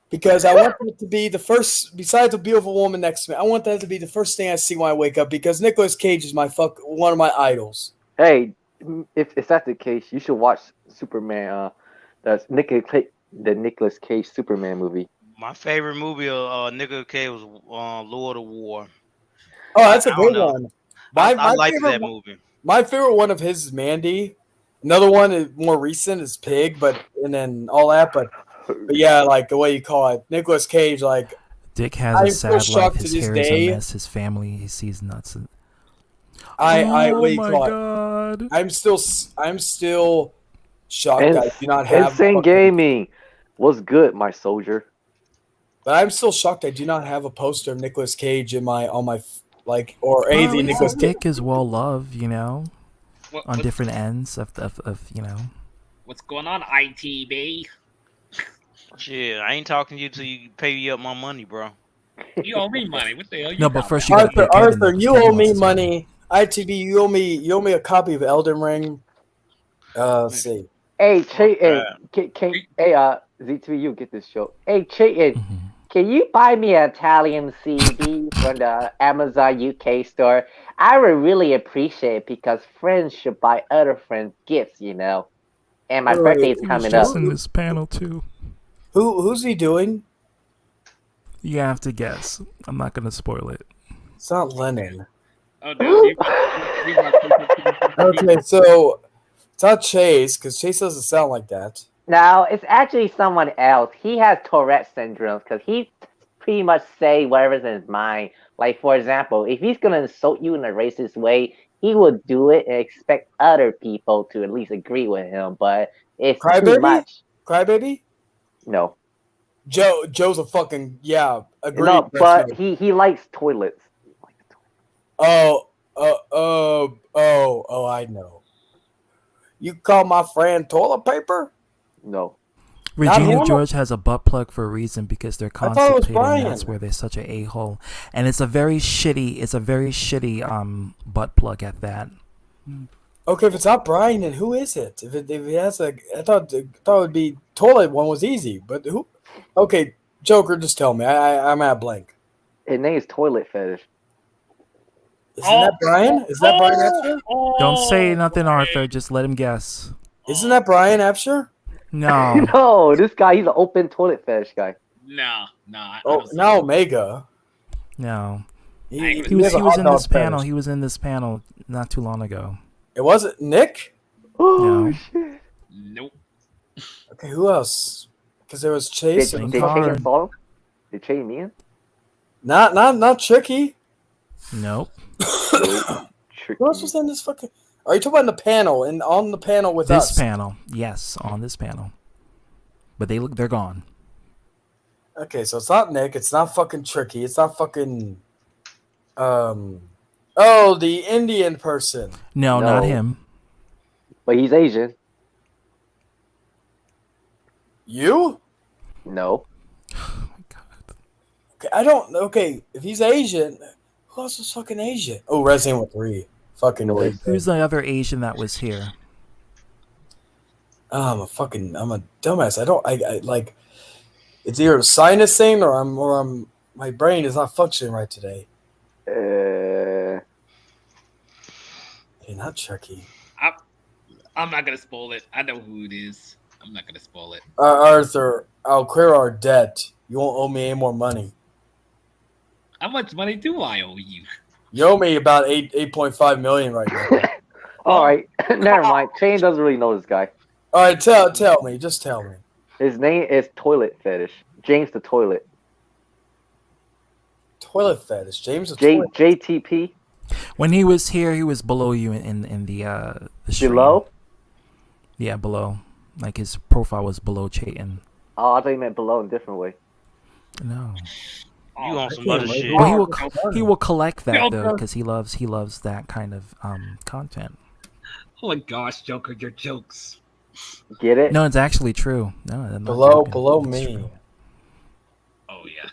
Because I want it to be the first, besides the beautiful woman next to me, I want that to be the first thing I see when I wake up. Because Nicolas Cage is one of my idols. Hey, if that's the case, you should watch Superman. The Nicolas Cage Superman movie. My favorite movie of Nicolas Cage was Lord of War. Oh, that's a I don't good know. one. I liked that movie. My favorite one of his is Mandy. Another one is more recent is Pig, and then all that. But yeah, like the way you call it, Nicolas Cage. Like Dick has a sad life. His hair is a mess. His family, he sees nuts. And... what do you my call God. it? I'm still shocked that I do not have Insane Gaming. What's good, my soldier? But I'm still shocked I do not have a poster of Nicolas Cage on my or anything Nicolas Cage. Dick is well loved, you know, on different ends of you know. What's going on, ITB? Shit, I ain't talking to you till you pay up my money, bro. You owe me money. What the hell? No, but first you gotta Arthur, you owe me money. ITB, you owe me a copy of Elden Ring. Let's see. Hey, Chayton, Z2, you get this show. Hey, Chayton, can you buy me an Italian CD from the Amazon UK store? I would really appreciate it because friends should buy other friends gifts, you know. And my birthday's coming up. In this panel too. Who's he doing? You have to guess. I'm not gonna spoil it. It's not Lennon. Oh, no. Okay, so it's not Chase because Chase doesn't sound like that. No, it's actually someone else. He has Tourette syndrome because he pretty much say whatever's in his mind. Like, for example, if he's gonna insult you in a racist way, he will do it and expect other people to at least agree with him. But it's too much. Crybaby? No. Joe's a fucking agreed. No, but he likes toilets. Oh, I know. You call my friend toilet paper? No. Regina George has a butt plug for a reason because they're constipated. Brian. That's where they're such an a-hole, and it's a very shitty butt plug at that. Okay, if it's not Brian, then who is it? If it has I thought it would be toilet one was easy, but who? Okay, Joker, just tell me. I'm at blank. His name is Toilet Fetish. Isn't that Brian? Is that Brian Epsher? Don't say nothing, Arthur. Just let him guess. Isn't that Brian Epsher? No. No, this guy, he's an open toilet fetish guy. No. Now Omega. No. He was in this fetish. panel. He was in this panel not too long ago. It wasn't Nick? No. Nope. Okay, who else? Because there was Chase Did and Chayton follow? Did Chayton mean? Not Tricky. Nope. Who else was in this fucking? Are you talking about the panel and on the panel with us? This panel, yes, on this panel. But they're gone. Okay, so it's not Nick. It's not fucking Tricky. It's not fucking. The Indian person. No, not him. But he's Asian. You? No. Okay, I don't. Okay, if he's Asian, Who else was fucking Asian? Oh, Resident Evil 3. Fucking big. Who's the other Asian that was here? I'm a dumbass. I like. It's either a sinus thing or my brain is not functioning right today. Hey, not Chucky. I'm not gonna spoil it. I know who it is. I'm not gonna spoil it. Arthur, I'll clear our debt. You won't owe me any more money. How much money do I owe you? You owe me about 8.5 million right now. All right, never mind. Shane doesn't really know this guy. All right, tell me. Just tell me. His name is Toilet Fetish. James the Toilet. Toilet Fetish. James the Toilet. JTP. When he was here, he was below you in the stream. Below? Yeah, below. Like his profile was below Chayton. Oh, I thought you meant below in a different way. No. You on some other shit. Well, he will collect that though because he loves that kind of content. Oh my gosh, Joker, your jokes. Get it? No, it's actually true. No, I'm not below joking. me. Oh yeah.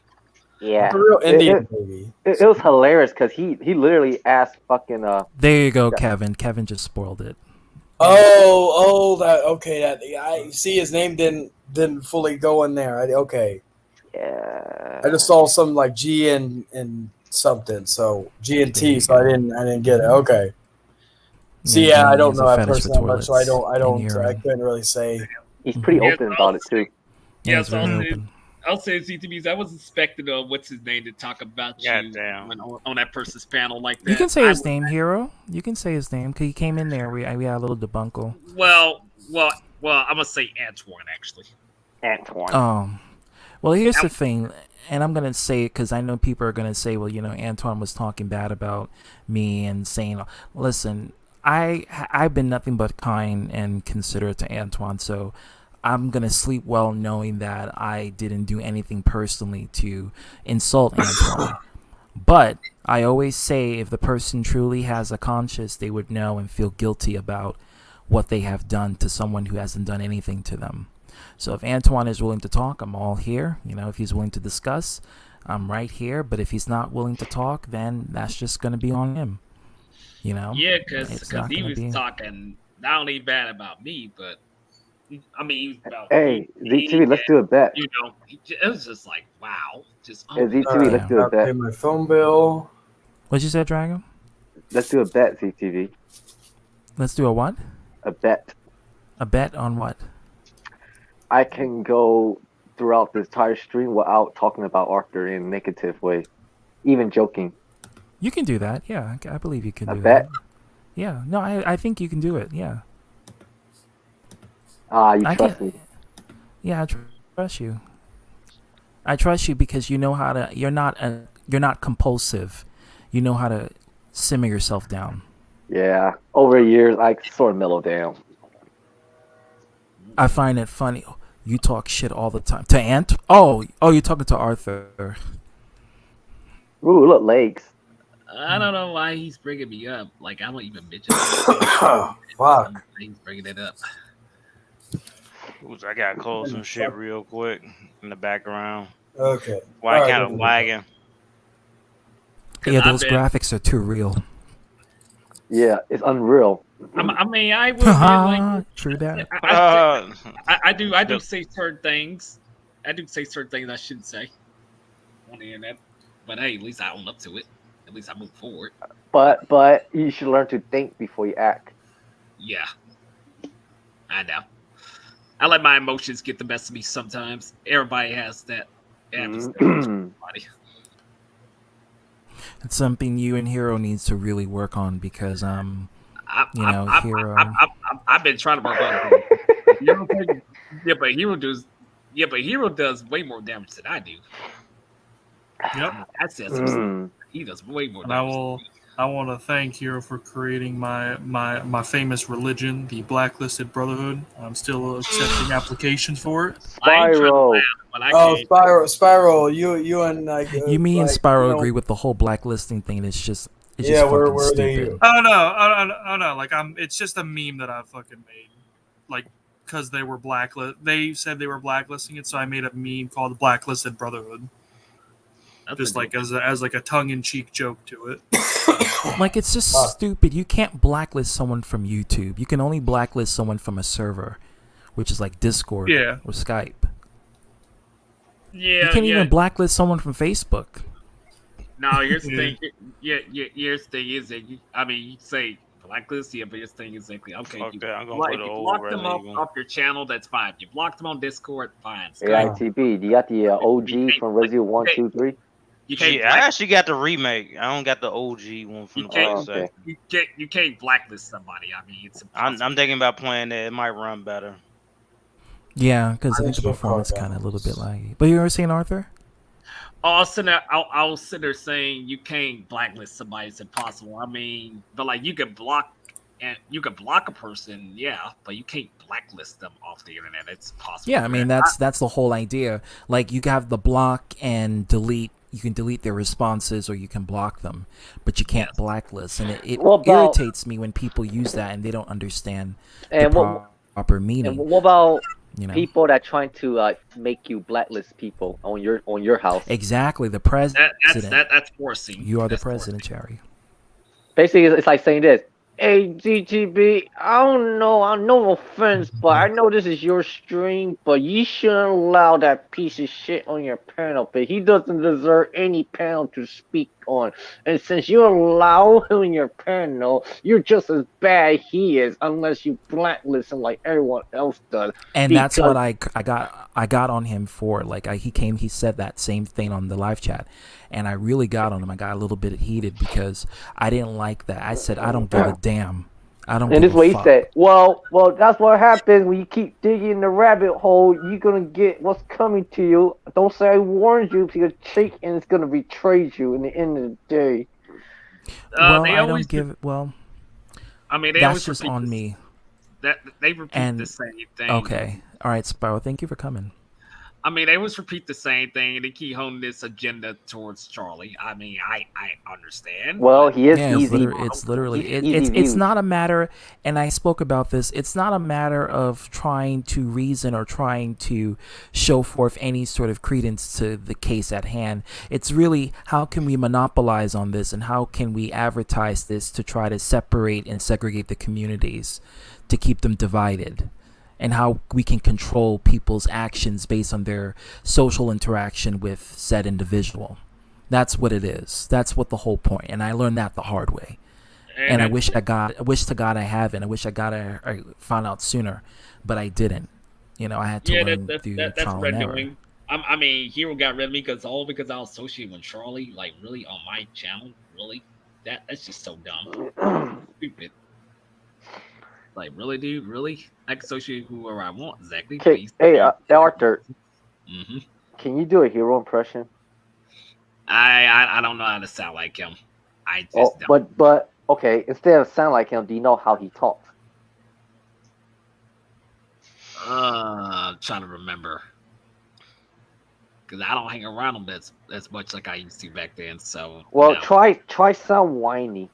Yeah. A real Indian baby. It was hilarious because he literally asked fucking There you go, Kevin. Kevin just spoiled it. I see his name didn't fully go in there. Okay. Yeah. I just saw some like G and something, so G and T, so I didn't get it. Okay. See, Yeah, I don't he's know a that fetish person for that much, so I toilets I and couldn't really say. He's pretty open about it too. Yeah, Yes, it's very open. I'll say CTVs. I was expecting what's his name to talk about you on that person's panel like that. You can say his name, Hero. You can say his name because he came in there. We had a little debunkle. Well, I'm gonna say Antoine actually. Antoine. Well, here's the thing, and I'm gonna say it because I know people are gonna say, well, Antoine was talking bad about me and saying, listen, I've been nothing but kind and considerate to Antoine, so I'm gonna sleep well knowing that I didn't do anything personally to insult Antoine. But I always say if the person truly has a conscience, they would know and feel guilty about what they have done to someone who hasn't done anything to them. So if Antoine is willing to talk, I'm all here. If he's willing to discuss, I'm right here. But if he's not willing to talk, then that's just gonna be on him. Yeah, because he was talking not only bad about me, but I mean, he was about hey, ZTV, let's do a bet. It was just like, wow. Just hey, ZTV, let's do a bet. Pay my phone bill. What you said, Drago? Let's do a bet, ZTV. Let's do a what? A bet. A bet on what? I can go throughout this entire stream without talking about Arthur in a negative way, even joking. You can do that. Yeah, I believe you can do bet? that. Yeah. No, I think you can do it. Yeah. You trust me. Yeah, I trust you. I trust you because you know how to. You're not compulsive. You know how to simmer yourself down. Yeah, over years I sort of mellow down. I find it funny. You talk shit all the time to Ant. Oh, you're talking to Arthur. Ooh, look, legs. I don't know why he's bringing me up. Like I don't even mention it. Fuck. He's bringing it up. I gotta close some shit real quick in the background. Okay. Why kind of wagging? Yeah, those graphics are too real. Yeah, it's unreal. I mean, I would like true that. I do say certain things. I do say certain things I shouldn't say on the internet. But hey, at least I own up to it. At least I move forward. But you should learn to think before you act. Yeah, I know. I let my emotions get the best of me sometimes. Everybody has that. It's something you and Hero needs to really work on because Hero. I've been trying to work on it. Hero does way more damage than I do. Yep. That says he does way more damage. I want to thank Hero for creating my famous religion, the Blacklisted Brotherhood. I'm still accepting applications for it. Spiral. Spiral. You and like. You me and Spiral agree with the whole blacklisting thing. It's just where fucking they? stupid. Oh no! Like it's just a meme that I fucking made, like because they were blacklist. They said they were blacklisting it, so I made a meme called the Blacklisted Brotherhood. just like as like a tongue-in-cheek joke to it. Like, it's just stupid. You can't blacklist someone from YouTube. You can only blacklist someone from a server, which is like Discord or Skype. Yeah, you can't even blacklist someone from Facebook. No, here's the thing. Here's the thing is that you say blacklist, but here's the thing is that okay, I'm gonna if put you an old block them Resident off your channel, that's fine. If you block them on Discord, fine. Hey, ITB, do you got the OG from Resident 1, 2, 3? I actually got the remake. I don't got the OG one from the PlayStation. You can't blacklist somebody. I mean, it's impossible. I'm thinking about playing that. It might run better. Yeah, because I think the performance kind of a little bit laggy. But you were saying, Arthur? I'll sit there saying you can't blacklist somebody. It's impossible. I mean, but like you can block a person, yeah, but you can't blacklist them off the internet. It's possible. Yeah, I mean that's the whole idea. Like you have the block and delete. You can delete their responses or you can block them, but you can't blacklist. And it irritates me when people use that and they don't understand the proper meaning. And what about people that trying to make you blacklist people on your house? Exactly, the president. That's forcing. You are the president, Cherry. Basically, it's like saying this. Hey, GTB, I don't know, no offense, but I know this is your stream, but you shouldn't allow that piece of shit on your panel, but he doesn't deserve any panel to speak on. And since you allow him in your panel, you're just as bad he is, unless you blacklist him like everyone else does. And that's what I got on him for. Like he said that same thing on the live chat, and I really got on him. I got a little bit heated because I didn't like that. I said I don't give a damn. I don't. And this is what he said. Well, that's what happens when you keep digging the rabbit hole. You're gonna get what's coming to you. Don't say I warned you, because Chicken is gonna betray you in the end of the day. Well, I don't give it. Well, I mean, that's just on me. That they repeat the same thing. Okay, all right, Sparrow. Thank you for coming. I mean, they always repeat the same thing, and they keep honing this agenda towards Charlie. I mean, I understand. Well, he is easy. It's literally it's not a matter, and I spoke about this. It's not a matter of trying to reason or trying to show forth any sort of credence to the case at hand. It's really how can we monopolize on this, and how can we advertise this to try to separate and segregate the communities, to keep them divided. And how we can control people's actions based on their social interaction with said individual. That's what it is. That's what the whole point. And I learned that the hard way. And I wish to God I haven't. I wish I found out sooner, but I didn't. I had to learn through trial and error. I mean, Hero got rid of me because I was associated with Charlie. Like, really, on my channel, really, that's just so dumb, stupid. Like, really, dude? Really? I can associate whoever I want, exactly. Hey, Arthur. Mm-hmm. Can you do a Hero impression? I don't know how to sound like him. I just don't. But okay, instead of sound like him, do you know how he talks? I'm trying to remember. Because I don't hang around him as much like I used to back then. So try sound whiny.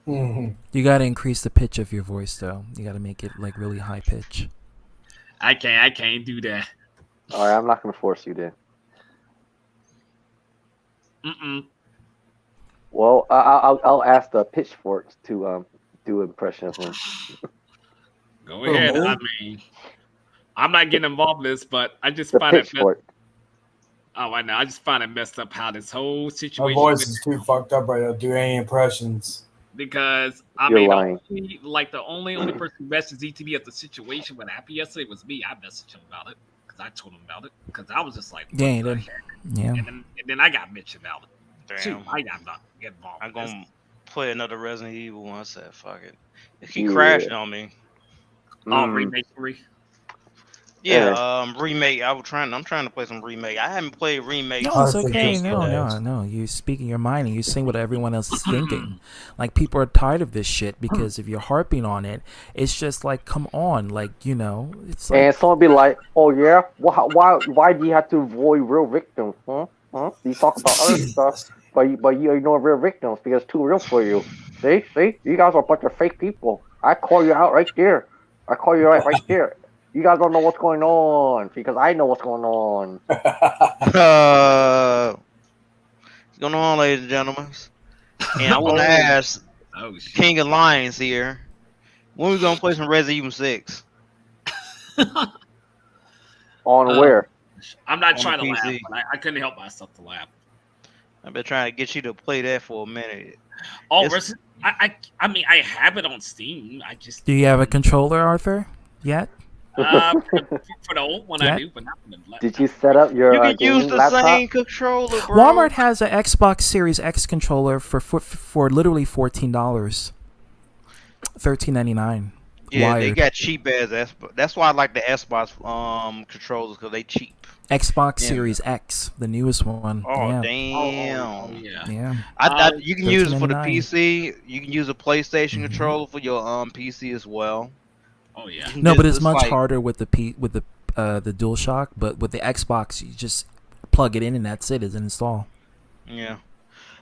You got to increase the pitch of your voice, though. You got to make it like really high pitch. I can't do that. All right, I'm not gonna force you then. Well, I'll ask the pitchforks to do an impression of him. Go ahead. I mean, I'm not getting involved in this, but I just find it. Oh, I know. I just find it messed up how this whole situation. My voice is too fucked up right now to do any impressions. Because the only person who messaged ZTV at the situation when happened yesterday was me. I messaged him about it because I told him about it because I was just like, yeah. And then I got mentioned about it. Damn. Shoot, I got not get involved. I'm gonna play another Resident Evil one. I said, fuck it. It keep crashing on me. Remake 3. Yeah, remake. I'm trying to play some remake. I haven't played remake. No, it's okay. No. You're speaking your mind and you're saying what everyone else is thinking. Like, people are tired of this shit because if you're harping on it, it's just like, come on, like, it's like. And someone be like, oh yeah, why do you have to avoid real victims? Huh? You talk about other stuff, but you ignore real victims because it's too real for you. See, you guys are a bunch of fake people. I call you out right there. I call you out right there. You guys don't know what's going on because I know what's going on. What's going on, ladies and gentlemen? And I want to ask King of Lions here, when we gonna play some Resident Evil 6? On where? I'm not On trying to the laugh, PC. but I couldn't help myself to laugh. I've been trying to get you to play that for a minute. Oh, I mean, I have it on Steam. I just Do you have a controller, Arthur? Yet? for the old one, I do, but not for the laptop. Did you set up your You can use gaming the laptop? same controller, bro. Walmart has an Xbox Series X controller for literally $14, $13.99. Yeah, Wired. they got cheap ass Xbox. That's why I like the Xbox controllers, because they cheap. Xbox Yeah. Series X, the newest one. Oh, yeah. damn. Yeah. You can use it for the $13.99. PC. You can use a PlayStation controller for your PC as well. Oh yeah. No, but it's much harder with the DualShock. But with the Xbox, you just plug it in and that's it. It's an install. Yeah.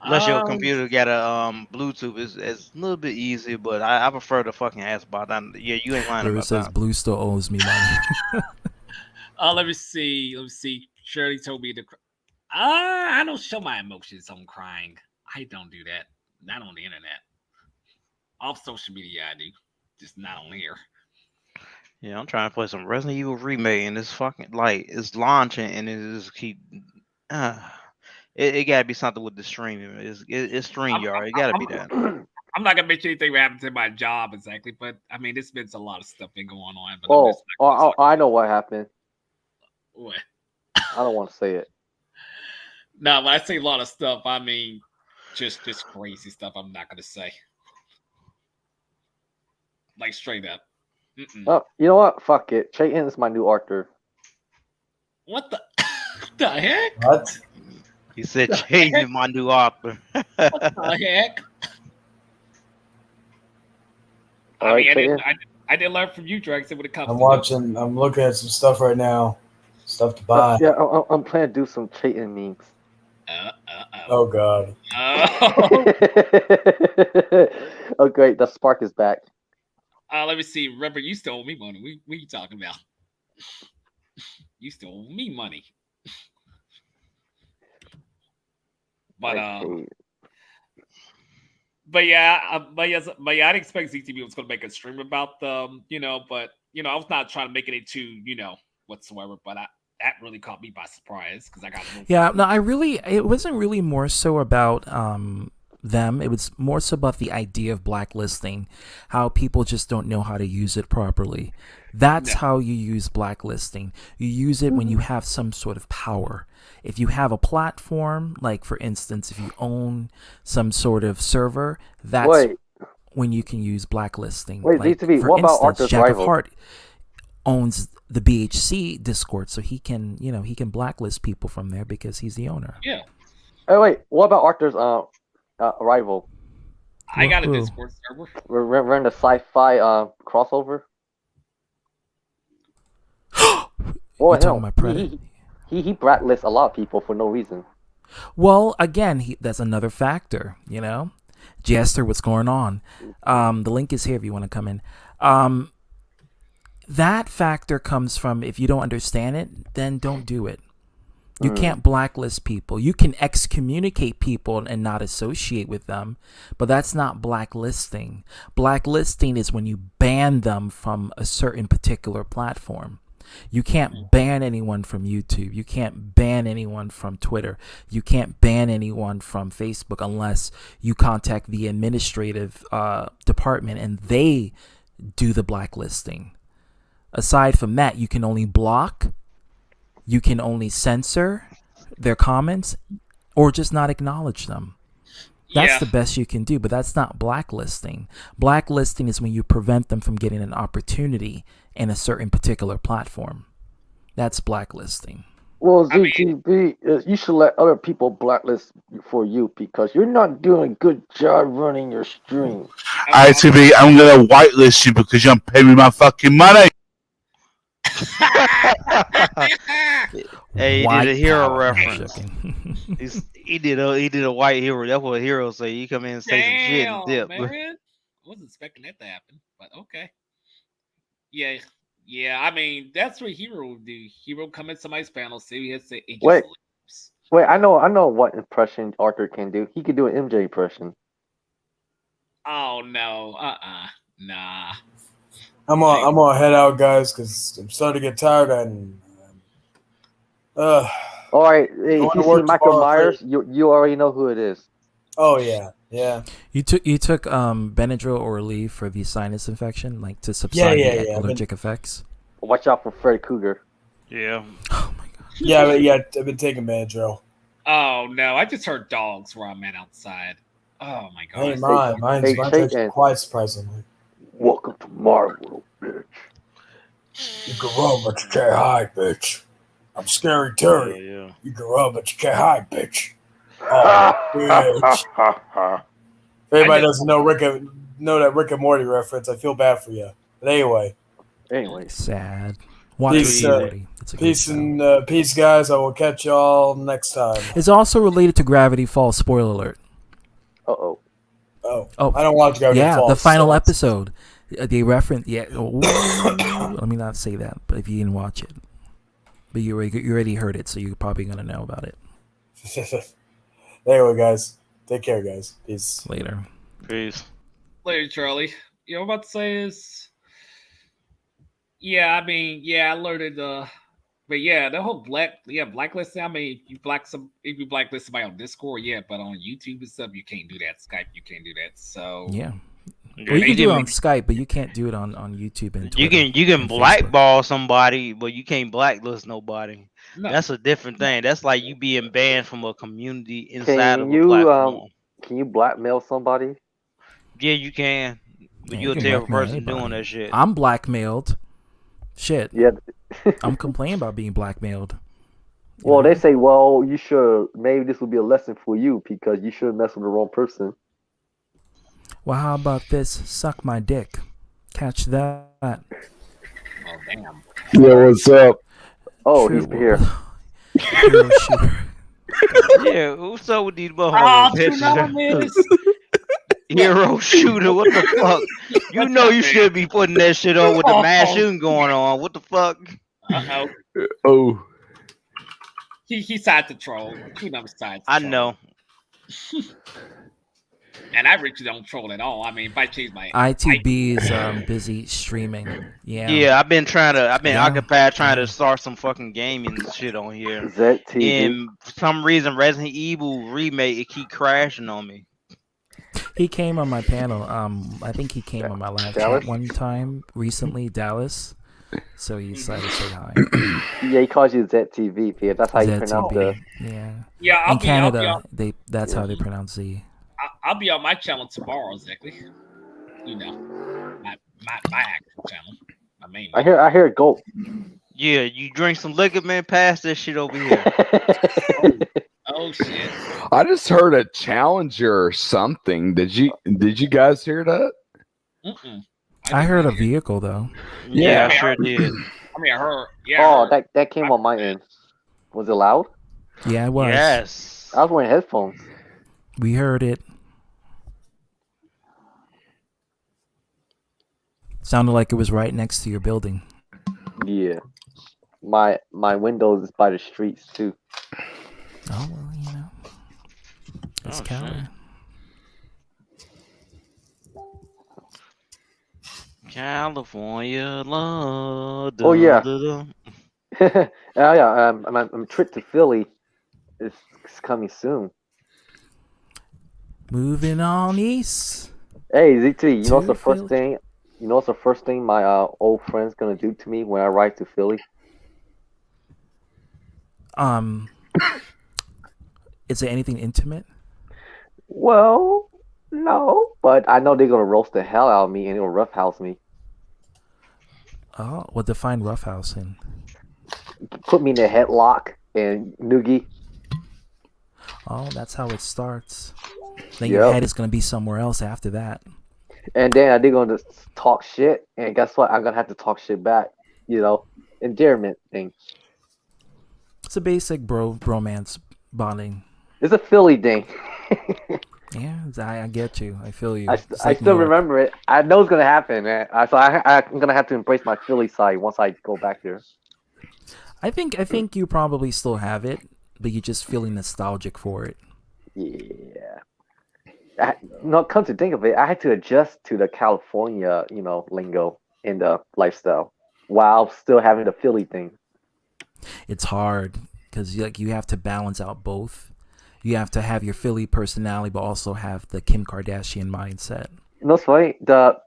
Unless your computer got a Bluetooth, it's a little bit easier. But I prefer the fucking Xbox. Yeah, you ain't lying Blue about says that. Blue still owes me money. Let me see. Shirley told me to. I don't show my emotions on crying. I don't do that. Not on the internet. Off social media, I do. Just not on here. Yeah, I'm trying to play some Resident Evil Remake, and it's fucking like it's launching, and it just keep. It gotta be something with the streaming. It's StreamYard. It gotta be that. I'm not gonna mention anything that happened to my job exactly, but I mean, it's been a lot of stuff been going on. But I know what happened. What? I don't want to say it. No, when I say a lot of stuff, I mean just crazy stuff. I'm not gonna say, like straight up. Oh, you know what? Fuck it. Chayton is my new Arthur. What the heck? What? He said changing my new Arthur. What the heck? All right, I didn't learn from you, Drex, when it comes to I'm looking at some stuff right now. Stuff to buy. Yeah, I'm planning to do some Chayton memes. Oh god. Oh great, the spark is back. Let me see. Remember, you stole me money. What are you talking about? You stole me money. But yeah, I didn't expect ZTV was going to make a stream about them, but I was not trying to make it into, whatsoever, but that really caught me by surprise because I got it wasn't really more so about them. It was more so about the idea of blacklisting, how people just don't know how to use it properly. That's how you use blacklisting. You use it when you have some sort of power. If you have a platform, like for instance, if you own some sort of server, that's when you can use blacklisting. Wait, like, ZTV, for what about instance, Arthur's Jack rival? of Heart owns the BHC Discord, so he can blacklist people from there because he's the owner. Yeah. Oh wait, what about Arthur's rival? I got a Discord server. We're in the sci-fi crossover. You're talking about Predator? He blacklists a lot of people for no reason. Well, again, that's another factor, Jester, what's going on? The link is here if you want to come in. That factor comes from, if you don't understand it, then don't do it. You can't blacklist people. You can excommunicate people and not associate with them, but that's not blacklisting. Blacklisting is when you ban them from a certain particular platform. You can't ban anyone from YouTube. You can't ban anyone from Twitter. You can't ban anyone from Facebook unless you contact the administrative department and they do the blacklisting. Aside from that, you can only block, you can only censor their comments, or just not acknowledge them. That's the best you can do, but that's not blacklisting. Blacklisting is when you prevent them from getting an opportunity in a certain particular platform. That's blacklisting. Well, ZTV, you should let other people blacklist for you because you're not doing a good job running your stream. Alright, TB, I'm gonna whitelist you because you don't pay me my fucking money. Hey, he did a hero reference. He did a white hero. That's what heroes say. You come in and say some shit and dip. Man. I wasn't expecting that to happen, but okay. Yeah, Yeah, I mean that's what Hero would do. Hero come in somebody's panel, see what he has to say, it just Wait, leaves. wait. I know what impression Arthur can do. He could do an MJ impression. Oh no, nah. I'm gonna head out, guys, because I'm starting to get tired and. All right, going if to you see work Michael tomorrow for- Myers, you already know who it is. Oh yeah. You took Benadryl or Aleve for the sinus infection, like to subside the allergic effects. Watch out for Fred Cougar. Yeah. Yeah, I've been taking Benadryl. Oh no, I just heard dogs where I'm at outside. Oh my god. Hey, mine's actually quite surprisingly. Welcome to Marvel, bitch. You can run, but you can't hide, bitch. I'm Scary Terry. Yeah. You can run, but you can't hide, bitch. Oh, bitch. If anybody doesn't know that Rick and Morty reference, I feel bad for you. But anyway. Sad. Watch Peace, Rick and Morty. It's a great show. Peace, guys. I will catch y'all next time. It's also related to Gravity Falls. Spoiler alert. Oh, I don't watch Gravity Falls. The final episode. They reference. Yeah. Let me not say that. But if you didn't watch it, but you already heard it, so you're probably gonna know about it. Anyway, guys. Take care, guys. Peace. Later. Peace. Later, Charlie. You know what I'm about to say is, yeah, I mean, yeah, I learned it. But yeah, the whole blacklisting. I mean, if you blacklist somebody on Discord, yeah, but on YouTube and stuff, you can't do that. Skype, you can't do that. So yeah. Well, you can do it on Skype, but you can't do it on YouTube and Twitter. You can blackball somebody, but you can't blacklist nobody. No. That's a different thing. That's like you being banned from a community inside of a platform. Can you blackmail somebody? Yeah, you can. But Yeah, you're a you can terrible blackmail person anybody. doing that shit. I'm blackmailed. Shit. Yeah. I'm complaining about being blackmailed. Well, they say, you should. Maybe this will be a lesson for you because you shouldn't mess with the wrong person. Well, how about this? Suck my dick. Catch that. Oh damn. Yo, what's up? Oh, he's here. Hero shooter. Yeah, what's up with these motherfuckers? Hero shooter, what the fuck? You know you should be putting that shit on with the mass shooting going on. What the fuck? Oh. He tried to troll. He never tried to I troll. know. And I really don't troll at all. I mean, if I change my ITB is busy streaming. Yeah. Yeah, I've been occupied trying to start some fucking gaming shit on here. ZTV. And for some reason, Resident Evil remake it keep crashing on me. He came on my panel. I think he came on my live chat one time recently, Dallas. So he decided to say hi. Yeah, he calls you ZTV, Pierre. That's how you pronounce it. Yeah. Yeah, in Canada, that's how they pronounce Z. I'll be on my channel tomorrow, exactly. You know, my actual channel, my main. I hear it go. Yeah, you drink some liquor, man. Pass that shit over here. Oh shit! I just heard a challenger or something. Did you guys hear that? I heard a vehicle though. Yeah, I sure did. I mean, I heard. Yeah. Oh, that came on my end. Was it loud? Yeah, it was. Yes. I was wearing headphones. We heard it. Sounded like it was right next to your building. Yeah. My windows is by the streets too. Oh well, you know. It's Cali. California love. Oh yeah. Yeah. I'm trip to Philly. It's coming soon. Moving on east. Hey ZT, you know what's the first thing? You know what's the first thing my old friend's gonna do to me when I ride to Philly? Is it anything intimate? Well, no, but I know they're gonna roast the hell out of me and it'll roughhouse me. Oh, what define roughhousing? Put me in a headlock and noogie. Oh, that's how it starts. Then your head is gonna be somewhere else after that. And then they're gonna talk shit, and guess what? I'm gonna have to talk shit back. You know, endearment thing. It's a basic bromance bonding. It's a Philly thing. Yeah, I get you. I feel you. I It's like New still York. remember it. I know it's gonna happen, man. I'm gonna have to embrace my Philly side once I go back there. I think you probably still have it, but you're just feeling nostalgic for it. Yeah. No, come to think of it, I had to adjust to the California, lingo in the lifestyle while still having the Philly thing. It's hard because you have to balance out both. You have to have your Philly personality, but also have the Kim Kardashian mindset. You know what's funny? The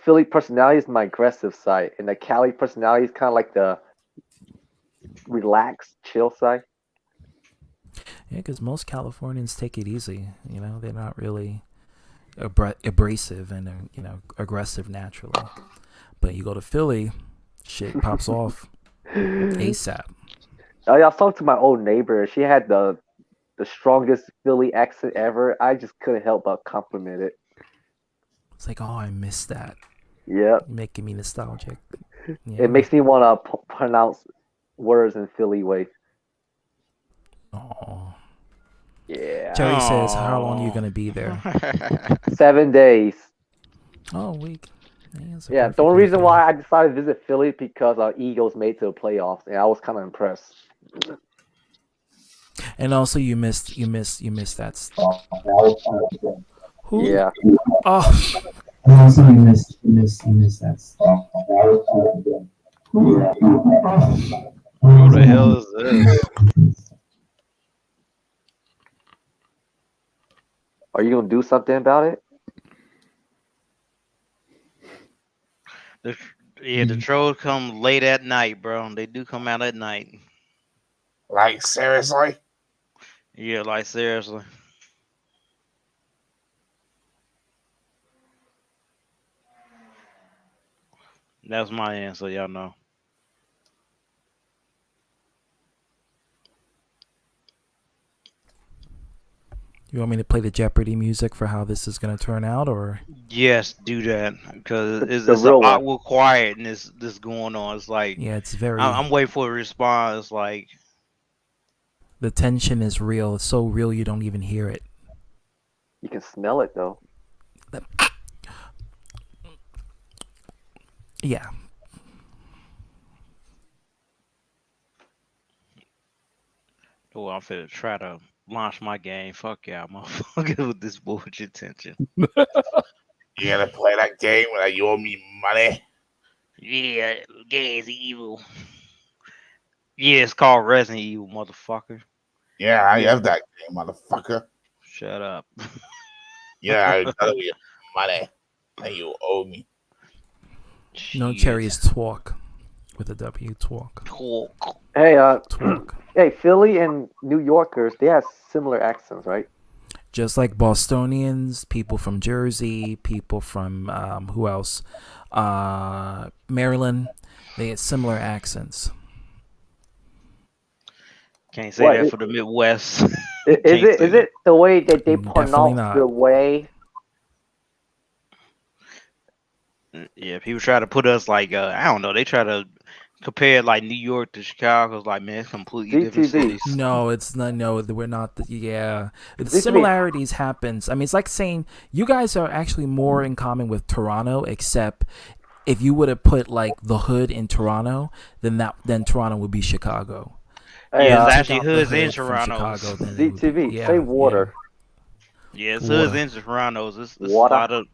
Philly personality is my aggressive side, and the Cali personality is kind of like the relaxed, chill side. Yeah, because most Californians take it easy. They're not really abrasive and aggressive naturally. But you go to Philly, shit pops off ASAP. I was talking to my old neighbor. She had the strongest Philly accent ever. I just couldn't help but compliment it. It's like, oh, I miss that. Yeah. Making me nostalgic. Yeah. It makes me want to pronounce words in Philly way. Oh. Yeah. Jerry says, how long are you going to be there? 7 days. Oh, a week. Yeah, the only reason why I decided to visit Philly because our Eagles made to the playoffs, and I was kind of impressed. And also, you missed that. Who? Yeah. Oh. And also, you missed that stuff. Who the hell is this? Are you gonna do something about it? The trolls come late at night, bro. They do come out at night. Like, seriously? Yeah, like seriously. That's my answer, y'all know. You want me to play the Jeopardy music for how this is going to turn out, or? Yes, do that because it's The an real one. awkward quietness this going on. It's like Yeah, it's very. I'm waiting for a response. Like The tension is real. It's so real you don't even hear it. You can smell it though. Yeah. oh, I'm finna try to launch my game. Fuck y'all, motherfucker, with this bullshit tension. You gonna play that game where you owe me money? Yeah, game's evil. Yeah, it's called Resident Evil, motherfucker. Yeah, I have that game, motherfucker. Shut up. Yeah, I owe you money that you owe me. No, Cherry is talk with a W. Talk. Hey, Talk. hey, Philly and New Yorkers, they have similar accents, right? Just like Bostonians, people from Jersey, people from who else? Maryland. They have similar accents. Can't say that for the Midwest. Is it the way that they Definitely pronounce not. the way? Yeah, people try to put us like I don't know. They try to compare like New York to Chicago. It's like, man, it's completely different cities. No, it's not. No, we're not. Yeah, the This similarities happens. I mean, it's like saying you guys are actually more in common with Toronto, except if you would have put like the hood in Toronto, then Toronto would be Chicago. Hey, Yeah, it's Take actually out the hoods in hood from Toronto. Chicago, then it would be- ZTV, yeah, say water. Yeah, it's Water. hoods in Toronto. It's Water. a lot of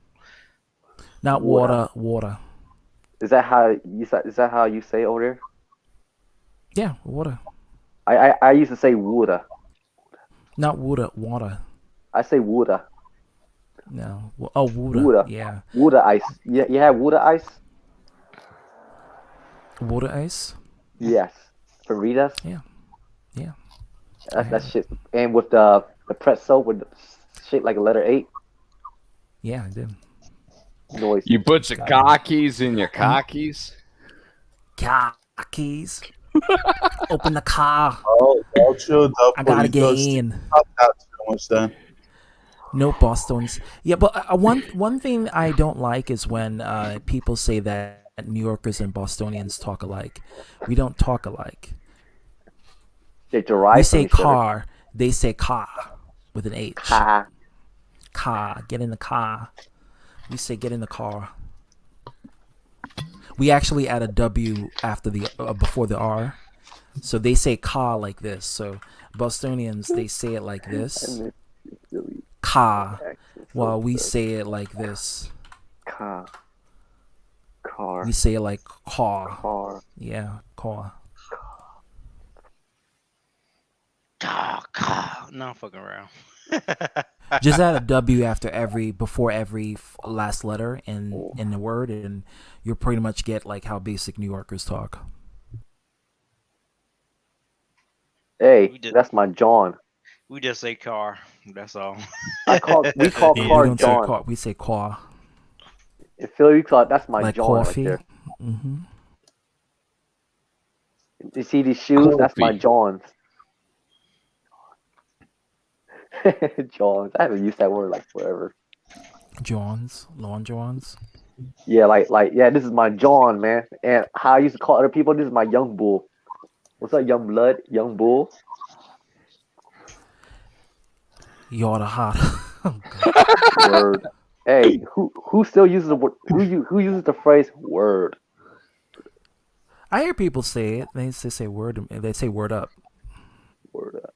Not Water. water. Is that how you say over there? Yeah, water. I used to say water. Not water. I say water. No. Oh, water. Water. Yeah. Water ice. Yeah, you have water ice? Water ice? Yes. Burritos? Yeah. Yeah. That shit. And with the pretzel with the shit like a letter 8. Yeah, I did. Noise. You put your cockies in your cockies? Keys. Open the car. Oh, chill up. I gotta get in. No Boston's. Yeah, but one thing I don't like is when people say that New Yorkers and Bostonians talk alike. We don't talk alike. They derive We from say each other. car. They say car with an H. Car. car. Get in the car. We say get in the car. We actually add a W after the before the R. So they say car like this. So Bostonians, they say it like this. Car. While we say it like this. Car. We say it like car. Car. Yeah, car. Car. No, I'm fucking around. Just add a W before every last letter in the word, and you'll pretty much get like how basic New Yorkers talk. Hey, that's my John. We just say car. That's all. We call We car don't say John. car. We say car. In Philly, we call it, that's my Like John coffee. right Mm-hmm. there. You see these shoes? That's my Johns. Johns. I haven't used that word like forever. Johns, Lawn Johns. Yeah, yeah, this is my John, man. And how I used to call other people, this is my young bull. What's up, young blood, young bull? You're the hot. Word. Hey, who still uses the word? Who uses the phrase word? I hear people say it. They say word. They say word up. Word up.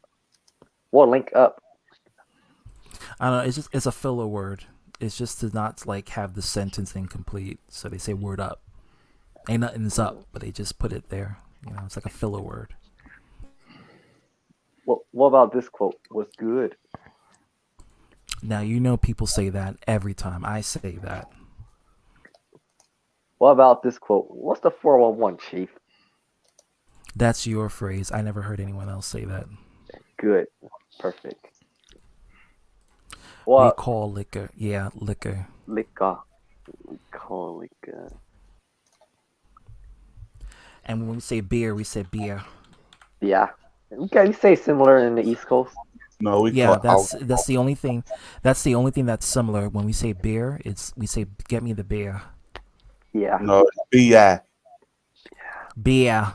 What link up? I don't know. It's a filler word. It's just to not like have the sentence incomplete. So they say word up. Ain't nothing's up, but they just put it there. You know, it's like a filler word. What about this quote? What's good? Now you know people say that every time I say that. What about this quote? What's the 411, Chief? That's your phrase. I never heard anyone else say that. Good. Perfect. We call liquor. Yeah, liquor. Liquor. We call liquor. And when we say beer, we say beer. Yeah. Okay, you say similar in the East Coast. No, that's the only thing. That's the only thing that's similar. When we say beer, we say get me the beer. Yeah. No, it's beer. Beer.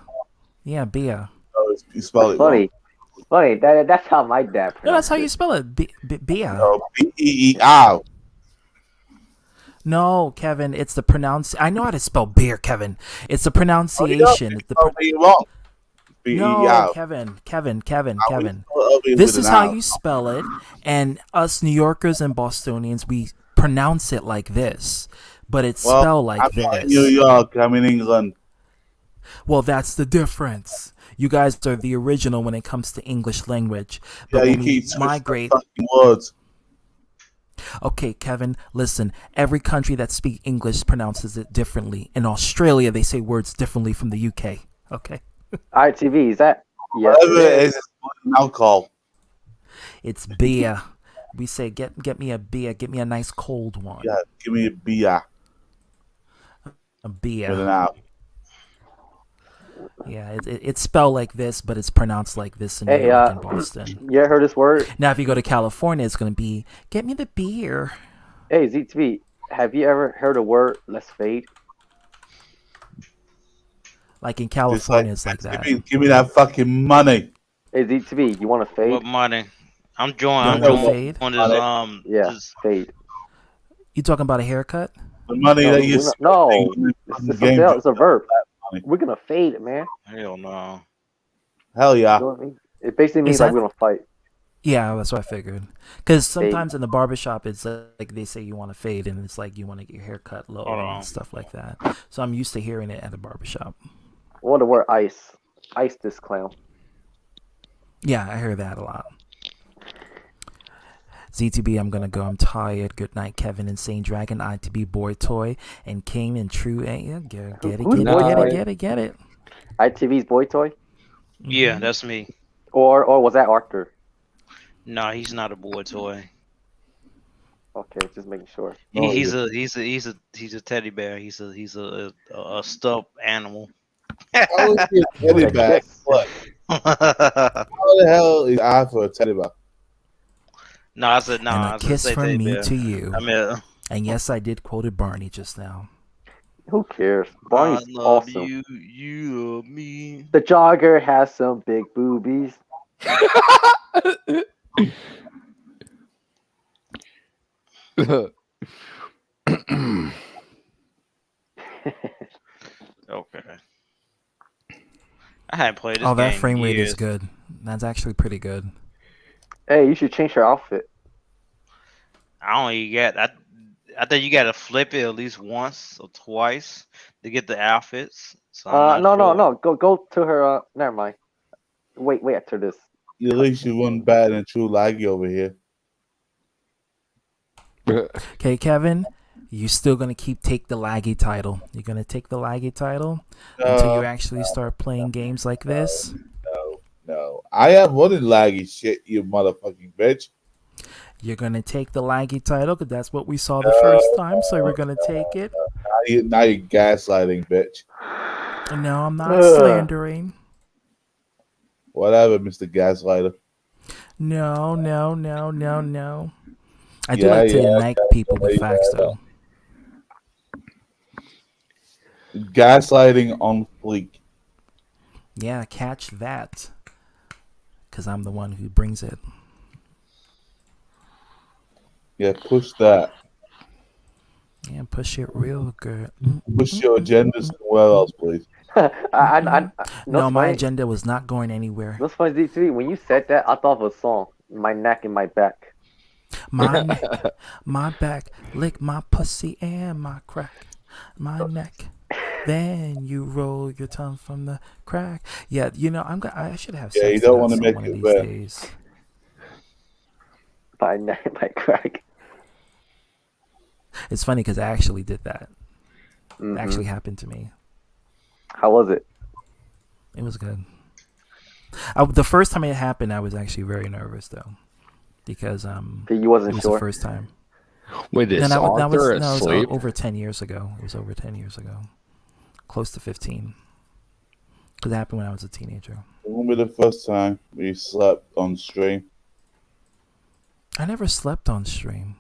Yeah, beer. No, you spell it funny. Funny. That's how my dad pronounced No, that's how it. you spell it. Beer. No, B-E-E-R. No, Kevin, it's the pronounce. I know how to spell beer, Kevin. It's the pronunciation. No, Kevin. This is how you spell it, and us New Yorkers and Bostonians, we pronounce it like this, but it's spelled like this. I'm not in New York. I'm in England. Well, that's the difference. You guys are the original when it comes to English language, but Yeah, when you we keep migrate. words. Okay, Kevin, listen. Every country that speaks English pronounces it differently. In Australia, they say words differently from the UK. Okay. ITV, is that? Yes. Whatever it is, it's alcohol. It's beer. We say get me a beer. Get me a nice cold one. Yeah, give me a beer. A beer. With an out. Yeah, it's spelled like this, but it's pronounced like this in New York and Boston. You ever heard this word? Now, if you go to California, it's going to be, get me the beer. Hey, ZTV, have you ever heard a word, let's fade? Like in California, it's like that. Give me that fucking money. Hey, ZTV, you want to fade? What money? I'm joining. Fade? On this, yeah, this, fade. You talking about a haircut? The money that you it's a verb. We're gonna fade it, man. Hell no. Hell yeah. You know what I mean? It basically means like we're gonna fight. Yeah, that's what I figured. Because sometimes in the barbershop, it's like they say you want to fade, and it's like you want to get your hair cut low and stuff like that. So I'm used to hearing it at a barbershop. What the word ice? Ice this clown. Yeah, I hear that a lot. ZTB, I'm gonna go. I'm tired. Good night, Kevin. Insane Dragon, ITB, Boy Toy, and King and True. Get it. ITV's Boy Toy. Yeah, that's me. Or was that Arthur? No, he's not a boy toy. Okay, just making sure. He's a teddy bear. He's a stuffed animal. How is he a teddy bear? What? How the hell is Arthur a teddy bear? No, I said no. And I a kiss said from teddy me bear. to you. I mean, and yes, I did quoted Barney just now. Who cares? Barney's I love awesome. You love me. The jogger has some big boobies. Okay. I hadn't played this Oh, that game in frame rate is years. good. That's actually pretty good. Hey, you should change your outfit. I don't even get. I think you got to flip it at least once or twice to get the outfits. So I'm not No, sure. no. Go to her. Never mind. Wait after this. At least you wouldn't bad and true laggy over here. Okay, Kevin, you still gonna take the laggy title. You're gonna take the laggy title until you actually start playing games like this. No. I have running laggy shit, you motherfucking bitch. You're gonna take the laggy title because that's what we saw the first time. So we're gonna take it. Now you're gaslighting, bitch. No, I'm not slandering. Whatever, Mr. Gaslighter. No. I do like to unite people with facts, though. Gaslighting on fleek. Yeah, catch that. Because I'm the one who brings it. Yeah, push that. Yeah, push it real good. Push your agenda somewhere else, please. No, my agenda was not going anywhere. That's funny, D3. When you said that, I thought of a song. My neck and my back. My neck, my back, lick my pussy and my crack. My neck. Then you roll your tongue from the crack. Yeah, I should have sex. Yeah, you don't want to to make one it of these bad. days. My neck and my crack. It's funny because I actually did that. It actually happened to me. How was it? It was good. The first time it happened, I was actually very nervous though, because you wasn't it was sure? the first time. Wait, is that Arthur was asleep? over 10 years ago. It was over 10 years ago, close to 15. Because it happened when I was a teenager. It won't be the first time we slept on stream. I never slept on stream.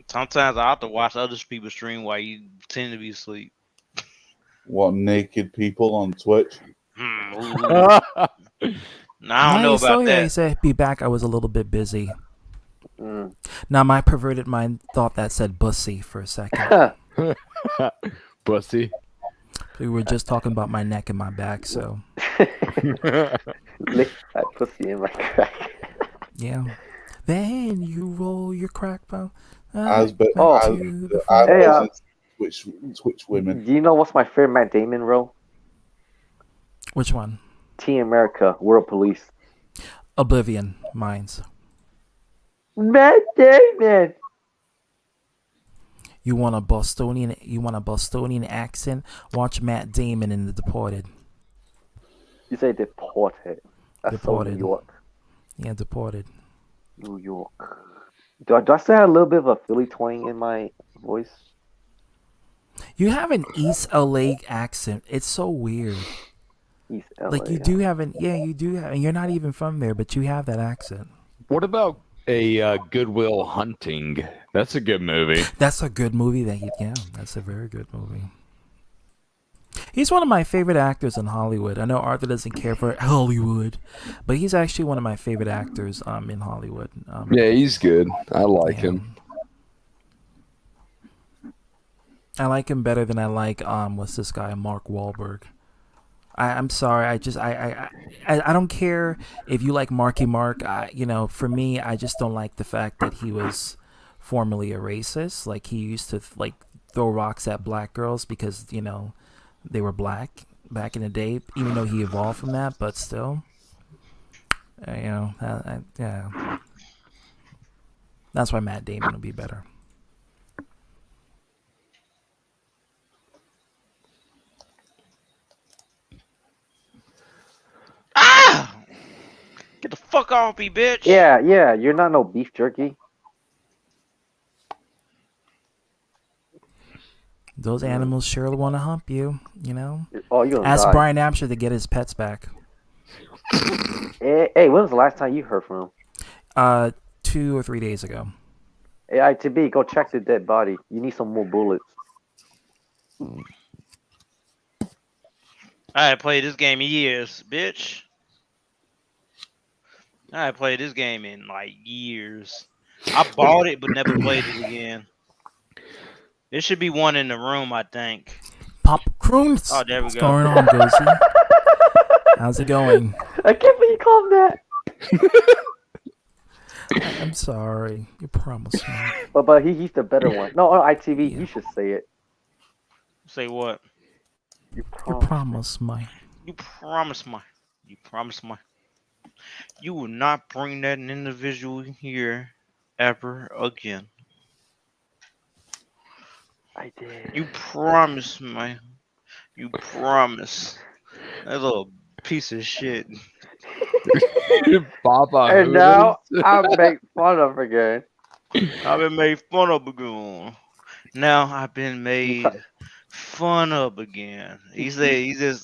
Sometimes I have to watch other people stream while you tend to be asleep. What, naked people on Twitch? Nah, I don't know about Yeah, he that. said be back. I was a little bit busy. Mm. Now my perverted mind thought that said bussy for a second. Bussy. We were just talking about my neck and my back, so. Lick that pussy in my crack. Yeah. Then you roll your crack bone. Twitch women. Do you know what's my favorite Matt Damon role? Which one? Team America, World Police. Oblivion, Mines. Matt Damon. You want a Bostonian accent? Watch Matt Damon in The Deported. You say deported. That's Deported. so New York. Yeah, Deported. New York. Do I still have a little bit of a Philly twang in my voice? You have an East LA accent. It's so weird. East LA. Like you do have you do have, and you're not even from there, but you have that accent. What about a Goodwill Hunting? That's a good movie. That's a good movie. That's a very good movie. He's one of my favorite actors in Hollywood. I know Arthur doesn't care for Hollywood, but he's actually one of my favorite actors in Hollywood. Yeah, he's good. I like him. I like him better than I like what's this guy, Mark Wahlberg. I'm sorry. I don't care if you like Marky Mark. For me, I just don't like the fact that he was formerly a racist. Like he used to throw rocks at black girls because they were black back in the day. Even though he evolved from that, but still, yeah. That's why Matt Damon would be better. Get the fuck off me, bitch. Yeah. You're not no beef jerky. Those animals surely want to hump you, Oh, you're gonna Ask die. Brian Amsher to get his pets back. Hey, when was the last time you heard from him? 2 or 3 days ago. Hey, ITB, go check the dead body. You need some more bullets. I ain't played this game in years, bitch. I ain't played this game in years. I bought it but never played it again. There should be one in the room, I think. Pop Croons. Oh, there we What's go. going on, Gozy? How's it going? I can't believe you called him that. I'm sorry. You promised me. But he's the better one. No, on ITV, you should say it. Say what? You promised me. You promised me. You promised me. You will not bring that individual here ever again. I did. You promised me. You promised. That little piece of shit. Baba. And now I make fun of again. I've been made fun of again. Now I've been made fun of again. He said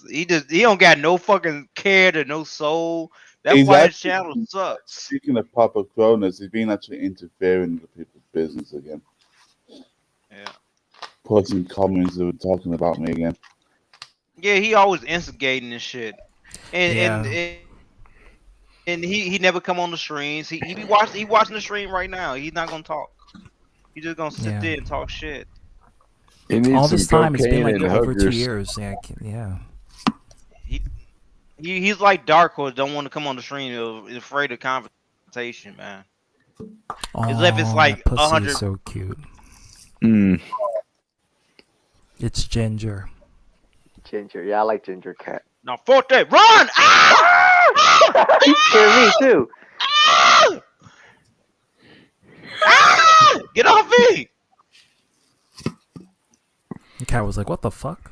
he don't got no fucking care to no soul. That's He's why his actually- channel sucks. Speaking of Papa Cronus, he's been actually interfering with people's business again. Yeah. Posting comments that were talking about me again. Yeah, he always instigating this shit. And he never come on the streams. He watching the stream right now. He's not gonna talk. He's just gonna sit there and talk shit. All this time, it's been like and over 2 hookers. years. Yeah. He's like Dark Horse, don't want to come on the stream, is afraid of confrontation, man. As if it's like that pussy 100. is so cute. Mm. It's Ginger. Ginger, yeah, I like Ginger Cat. Now, Forte, run! Ah! You scared me too. Get off me! The cat was like, "What the fuck?"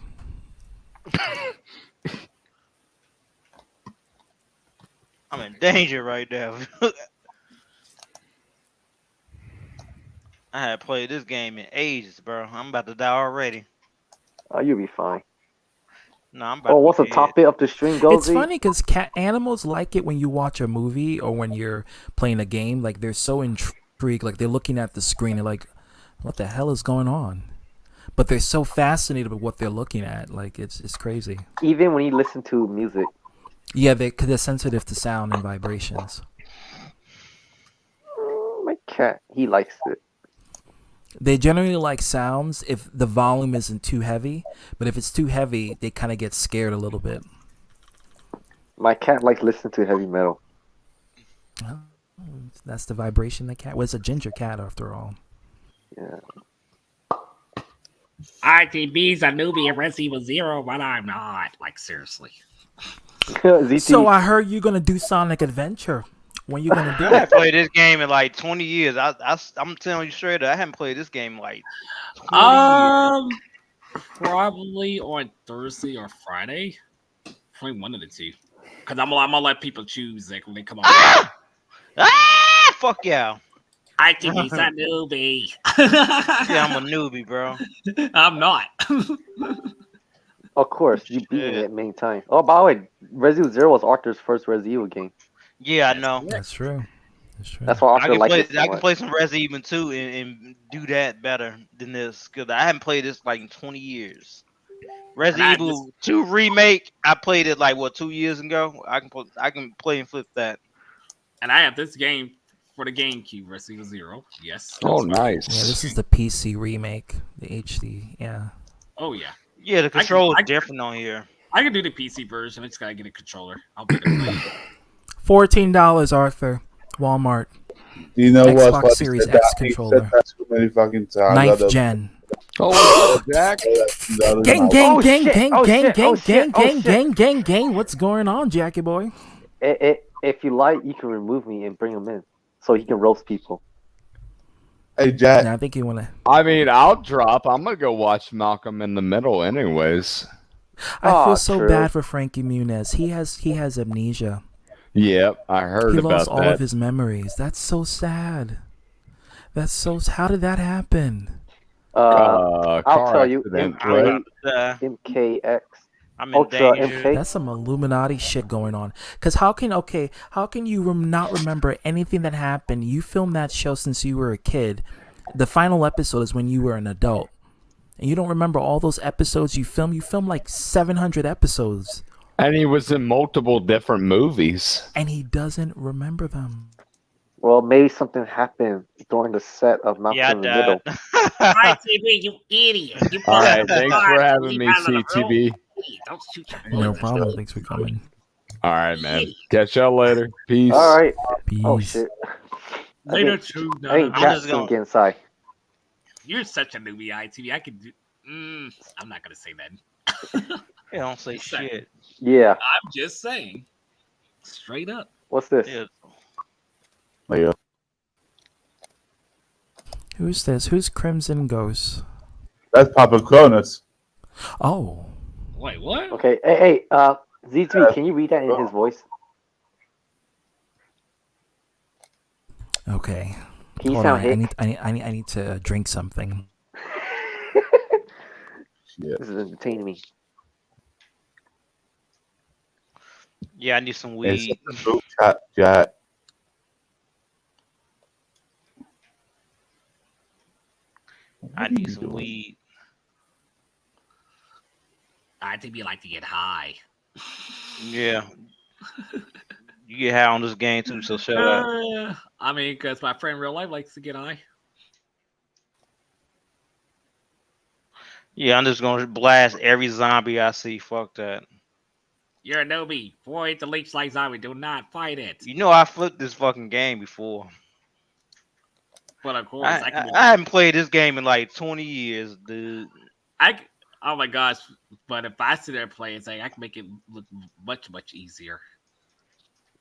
I'm in danger right now. I had played this game in ages, bro. I'm about to die already. Oh, you'll be fine. No, I'm about Oh, to what's the be top dead. bit of the stream goes? It's funny because cat animals like it when you watch a movie or when you're playing a game. Like they're so intrigued, like they're looking at the screen and like, "What the hell is going on?" But they're so fascinated with what they're looking at. Like it's crazy. Even when you listen to music. Yeah, they're sensitive to sound and vibrations. My cat, he likes it. They generally like sounds if the volume isn't too heavy, but if it's too heavy, they kind of get scared a little bit. My cat likes listening to heavy metal. Well, that's the vibration the cat. Well, it's a ginger cat after all. Yeah. ITB's a newbie in Resident Evil 0, but I'm not. Like, seriously. So I heard you're gonna do Sonic Adventure. When you gonna do I it? haven't played this game in like 20 years. I'm telling you straight up, I haven't played this game in like 20 years. Probably on Thursday or Friday. Probably one of the two. Because I'm gonna let people choose like when they come on. Ah! Fuck yeah. ITB's a newbie. Yeah, I'm a newbie, bro. I'm not. Of course, you beaten it many times. Oh, by the way, Resident Evil 0 was Arthur's first Resident Evil game. Yeah, I know. That's true. That's true. That's why Arthur liked it so I can much. play some Resident Evil 2 and do that better than this. Because I haven't played this like in 20 years. Resident Evil 2 Remake, I played it like, 2 years ago? I can play and flip that. And I have this game for the GameCube, Resident Evil 0. Yes. Oh, that's right. nice. Yeah, this is the PC remake, the HD. Yeah. Oh, yeah. Yeah, the control is different on here. I can do the PC version. I just gotta get a controller. I'll be there. $14, Arthur. Walmart. You know Xbox what? Series He said X that- he controller. said that so many fucking times. Ninth I don't- gen. Oh, Jack. Gang, gang, Oh, gang, shit. gang, Oh, gang, shit. gang, Oh, gang, shit. Oh, gang, shit. gang, gang, gang. What's going on, Jackie boy? If you like, you can remove me and bring him in, so he can roast people. Hey, Jack. I think you want to. I mean, I'll drop. I'm gonna go watch Malcolm in the Middle, anyways. I feel so bad for Frankie Muniz. He has amnesia. Yep, I heard He about lost all that. of his memories. That's so sad. That's so. How did that happen? I'll car tell you, accident, right? MKX. I'm in Ultra danger. MK. That's some Illuminati shit going on. Cause how can you not remember anything that happened? You filmed that show since you were a kid. The final episode is when you were an adult, and you don't remember all those episodes you filmed. You filmed like 700 episodes, And he was in multiple different movies. and he doesn't remember them. Well, maybe something happened during the set of Malcolm Yeah, I in the Middle. died. ITV, you idiot! You All put right, the thanks fire for to having leave me, out of the room. CTB. Please, don't shoot your No bullets. problem. Thanks for coming. All right, man. Catch y'all later. Peace. All right. Peace. Oh shit. Later, too. I think I'm Jack's just gonna gonna. get inside. You're such a newbie, ITV. I could do. I'm not gonna say that. Yeah, don't say shit. Yeah. I'm just saying, straight up. What's this? Yeah. Yeah. Who's this? Who's Crimson Ghost? That's Papa Cronus. Oh. Wait, what? Okay. Hey, Z3, can you read that in his voice? Okay. Can you Hold sound on. hit? I need to drink something. This is entertaining me. Yeah, I need some It's weed. a boot cut, Jack. I need some weed. ITV like to get high. Yeah. You get high on this game too, so shut up. I mean, because my friend in real life likes to get high. Yeah, I'm just gonna blast every zombie I see. Fuck that. You're a newbie. Boy, the leech like zombie. Do not fight it. You know I flipped this fucking game before. But of course, I haven't played this game in like 20 years, dude. Oh my gosh! But if I sit there and play, it's like I can make it look much easier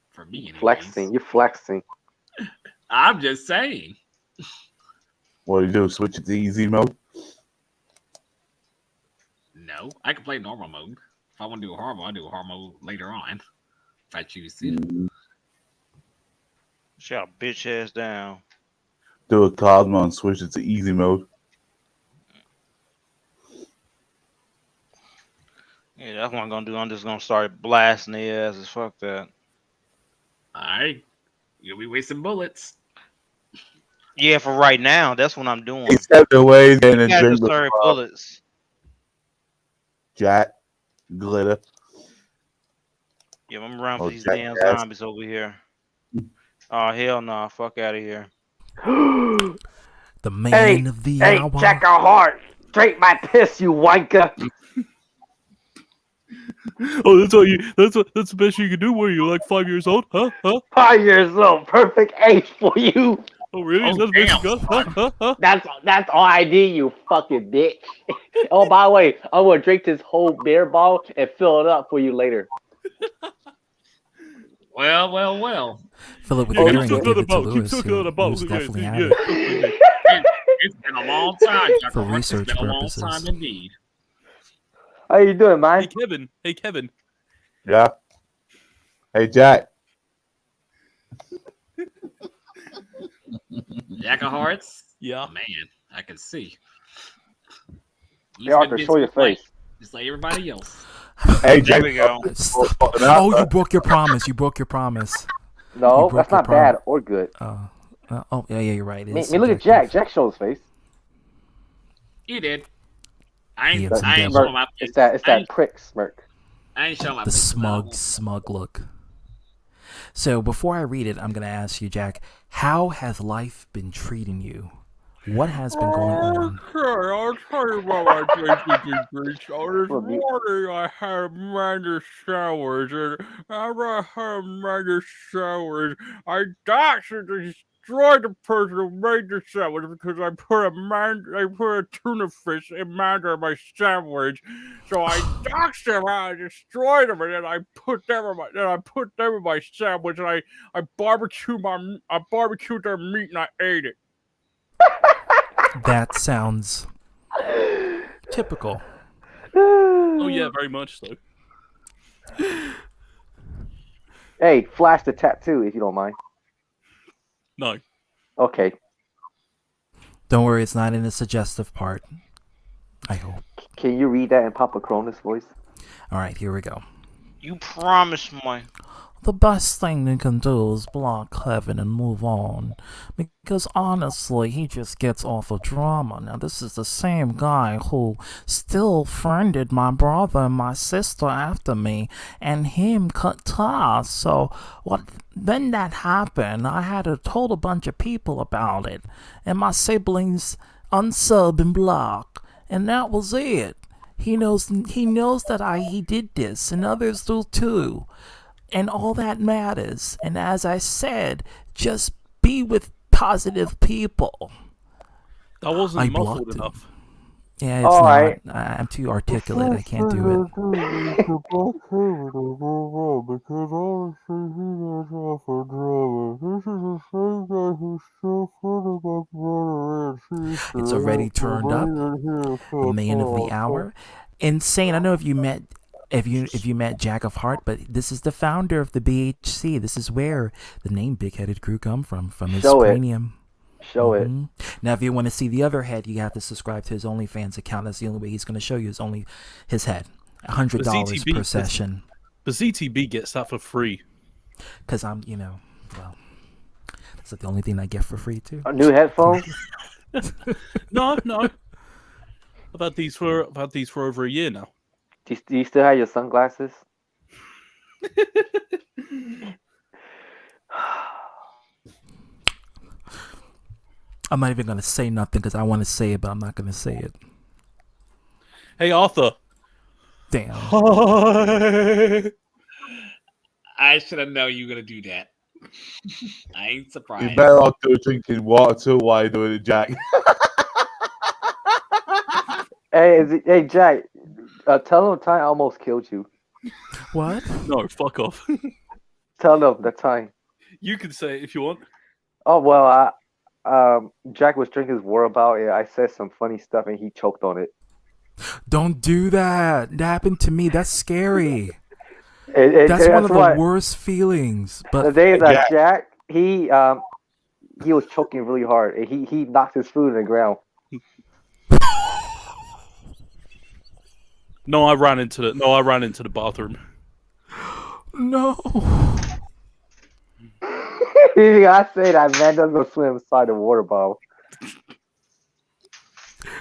for me. Anyways. Flexing. You're flexing. I'm just saying. What do you do? Switch it to easy mode? No, I can play normal mode. If I want to do a hard mode, I'll do a hard mode later on. If I choose to. Shut your bitch ass down. Do a Cosmo and switch it to easy mode. Yeah, that's what I'm gonna do. I'm just gonna start blasting their asses. Fuck that. Alright. You'll be wasting bullets. Yeah, for right now, that's what I'm doing. Except the way You then and gotta drink conserve with bullets. Jack, glitter. Yeah, I'm running for these Jack damn ass. zombies over here. Oh hell no! Fuck out of here. The man of the hour. Jack a heart. Drink my piss, you wanker. Oh, that's all you. That's the best you can do. What are you, like 5 years old? Huh? 5 years old. Perfect age for you. Oh really? Is that the best you got? Huh? That's all I need, you fucking bitch. Oh, by the way, I'm gonna drink this whole beer bottle and fill it up for you later. Well. Fill it with Yeah, beer keep and talking give it to about. Keep Lewis, talking about. who's definitely Yeah, have it. It's been a long time, Jack. For It's research been a long purposes. time indeed. How you doing, man? Hey Kevin. Yeah. Hey Jack. Jack of Hearts? Yeah. Man, I can see. Hey, Arthur, show your face. Just like everybody else. Hey There Jack. we go. Oh, you broke your promise. You broke your promise. No, You broke that's your not bad prom- or good. Yeah, you're right. It I is mean, look at subjective. Jack. Jack showed his face. You did. I He ain't, had some I ain't devil. showing my It's that prick smirk. I ain't showing my The face. smug look. So before I read it, I'm gonna ask you, Jack, how has life been treating you? What has been going on? Okay, I'll tell you about my drinking degrees. So this morning I had many showers, and after I had many showers, I actually destroyed the person who made the sandwich because I put a tuna fish in my sandwich. So I doxed him, I destroyed him, and then I put them in my sandwich, and I barbecued their meat and I ate it. That sounds typical. Oh yeah, very much so. Hey, flash the tattoo if you don't mind. No. Okay. Don't worry, it's not in the suggestive part. I hope. Can you read that in Papa Cronus voice? All right, here we go. You promised me. the best thing you can do is block Kevin and move on. Because honestly, he just gets off of drama. Now, this is the same guy who still friended my brother and my sister after me, and him cut ties. So, when that happened, I had to told a bunch of people about it, and my siblings unsub and block, and that was it. He knows that he did this, and others do too. And all that matters. And as I said, just be with positive people. That wasn't muffled enough. Yeah, it's All not. right. I'm too articulate. I can't do it. It's already turned up. The man of the hour. Insane. I know if you met Jack of Heart, but this is the founder of the BHC. This is where the name Big Headed Crew come from his cranium. Show it. Now, if you want to see the other head, you have to subscribe to his OnlyFans account. That's the only way he's going to show you his head. $100 per session. The ZTB gets that for free. Because I'm, that's the only thing I get for free too. A new headphone? No. I've had these for over a year now. Do you still have your sunglasses? I'm not even going to say nothing because I want to say it, but I'm not going to say it. Hey, Arthur. Damn. I should have known you were going to do that. I ain't surprised. You better not do drinking water too while you're doing it, Jack. Hey, Jack. Tell them the time I almost killed you. What? No, fuck off. Tell them the time. You can say it if you want. Oh, well, Jack was drinking his water about it. I said some funny stuff and he choked on it. Don't do that. That happened to me. That's scary. That's one of the worst feelings. But the day that Jack, he was choking really hard. And he knocked his food in the ground. No, I ran into the bathroom. No. I say that man doesn't swim inside the water bottle.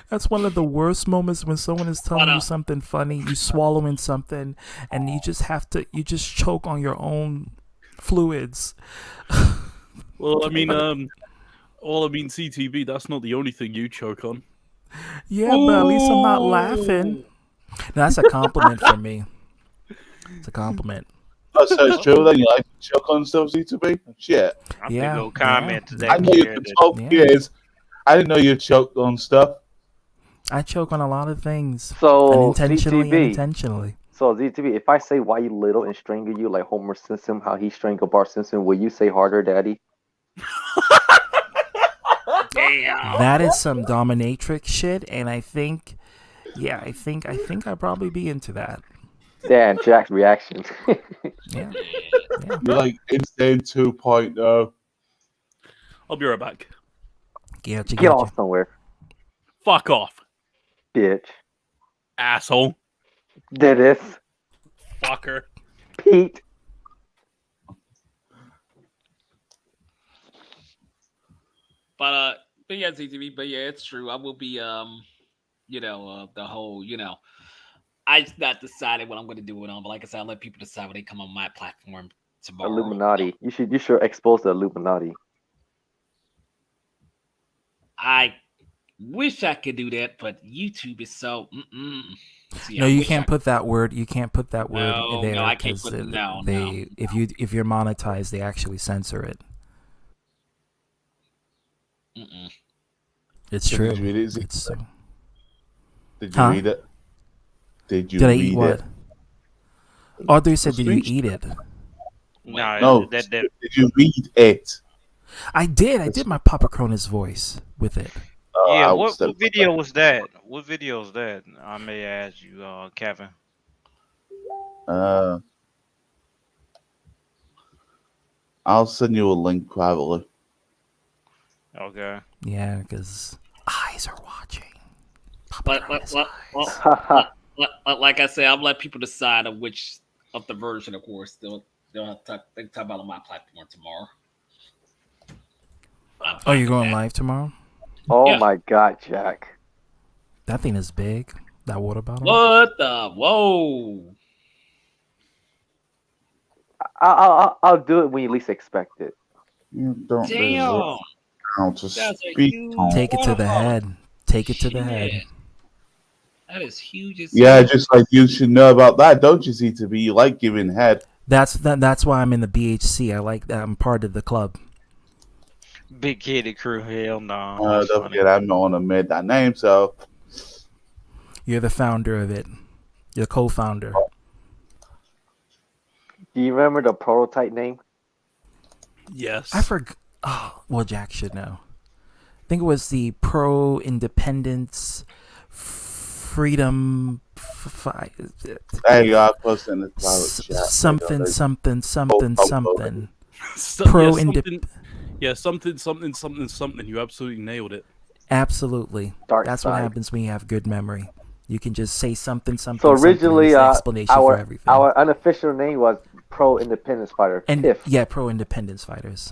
That's one of the worst moments when someone is telling you something funny, you swallowing something, and you just choke on your own fluids. Well, I mean, CTV, that's not the only thing you choke on. Yeah, but at least I'm not laughing. No, that's a compliment for me. It's a compliment. That's so true. Then you like to choke on stuff, CTV? Shit. Yeah. Go comment today. I know you can choke years. I didn't know you choked on stuff. I choke on a lot of things. So unintentionally, ZTV. intentionally. So ZTV, if I say why you little and strangle you like Homer Simpson, how he strangled Bart Simpson, will you say harder, Daddy? Damn. That is some dominatrix shit, and I think I'd probably be into that. Damn, Jack's reaction. Yeah. You're like insane 2.0. I'll be right back. Get off somewhere. Fuck off. Bitch. Asshole. Dennis. Fucker. Pete. But yeah, ZTV, but yeah, it's true. I will be the whole, I just not decided what I'm gonna do with them, but like I said, I'll let people decide when they come on my platform tomorrow. Illuminati. You should expose the Illuminati. I wish I could do that, but YouTube is so. See, No, you can't put that word. You can't put that word there. No, I can't put If you're monetized, they actually censor it. It's true. Did you read it? It's so. Did you read it? Did I eat what? Audrey said, "Did you eat it?" No. Did you read it? I did. I did my Papa Cronus voice with it. Yeah. What video was that? What video is that? I may ask you, Kevin. I'll send you a link privately. Okay. Yeah, because eyes are watching. But like I said, I'll let people decide of which of the version, of course. They can talk about it on my platform tomorrow. Oh, you're going live tomorrow? Oh Yeah. my God, Jack. That thing is big. That water bottle. What the? Whoa. I'll do it when you least expect it. You don't Damn. deserve now to That's a speak huge on. Take it to the water bottle. head. Take it to the head. Shit. That is huge as Yeah, hell. just like you should know about that, don't you, CTB? You like giving head. That's why I'm in the BHC. I like that. I'm part of the club. Big headed crew. Hell no. Don't forget, I'm not on to admit that name, so. You're the founder of it. You're the co-founder. Do you remember the prototype name? Yes. I forgot. Oh, well, Jack should know. I think it was the pro-independence freedom. There you are, posting the private chat. Something. Something. You absolutely nailed it. Absolutely. Dark That's side. what happens when you have good memory. You can just say something. So originally, and it's the explanation for everything. our unofficial name was Pro Independence Fighter. And PIF. yeah, pro-independence fighters.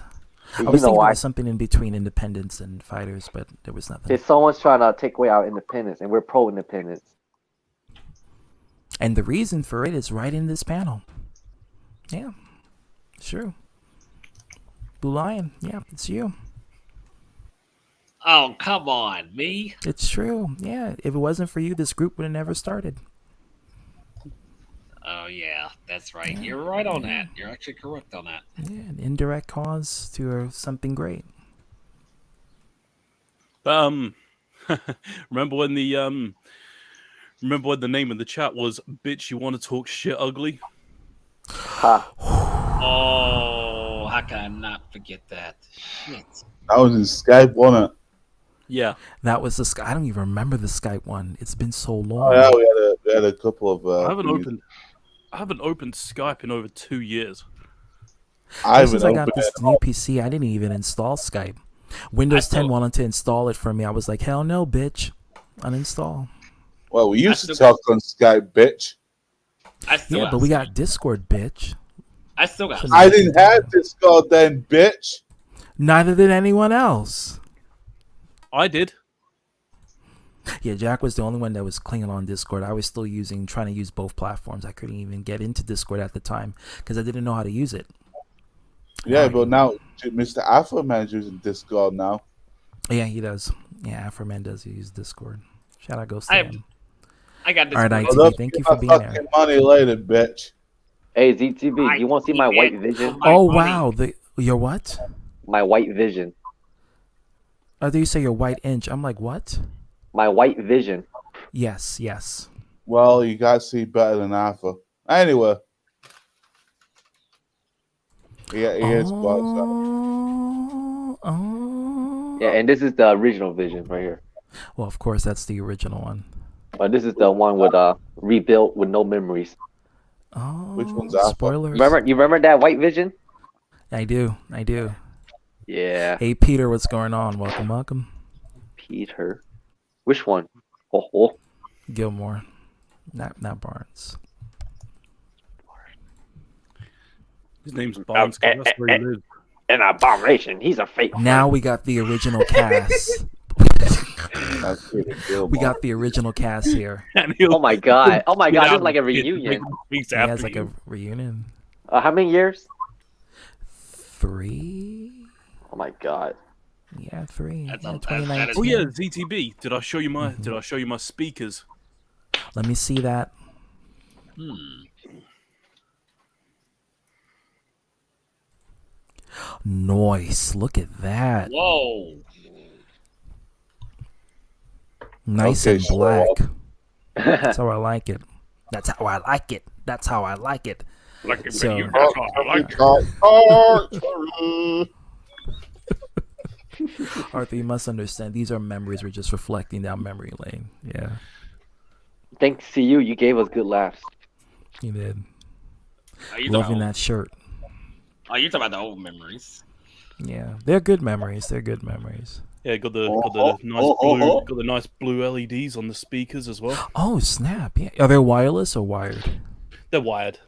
I You was know thinking why? about something in between independence and fighters, but there was nothing. It's someone's trying to take away our independence, and we're pro independence. And the reason for it is right in this panel. Yeah, it's true. Blue Lion, yeah, it's you. Oh, come on, me. It's true. Yeah, if it wasn't for you, this group would have never started. Oh, yeah, that's right. You're right on that. You're actually correct on that. Yeah, an indirect cause to something great. Remember when the name of the chat was "Bitch, you want to talk shit ugly"? Oh, how can I not forget that? Shit. That was in Skype, wasn't it? Yeah, that was the Skype. I don't even remember the Skype one. It's been so long. Oh yeah, we had a couple of. I haven't opened Skype in over 2 years. Since I got this new PC, I didn't even install Skype. Windows 10 wanted to install it for me. I was like, hell no, bitch. Uninstall. Well, we used to talk on Skype, bitch. Yeah, but we got Discord, bitch. I still got. I didn't have Discord then, bitch. Neither did anyone else. I did. Yeah, Jack was the only one that was clinging on Discord. I was still trying to use both platforms. I couldn't even get into Discord at the time because I didn't know how to use it. Yeah, but now Mr. Afroman is using Discord now. Yeah, he does. Yeah, Afroman does use Discord. Shout out, Ghost. I got All right, Discord. ITV, thank you for being there. Money later, bitch. Hey, ZTB, you want to see my white vision? Oh, wow. Your what? My white vision. Oh, do you say your white inch? I'm like, what? My white vision. Yes, yes. Well, you guys see better than Alpha. Anyway. Yeah, Yeah, and this is the original vision right here. Well, of course, that's the original one. But this is the one with rebuilt with no memories. Oh, which one's Alpha? Spoilers. You remember that white vision? I do. Yeah. Hey, Peter, what's going on? Welcome. Peter. Which one? Oh. Gilmore. Not Barnes. His name's Barnes. That's where he lives. An abomination. He's a fake. Now we got the original cast. We got the original cast here. Oh my god. This is like a reunion. Yeah, it's like a reunion. How many years? 3. Oh my god. Yeah, 3. That's Yeah, a- 2019. Oh yeah, ZTB. Did I show you my speakers? Let me see that. Nice. Look at that. Whoa. Nice Okay, and black. That's how I like it. That's how I like it. So, Arthur, you must understand. These are memories. We're just reflecting down memory lane. Yeah. Thanks to you, you gave us good laughs. You did. Oh, you Loving talking that shirt. Oh, you're talking about the old memories. Yeah, they're good memories. Yeah, got the nice blue LEDs on the speakers as well. Oh snap! Yeah, are they wireless or wired? They're wired.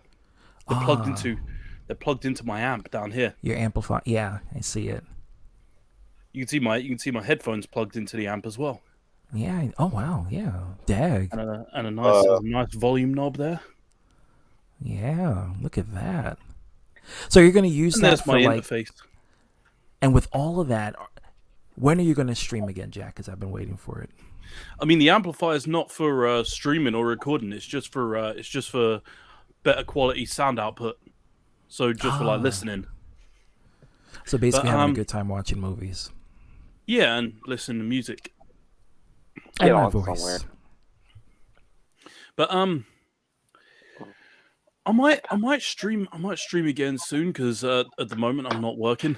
They're They're plugged into my amp down here. Your amplifier. Yeah, I see it. You can see my headphones plugged into the amp as well. Yeah. Oh wow. Yeah. Dag. And a nice volume knob there. Yeah. Look at that. So you're gonna use And that there's for my like. interface. And with all of that, when are you gonna stream again, Jack? Because I've been waiting for it. I mean, the amplifier is not for streaming or recording. It's just for better quality sound output. So just for like listening. So basically, having a good time watching movies. Yeah, and listening to music. And my voice. Somewhere. But I might stream again soon because at the moment I'm not working.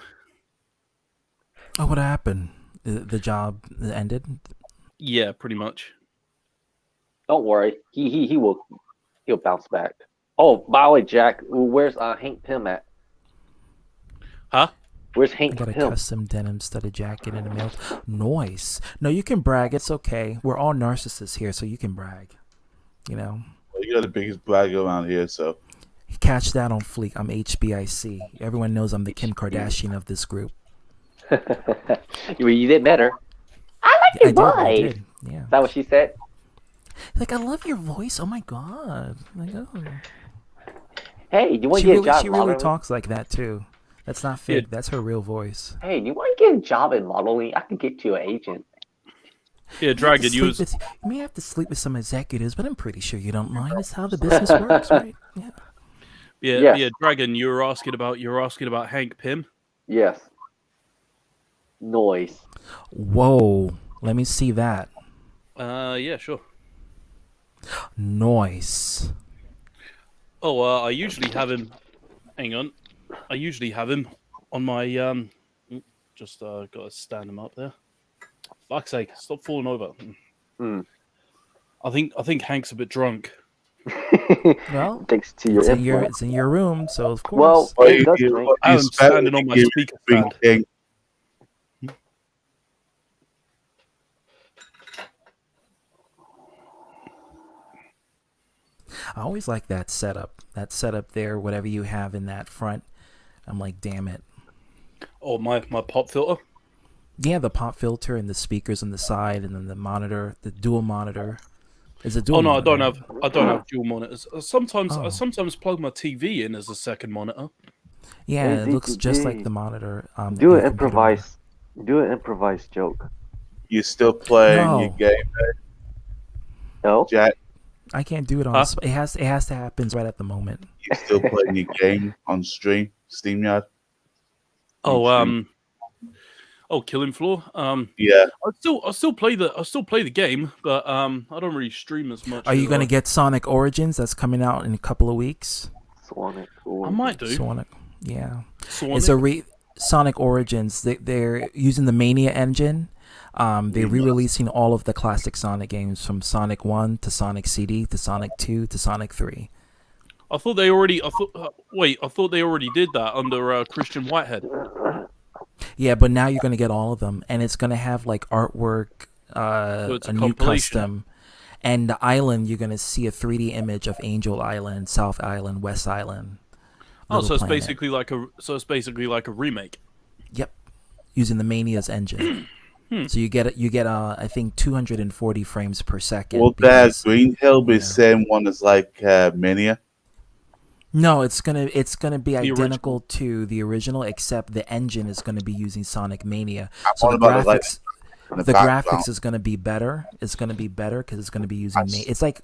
Oh, what happened? The job ended? Yeah, pretty much. Don't worry, he'll bounce back. Oh, by the way, Jack, where's Hank Pym at? Huh? Where's Hank Pym? I got Pym? a custom denim studded jacket in the mail. Nice. No, you can brag. It's okay. We're all narcissists here, so you can brag. You know. Well, you got the biggest brag around here, so. Catch that on Fleek. I'm HBIC. Everyone knows I'm the Kim Kardashian of this group. You did better. I like your voice. I did. Yeah. Is that what she said? Like, I love your voice. Oh my god. Like, oh. Hey, you want to get a job? She really talks like that too. That's not fake. Yeah. That's her real voice. Hey, you want to get a job in modeling? I can get you an agent. Yeah, Dragon, you may have to sleep with some executives, but I'm pretty sure you don't mind. It's how the business works, right? Yeah. Yeah, Dragon, you were asking about Hank Pym? Yes. Noise. Whoa. Let me see that. Yeah, sure. Noise. Oh, I usually have him. Hang on. I usually have him on my just got to stand him up there. Fuck's sake! Stop falling over. I think Hank's a bit drunk. Well, thanks to your it's in your room, so of course. Well, I'm standing on my speaker stand. I always like that setup. That setup there, whatever you have in that front. I'm like, damn it. Oh, my pop filter? Yeah, the pop filter and the speakers on the side, and then the monitor, the dual monitor. Is it dual? Oh no, monitor? I don't have dual monitors. I sometimes plug my TV in as a second monitor. Yeah, it looks just like the monitor. Do an improvise joke. You still playing your game? No, Jack. I can't do it on. It has to happen right at the moment. You still playing your game on stream, SteamYard? Killing Floor. Yeah. I still play the game, but I don't really stream as much. Are you gonna get Sonic Origins? That's coming out in a couple of weeks. Sonic. I might do. Sonic. Yeah. Sonic? It's a Sonic Origins. They're using the Mania engine. They're re-releasing all of the classic Sonic games from Sonic 1 to Sonic CD to Sonic 2 to Sonic 3. I thought they already did that under Christian Whitehead. Yeah, but now you're going to get all of them, and it's going to have like artwork, So it's a a new compilation. custom, and the island. You're going to see a 3D image of Angel Island, South Island, West Island. Oh, so it's Planet. basically like a remake. Yep, using the Mania's engine. So you get I think 240 frames per second. Will that Green Hill be the same one as like Mania? No, it's gonna be identical to the original, except the engine is gonna be using Sonic Mania. So the graphics is gonna be better. It's gonna be better because it's gonna be using. It's like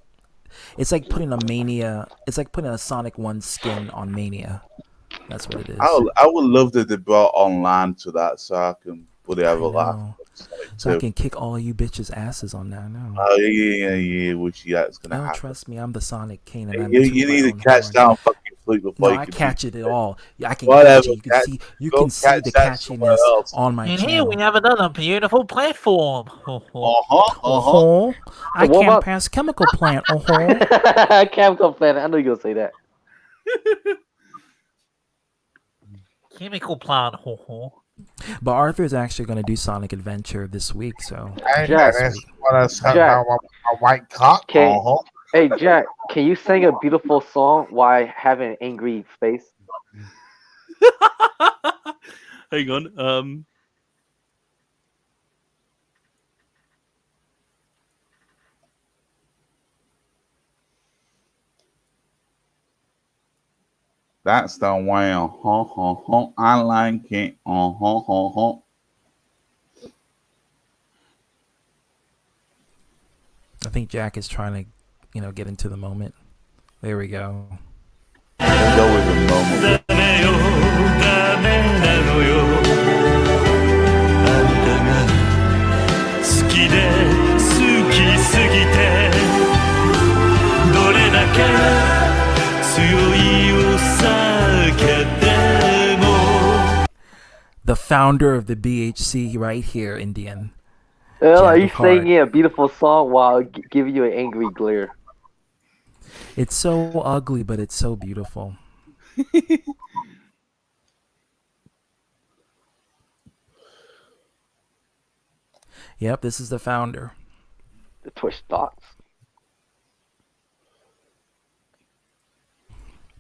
putting a Mania. It's like putting a Sonic 1 skin on Mania. That's what it is. I would love that they brought online to that, so I can put it over live. So I can kick all you bitches' asses on that now. Oh yeah. Which it's gonna happen. Trust me, I'm the Sonic King. And You need to catch down fucking Fleet before you I can catch it at all. Yeah, I can Whatever, catch it. You can see the catchiness on my And channel. here we have another beautiful platform. I can't pass chemical plant. Chemical plant. I know you're gonna say that. Chemical plant. But Arthur's actually going to do Sonic Adventure this week, so. A white cock. Hey Jack, can you sing a beautiful song while having an angry face? Hang on. That's the way. I like it. I think Jack is trying to, get into the moment. There we go. Let's go with the moment. The founder of the BHC right here, Indian. Are you Jack of Heart. singing a beautiful song while giving you an angry glare? It's so ugly, but it's so beautiful. Yep, this is the founder. The Twitch thoughts.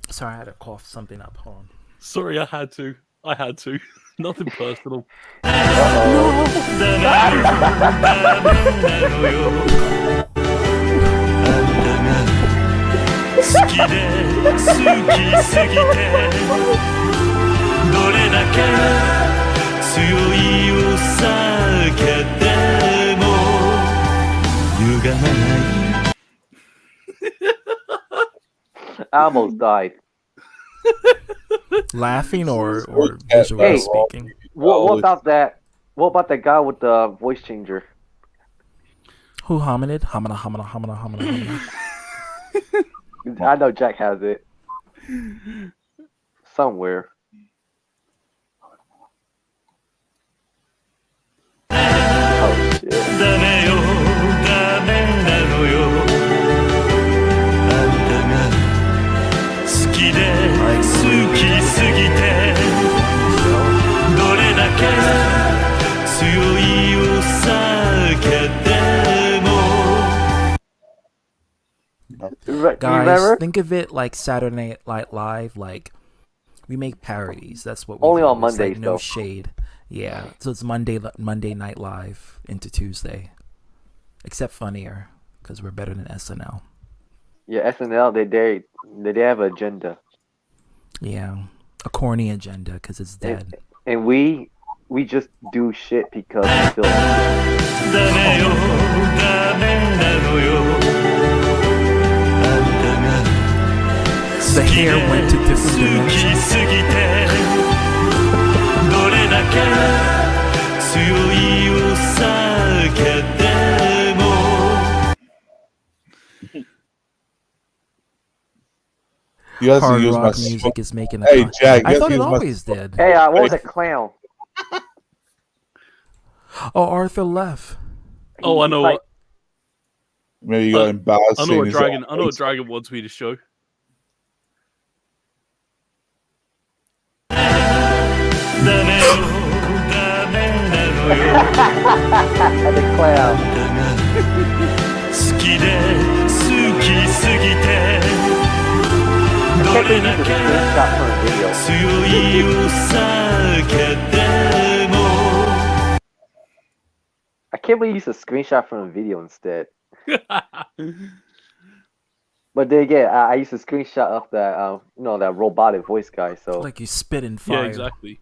Sorry, I had to cough something up. Hold on. Sorry, I had to. Nothing personal. I almost died. Laughing or visually speaking? What about that? What about that guy with the voice changer? Who hominid? Homina. I know Jack has it somewhere. Oh shit. Guys, remember? think of it like Saturday Night Live. Like, we make parodies. That's what we Only do. on It's like Mondays, no though. shade. Yeah, so it's Monday Night Live into Tuesday, except funnier because we're better than SNL. Yeah, SNL. They have an agenda, Yeah, a corny agenda because it's dead. and we just do shit because we feel. The hair went to different dimensions. You guys Hard can use rock my music is making a Hey, con- Jack, you I guys thought can it use my- always did. Hey, what was a clown? Oh, Arthur left. Oh, I know what. Maybe you got embarrassed. I know what Dragon wants me to show. The clown. I can't believe you used a screenshot from a video instead. But then again, I used a screenshot of that, that robotic voice guy. So Like you spit in fire. Yeah, exactly.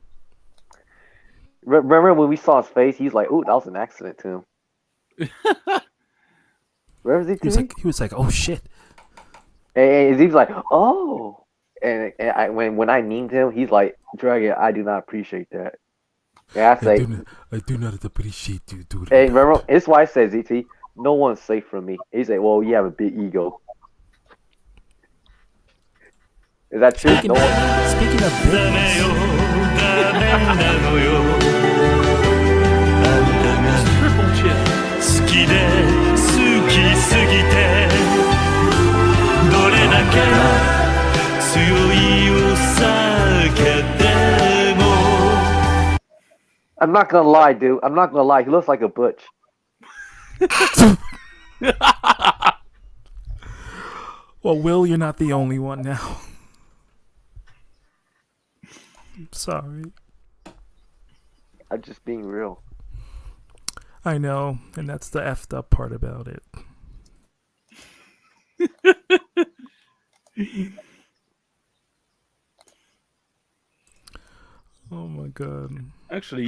remember when we saw his face? He's like, "Ooh, that was an accident to him." Where was he? He was like, oh shit. And he's like, "Oh," and when I memed him, he's like, "Dragon, I do not appreciate that." And I say, I do not appreciate you, dude. "Hey, remember, it's why I said ZT, no one's safe from me." He's like, "Well, you have a big ego." Is that true? Speaking of Triple chin. I'm not gonna lie, dude. I'm not gonna lie. He looks like a butch. Well, Will, you're not the only one now. Sorry. I'm just being real. I know, and that's the effed up part about it. Oh my god. Actually,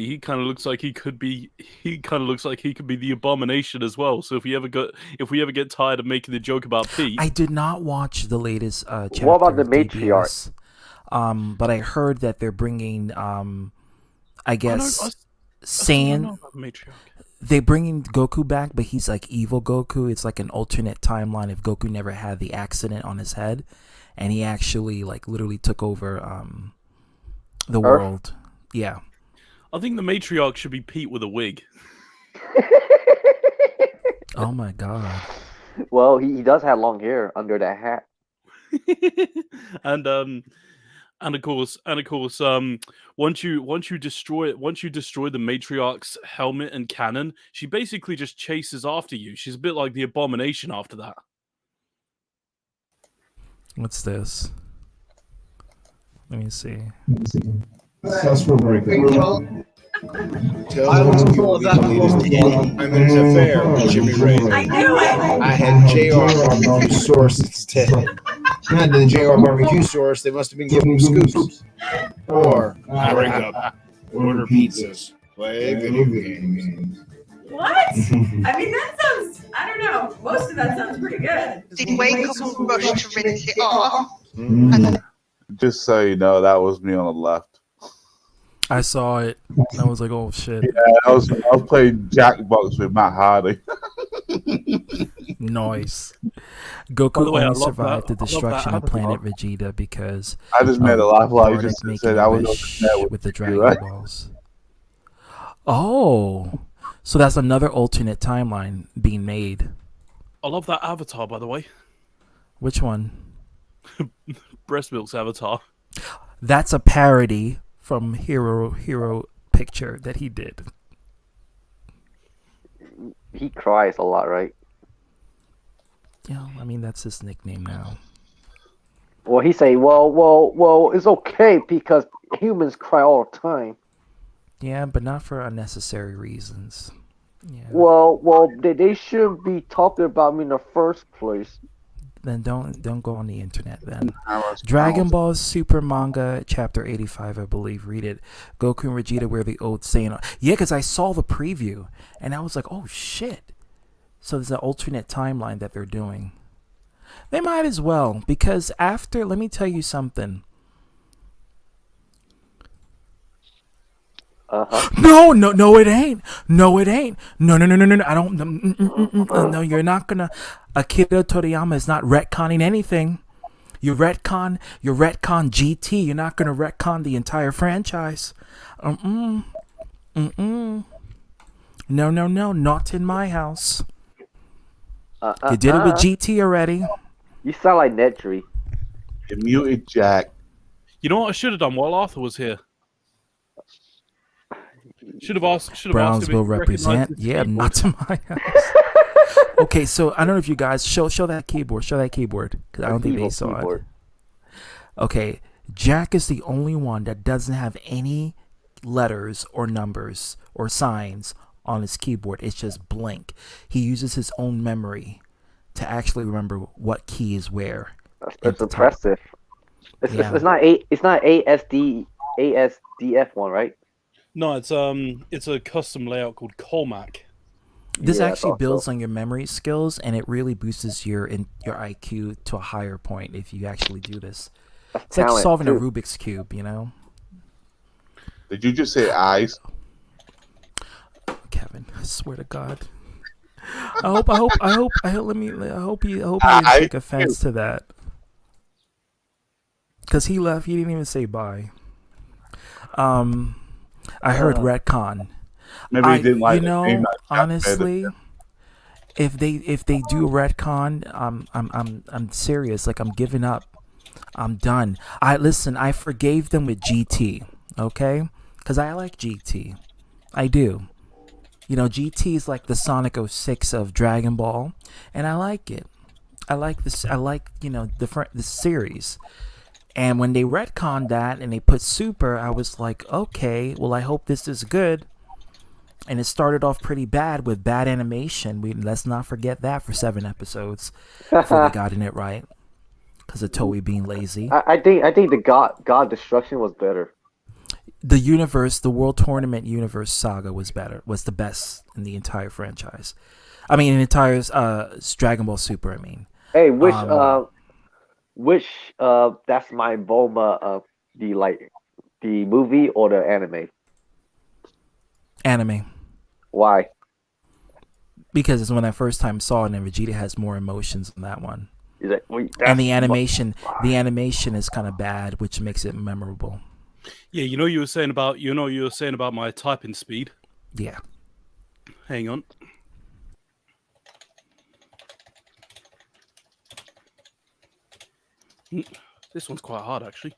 he kind of looks like he could be. He kind of looks like he could be the Abomination as well. So if we ever get tired of making the joke about Pete, I did not watch the latest chapter. What about the of matriarch? DBS, but I heard that they're bringing, I guess, saying Saiyan. They're bringing Goku back, but he's like evil Goku. It's like an alternate timeline if Goku never had the accident on his head, and he actually like literally took over the world. Yeah. I think the matriarch should be Pete with a wig. Oh my god. Well, he does have long hair under that hat. And of course, once you destroy the matriarch's helmet and cannon, she basically just chases after you. She's a bit like the Abomination after that. What's this? Let me see. Successful breakup. Tells them you will be deleted. I'm in an affair with Jimmy Ray. I knew it! I had JR barbecue sauce instead. And the JR barbecue sauce, they must have been giving him scoops. Or break up. Order pizzas. Play video games. What? I mean, that sounds, I don't know. Most of that sounds pretty good. Did wake up and rush to rinse it off. Just so you know, that was me on the left. I saw it. I was like, oh shit. Yeah, I was playing Jackbox with Matt Hardy. Nice. By Goku the way, I only love survived that- the I love destruction that of planet avatar. Vegeta because I just made a laugh while you Bardock just making said a I was wish on there with the you, Dragon right? Balls. Oh, so that's another alternate timeline being made. I love that avatar, by the way. Which one? Breast Milk's avatar. That's a parody from Hero Picture that he did. He cries a lot, right? Yeah, I mean that's his nickname now. Well, he say, well, it's okay because humans cry all the time. Yeah, but not for unnecessary reasons. Well, they shouldn't be talking about me in the first place. Then don't go on the internet then. Dragon Ball Super manga chapter 85, I believe. Read it. Goku and Vegeta wear the old Saiyan. Yeah, because I saw the preview and I was like, oh shit. So there's an alternate timeline that they're doing. They might as well, because after, let me tell you something. No, it ain't. No, it ain't. No. I don't. No, you're not gonna. Akira Toriyama is not retconning anything. You retcon GT. You're not gonna retcon the entire franchise. No. Not in my house. You did it with GT already. You sound like Nedry. You muted Jack. You know what I should have done while Arthur was here? Should have asked. Brownsville represent. Yeah, not to my house. Okay, so I don't know if you guys show that keyboard. Show that keyboard because I don't think they saw it. Okay, Jack is the only one that doesn't have any letters or numbers or signs on his keyboard. It's just blank. He uses his own memory to actually remember what key is where. That's impressive. It's not ASDF one, right? No, it's a custom layout called Colmac. This actually builds on your memory skills, and it really boosts your IQ to a higher point if you actually do this. It's like solving a Rubik's Cube, you know? Did you just say eyes? Kevin, I swear to God. I hope you didn't take offense to that. Because he left, he didn't even say bye. I heard retcon. Maybe he didn't like honestly, if they do retcon, I'm serious. Like I'm giving up. I'm done. I forgave them with GT, okay? Because I like GT. I do. You know, GT is like the Sonic 06 of Dragon Ball, and I like it. I like this. I like the series. And when they retconned that and they put Super, I was like, okay, well, I hope this is good. And it started off pretty bad with bad animation. Let's not forget that for 7 episodes before they got in it right, because of Toei being lazy. I think the God Destruction was better. The World Tournament Universe saga was the best in the entire franchise. I mean, in entire Dragon Ball Super. I mean, Hey, which that's my Bulma of the movie or the anime? Anime. Why? Because it's when I first time saw it, and Vegeta has more emotions in that one. And the animation is kind of bad, which makes it memorable. Yeah, you were saying about my typing speed. Yeah. Hang on. This one's quite hard, actually.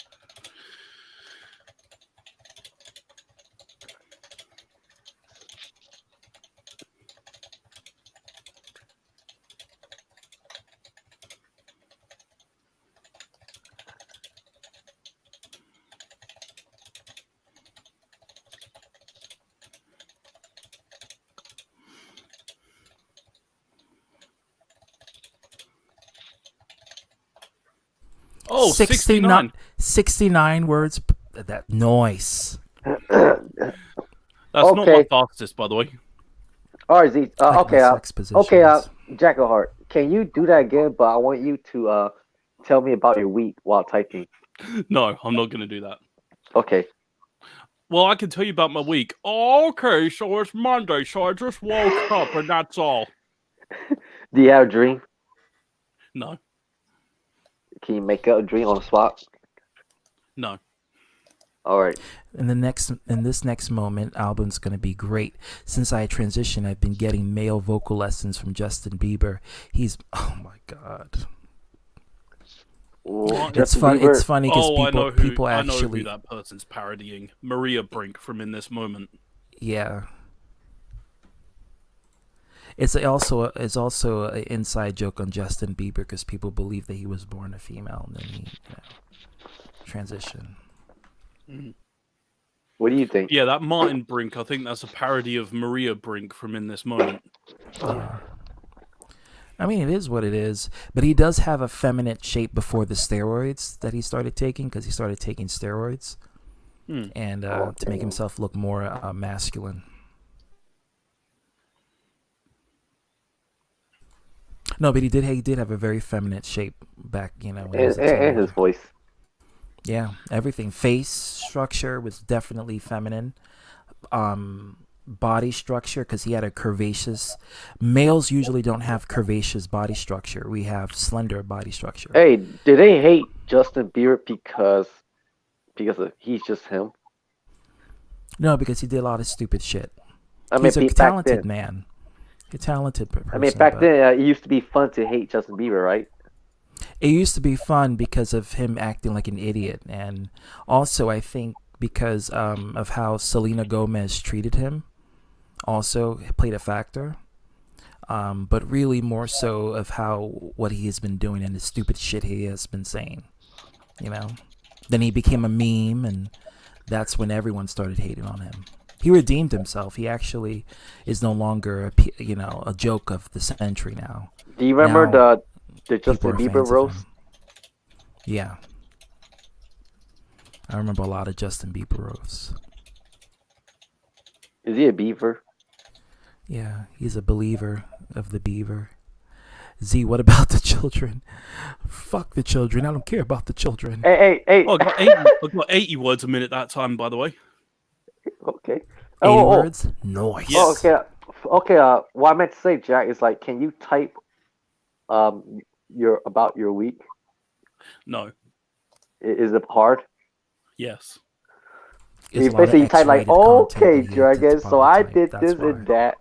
Oh, 69 words. That noise. That's not my fastest, by the way. All right, Z. Jack O'Hart, can you do that again? But I want you to tell me about your week while typing. No, I'm not going to do that. Okay. Well, I can tell you about my week. Okay, so it's Monday, so I just woke up, and that's all. Do you have a dream? No. Can you make up a dream on the spot? No. All right. In this next moment, album's gonna be great. Since I transitioned, I've been getting male vocal lessons from Justin Bieber. Oh my god. It's funny because people I actually. know who that person's parodying. Maria Brink from In This Moment. Yeah. It's also an inside joke on Justin Bieber because people believe that he was born a female and then he transitioned. Mm-hmm. What do you think? Yeah, that Martin Brink, I think that's a parody of Maria Brink from In This Moment. Yeah. I mean, it is what it is, but he does have a feminine shape before the steroids that he started taking, because he started taking steroids and to make himself look more masculine. No, but he did have a very feminine shape back, when he was a teenager. And his voice. Yeah, everything. Face structure was definitely feminine. Body structure, because he had a curvaceous. Males usually don't have curvaceous body structure. We have slender body structure. Hey, did they hate Justin Bieber because he's just him? No, because he did a lot of stupid shit. He's a talented man. A talented person. I mean, back then, it used to be fun to hate Justin Bieber, right? It used to be fun because of him acting like an idiot, and also I think because of how Selena Gomez treated him, also played a factor. But really more so of what he has been doing and the stupid shit he has been saying. Then he became a meme, and that's when everyone started hating on him. He redeemed himself. He actually is no longer a joke of the century now. Do you remember the Justin Bieber roast? Yeah. I remember a lot of Justin Bieber roasts. Is he a beaver? Yeah, he's a believer of the beaver. Z, what about the children? Fuck the children. I don't care about the children. Hey. Oh, I got 80 words a minute that time, by the way. Okay. 80 words? Noise. Yes. Okay. What I meant to say, Jack, is like, can you type about your week? No. Is it hard? Yes. You basically type like, okay, Dragon, so I did this and that.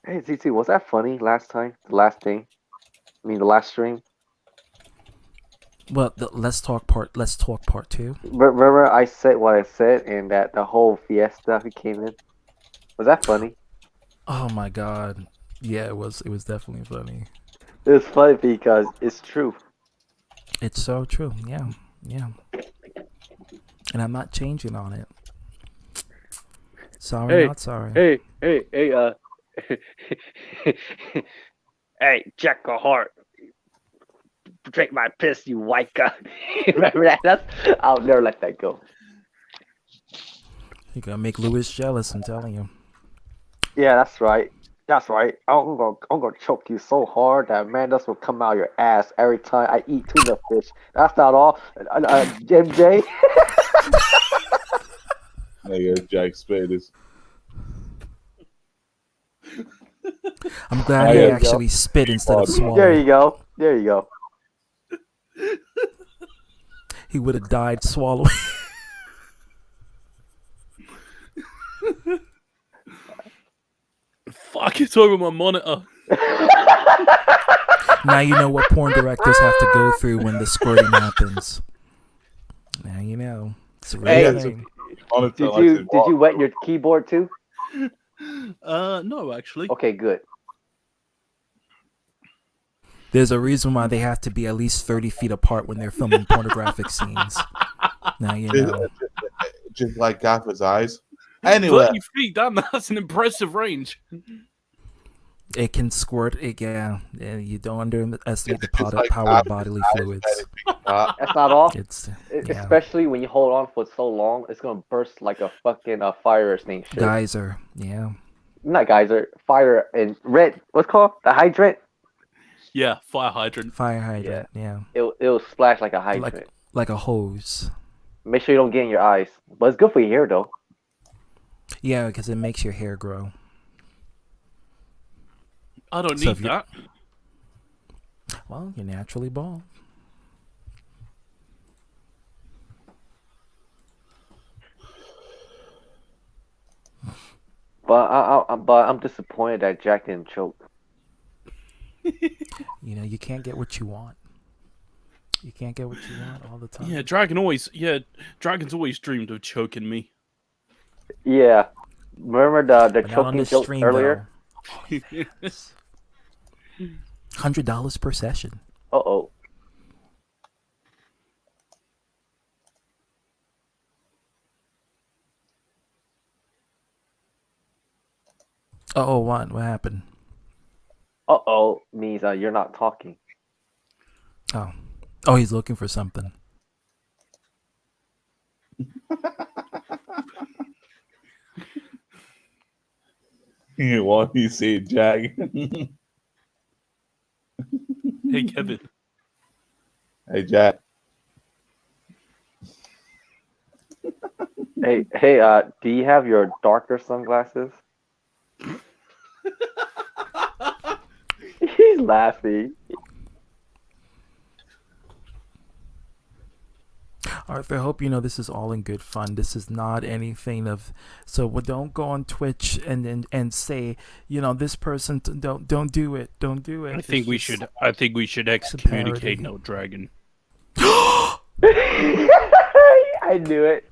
Hey, ZT, was that funny last time? The last thing? I mean, the last stream? Well, let's talk part two. Remember, I said what I said, and that the whole fiesta who came in. Was that funny? Oh my god. Yeah, it was. It was definitely funny. It was funny because it's true. It's so true. Yeah, yeah. And I'm not changing on it. Sorry, not sorry. Hey, hey, Jack a heart. Drink my piss, you white guy. Remember that? I'll never let that go. You're gonna make Lewis jealous. I'm telling you. Yeah, that's right. That's right. I'm gonna choke you so hard that Mandas will come out your ass every time I eat tuna fish. That's not all. MJ. Nigga, Jack Spadis. I'm glad he actually spit instead of swallowed. There you go. There you go. He would have died swallowing. Fuck, it's over my monitor. Now you know what porn directors have to go through when the squirting happens. Now you know. It's a real thing. Did you wet your keyboard too? No, actually. Okay, good. There's a reason why they have to be at least 30 feet apart when they're filming pornographic scenes. Now you know. Just like Gaffer's eyes. Anyway. 30 feet, that's an impressive range. It can squirt. Yeah, you don't underestimate the like power of bodily fluids. That's not all. It's Especially when you hold on for so long, it's gonna burst like a fucking fire extinguisher. Geyser. Yeah. Not geyser. Fire and red. What's it called? The hydrant. Yeah, fire hydrant. Fire hydrant. Yeah. It'll splash like a hydrant. Like a hose. Make sure you don't get in your eyes. But it's good for your hair though. Yeah, because it makes your hair grow. I don't So need that. Well, you're naturally bald. But I'm disappointed that Jack didn't choke. You know, you can't get what you want. You can't get what you want all the time. Yeah, Dragon's always dreamed of choking me. Yeah. Remember the But not on choking this joke stream, earlier? $100 per session. Uh-oh. Uh-oh, what? What happened? Uh-oh means you're not talking. Oh. Oh, he's looking for something. You want you see Jack? Hey, Kevin. Hey, Jack. Hey, do you have your darker sunglasses? He's laughing. Arthur, I hope you know this is all in good fun. This is not anything of don't go on Twitch and say, you know, this person don't do it. Don't do it. I think we should excommunicate No Dragon. I knew it.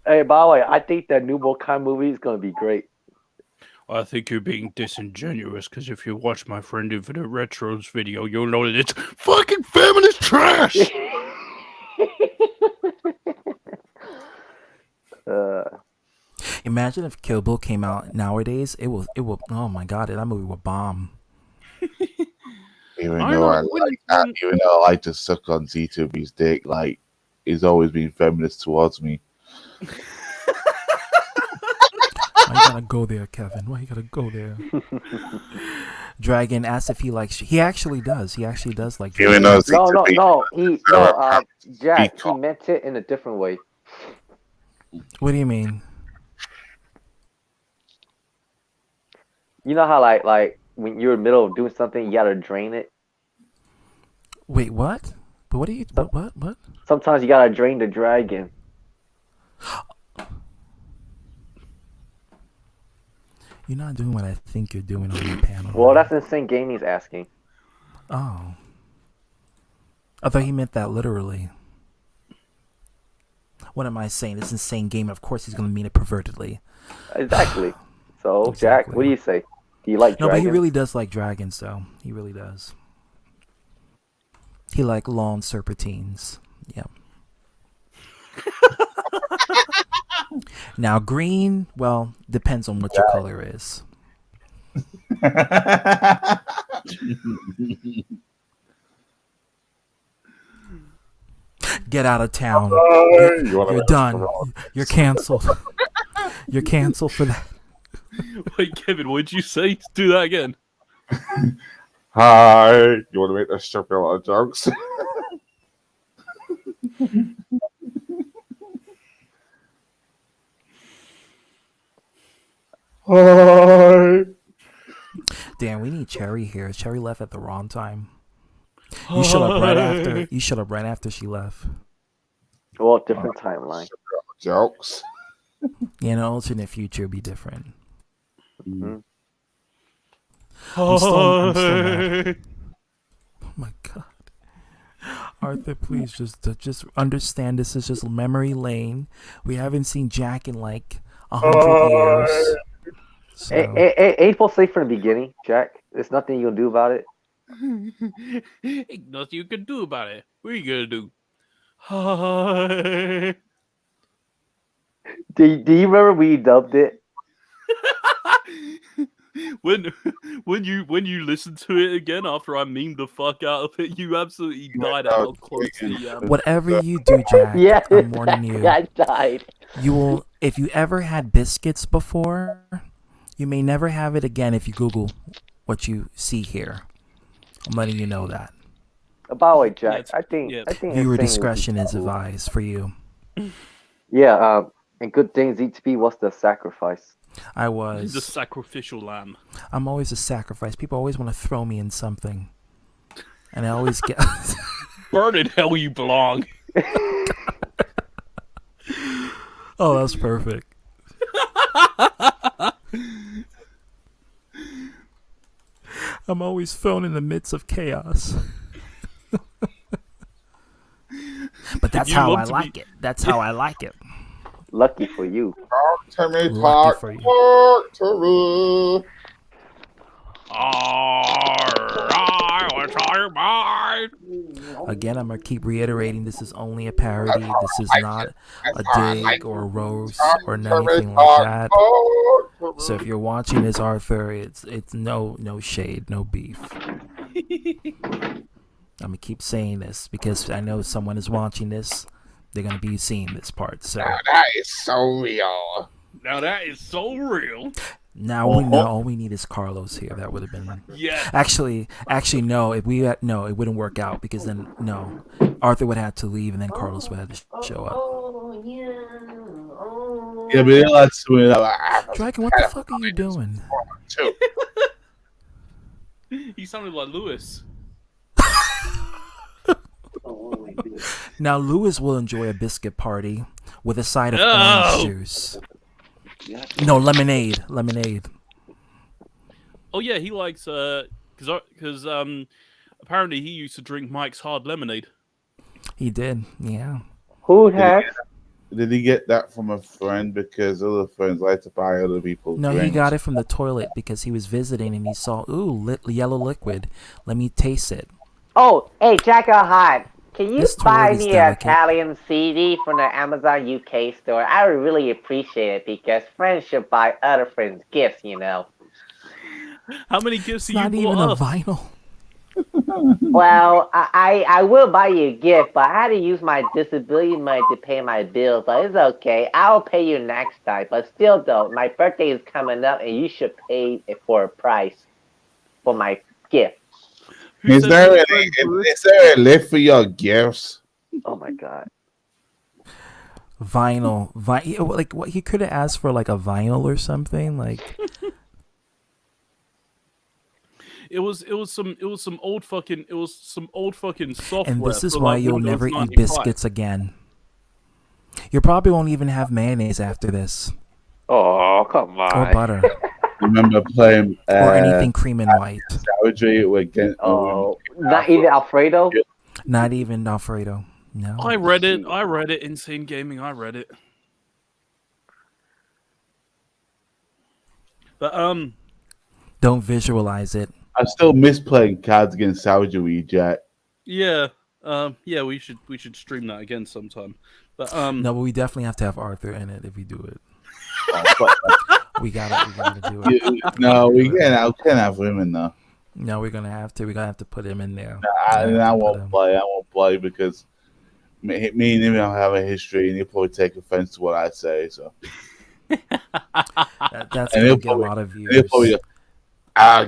Hey, by the way, I think that new Mokai movie is gonna be great. I think you're being disingenuous because if you watch my friend Infinite Retro's video, you'll know that it's fucking feminist trash. Imagine if Kill Bill came out nowadays. It will. Oh my god, that movie would bomb. Even though I like to suck on Z2B's dick, like he's always been feminist towards me. Why you gotta go there, Kevin? Why you gotta go there? Dragon asks if he likes. He actually does. He actually does like. Even though No. Jack, he meant it in a different way. What do you mean? You know how like when you're in the middle of doing something, you gotta drain it. Wait, what? But what are you? What? Sometimes you gotta drain the dragon. You're not doing what I think you're doing on your panel. Well, that's Insane Gaming's asking. Oh. I thought he meant that literally. What am I saying? This insane game. Of course, he's going to mean it pervertedly. Exactly. So, Jack, what do you say? Do you like No, dragons? but he really does like dragons, though. He really does. He like long serpentines. Yeah. Now green, well, depends on what your color is. Get out of town. You're done. You're canceled. You're canceled for that. Wait, Kevin, what did you say? Do that again. Hi, you want to make us stop a lot of jokes? Hi. Damn, we need Cherry here. Cherry left at the wrong time. You shut up right after. You shut up right after she left. Well, different timeline. Jokes. Yeah, in an alternate future, it'd be different. Mm-hmm. I'm still mad. Oh my god, Arthur, please just understand. This is just memory lane. We haven't seen Jack in like 100 years. So. Ain't supposed to say from the beginning, Jack. There's nothing you can do about it. Ain't nothing you can do about it. What are you gonna do? Hi. Do you remember we dubbed it? when you listen to it again after I memed the fuck out of it, you absolutely died out how close the Whatever you do, Jack, Yeah, I'm warning you. I died. You will, if you ever had biscuits before, you may never have it again if you Google what you see here. I'm letting you know that. By the way, Jack, I think Viewer discretion is advised for you. Yeah, and good things eat to be. What's the sacrifice? I was the sacrificial lamb. I'm always a sacrifice. People always want to throw me in something, and I always get. Burn in hell you belong. Oh, that's perfect. I'm always thrown in the midst of chaos. But that's how I like it. That's how I like it. Lucky for you. Talk to me, Lucky talk, for you. talk to me. Again, I'm gonna keep reiterating. This is only a parody. This is not a dig or a roast or anything like that. So if you're watching this, Arthur, it's no shade, no beef. I'm gonna keep saying this because I know someone is watching this. They're gonna be seeing this part. So Now that is so real. Now that is so real. now we know all we need is Carlos here. That would have been. Yeah. Actually, no. If we had, no, it wouldn't work out because then no, Arthur would have to leave and then Carlos would have to show up. Yeah, but let's do it. Dragon, what the fuck are you doing? He sounded like Lewis. Now Lewis will enjoy a biscuit party with a side of orange juice. No, lemonade. Oh yeah, he likes because apparently he used to drink Mike's hard lemonade. He did, yeah. Who has? Did he get that from a friend because other friends like to buy other people's No, drinks? he got it from the toilet because he was visiting and he saw yellow liquid. Let me taste it. Oh, hey, Jack Hot. Can you This buy toilet is me an delicate. Italian CD from the Amazon UK store? I would really appreciate it because friends should buy other friends gifts, you know. How many gifts It's are you not even bought a us? vinyl. Well, I will buy you a gift, but I had to use my disability money to pay my bills. But it's okay. I'll pay you next time. But still, though, my birthday is coming up, and you should pay it for a price for my gift. Is there a lift for your gifts? Oh my god. Vinyl. Like what he could have asked for, like a vinyl or something. Like It was some old fucking software. and this is for, why like, you'll Windows never eat 95. biscuits again. You probably won't even have mayonnaise after this. Oh, come on. Or butter. Remember playing Or anything cream and white. Savagery with not even Alfredo? Not even Alfredo. No. I read it. I read it. Insane Gaming. I read it. But Don't visualize it. I still miss playing cards against Savagery, Jack. yeah, yeah, we should stream that again sometime. But No, but we definitely have to have Arthur in it if we do it. We gotta do it. No, we can't have women though. No, we're gonna have to. We're gonna have to put him in there. I won't play. I won't play because me and him have a history, and he'll probably take offense to what I say. So that's gonna get a lot of views. He'll probably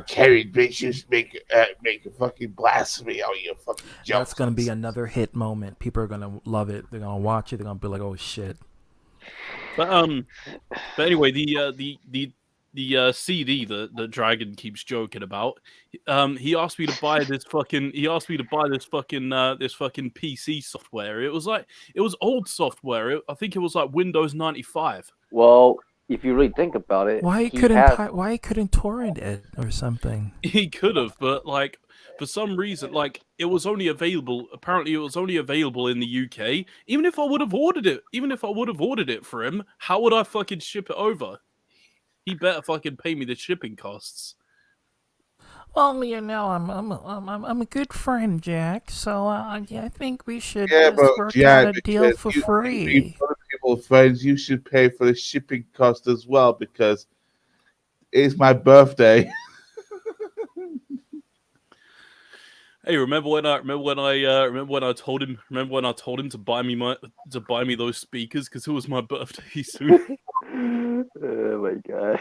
Kerry, bitch, you make a fucking blasphemy out of your fucking jokes. That's gonna be another hit moment. People are gonna love it. They're gonna watch it. They're gonna be like, "Oh shit." But anyway, the CD the Dragon keeps joking about. He asked me to buy this fucking. He asked me to buy this fucking PC software. It was old software. I think it was like Windows 95. Well, if you really think about it, Why he couldn't torrent it or something? He could have, but like for some reason, like it was only available. Apparently, it was only available in the UK. Even if I would have ordered it for him, how would I fucking ship it over? He better fucking pay me the shipping costs. Well, you know, I'm a good friend, Jack. So I think we should but work Jack, out a deal for free. Other people, friends, you should pay for the shipping cost as well because it's my birthday. Hey, remember when I told him to buy me those speakers because it was my birthday soon. Oh my god.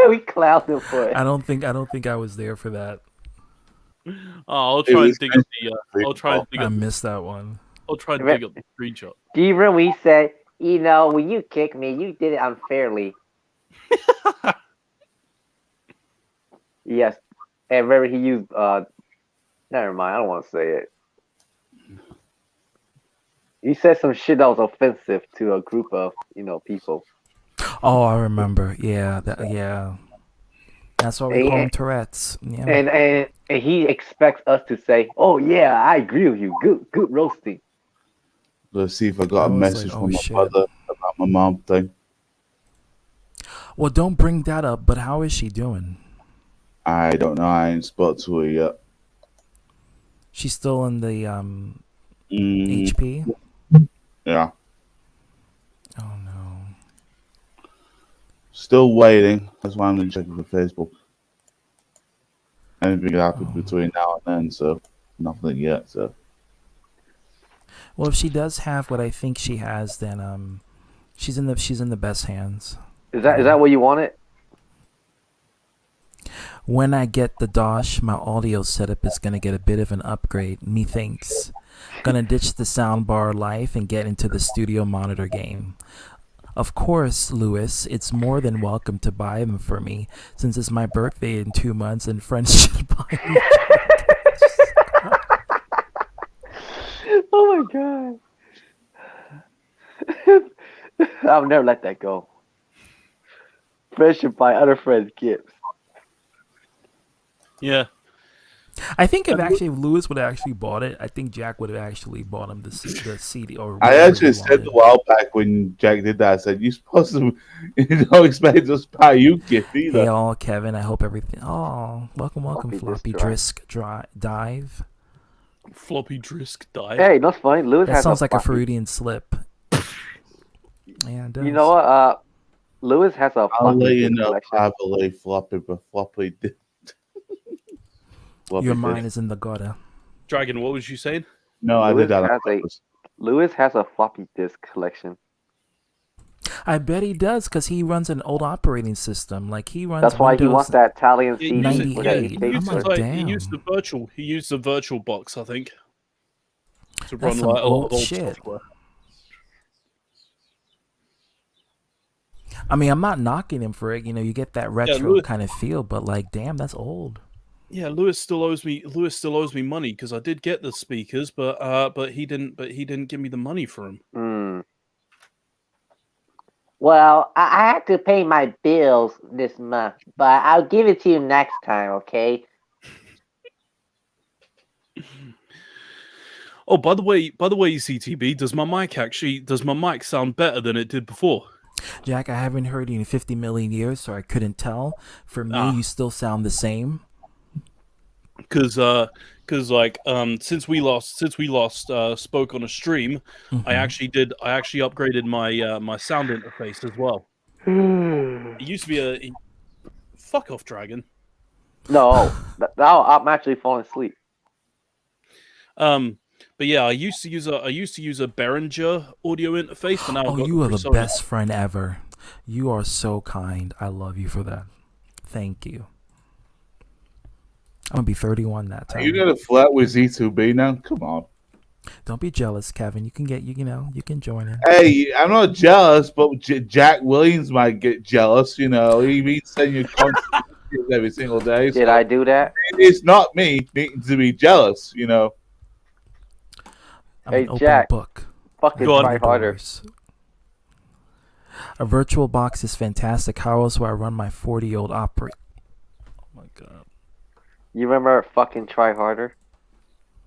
We clowned him for it. I don't think I was there for that. Oh, I'll try and dig up the. I missed that one. I'll try and dig up the screenshot. Do you remember we said, when you kicked me, you did it unfairly? Yes. And remember he used never mind, I don't want to say it. He said some shit that was offensive to a group of, people. Oh, I remember. Yeah, that's what we call them, Tourette's. Yeah. And he expects us to say, "Oh yeah, I agree with you. Good roasting." Let's see if I got a message from my brother about my mom thing. Well, don't bring that up. But how is she doing? I don't know. I ain't spoke to her yet. She's still in the HP. Yeah. Oh no. Still waiting. That's why I'm gonna check for Facebook. Anything happened between now and then, so nothing yet. So. Well, if she does have what I think she has, then she's in the best hands. Is that what you wanted? When I get the Dosh, my audio setup is gonna get a bit of an upgrade. Methinks. Gonna ditch the soundbar life and get into the studio monitor game. Of course, Lewis, it's more than welcome to buy them for me, since it's my birthday in 2 months and friends should buy me. Oh my god. I'll never let that go. Friends should buy other friends gifts. Yeah. I think if Lewis would have actually bought it, I think Jack would have actually bought him the CD. Or I actually said a while back when Jack did that, I said, "You're supposed to, don't expect us to buy you gift either." Hey, all Kevin. I hope everything. Oh, welcome, Floppy Drisk Dive. Floppy Drisk Dive. Hey, that's fine. Lewis that has sounds like floppy. a Freudian slip. Yeah, it does. You know what? Lewis has a. I'll let you know. I believe Floppy, but Floppy did. Your mind is in the gutter. Dragon, what was you saying? No, I did that. Lewis has a floppy disk collection. I bet he does because he runs an old operating system. Like he runs. That's why Windows he wants that Italian CD. 98. He used the virtual box, I think, to run some like a lot of old old shit. software. I mean, I'm not knocking him for it. You get that retro kind of feel, but like, damn, that's old. Yeah, Lewis still owes me money because I did get the speakers, but he didn't give me the money for them. Well, I had to pay my bills this month, but I'll give it to you next time, okay? Oh, by the way, CTB, does my mic sound better than it did before? Jack, I haven't heard you in 50 million years, so I couldn't tell. For me, you still sound the same. Because like since we last spoke on a stream, I actually upgraded my my sound interface as well. It used to be fuck off, Dragon. No, now I'm actually falling asleep. But yeah, I used to use a Behringer audio interface, but now I've got you are the Presonus. best friend ever. You are so kind. I love you for that. Thank you. I'm gonna be 31 that time. Are you gonna flirt with Z2B now? Come on. Don't be jealous, Kevin. You can you can join in. Hey, I'm not jealous, but Jack Williams might get jealous. You know, he means sending you content every single day. Did I do that? It's not me needing to be jealous. You know. I'm Hey an open Jack, book. fucking I try open harder. doors. A virtual box is fantastic. How else will I run my 40-year-old operate? Oh my god. You remember fucking try harder?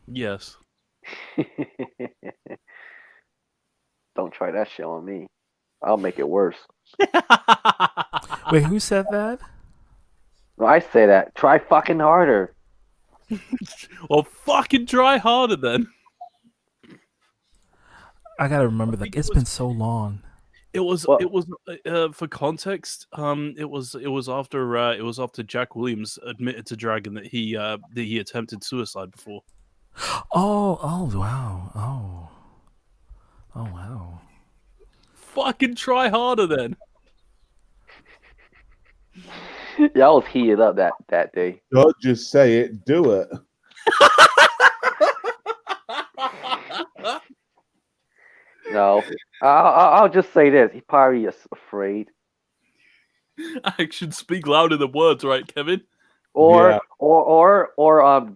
Yes. Don't try that shit on me. I'll make it worse. Wait, who said that? No, I say that. Try fucking harder. Well, fucking try harder then. I gotta remember that. It's been so long. It was for context. It was after Jack Williams admitted to Dragon that he attempted suicide before. Oh wow. Oh wow. Fucking try harder then. Yeah, I was heated up that day. Don't just say it, do it. No, I'll just say this. He probably is afraid. Actions speak louder than words, right, Kevin? Or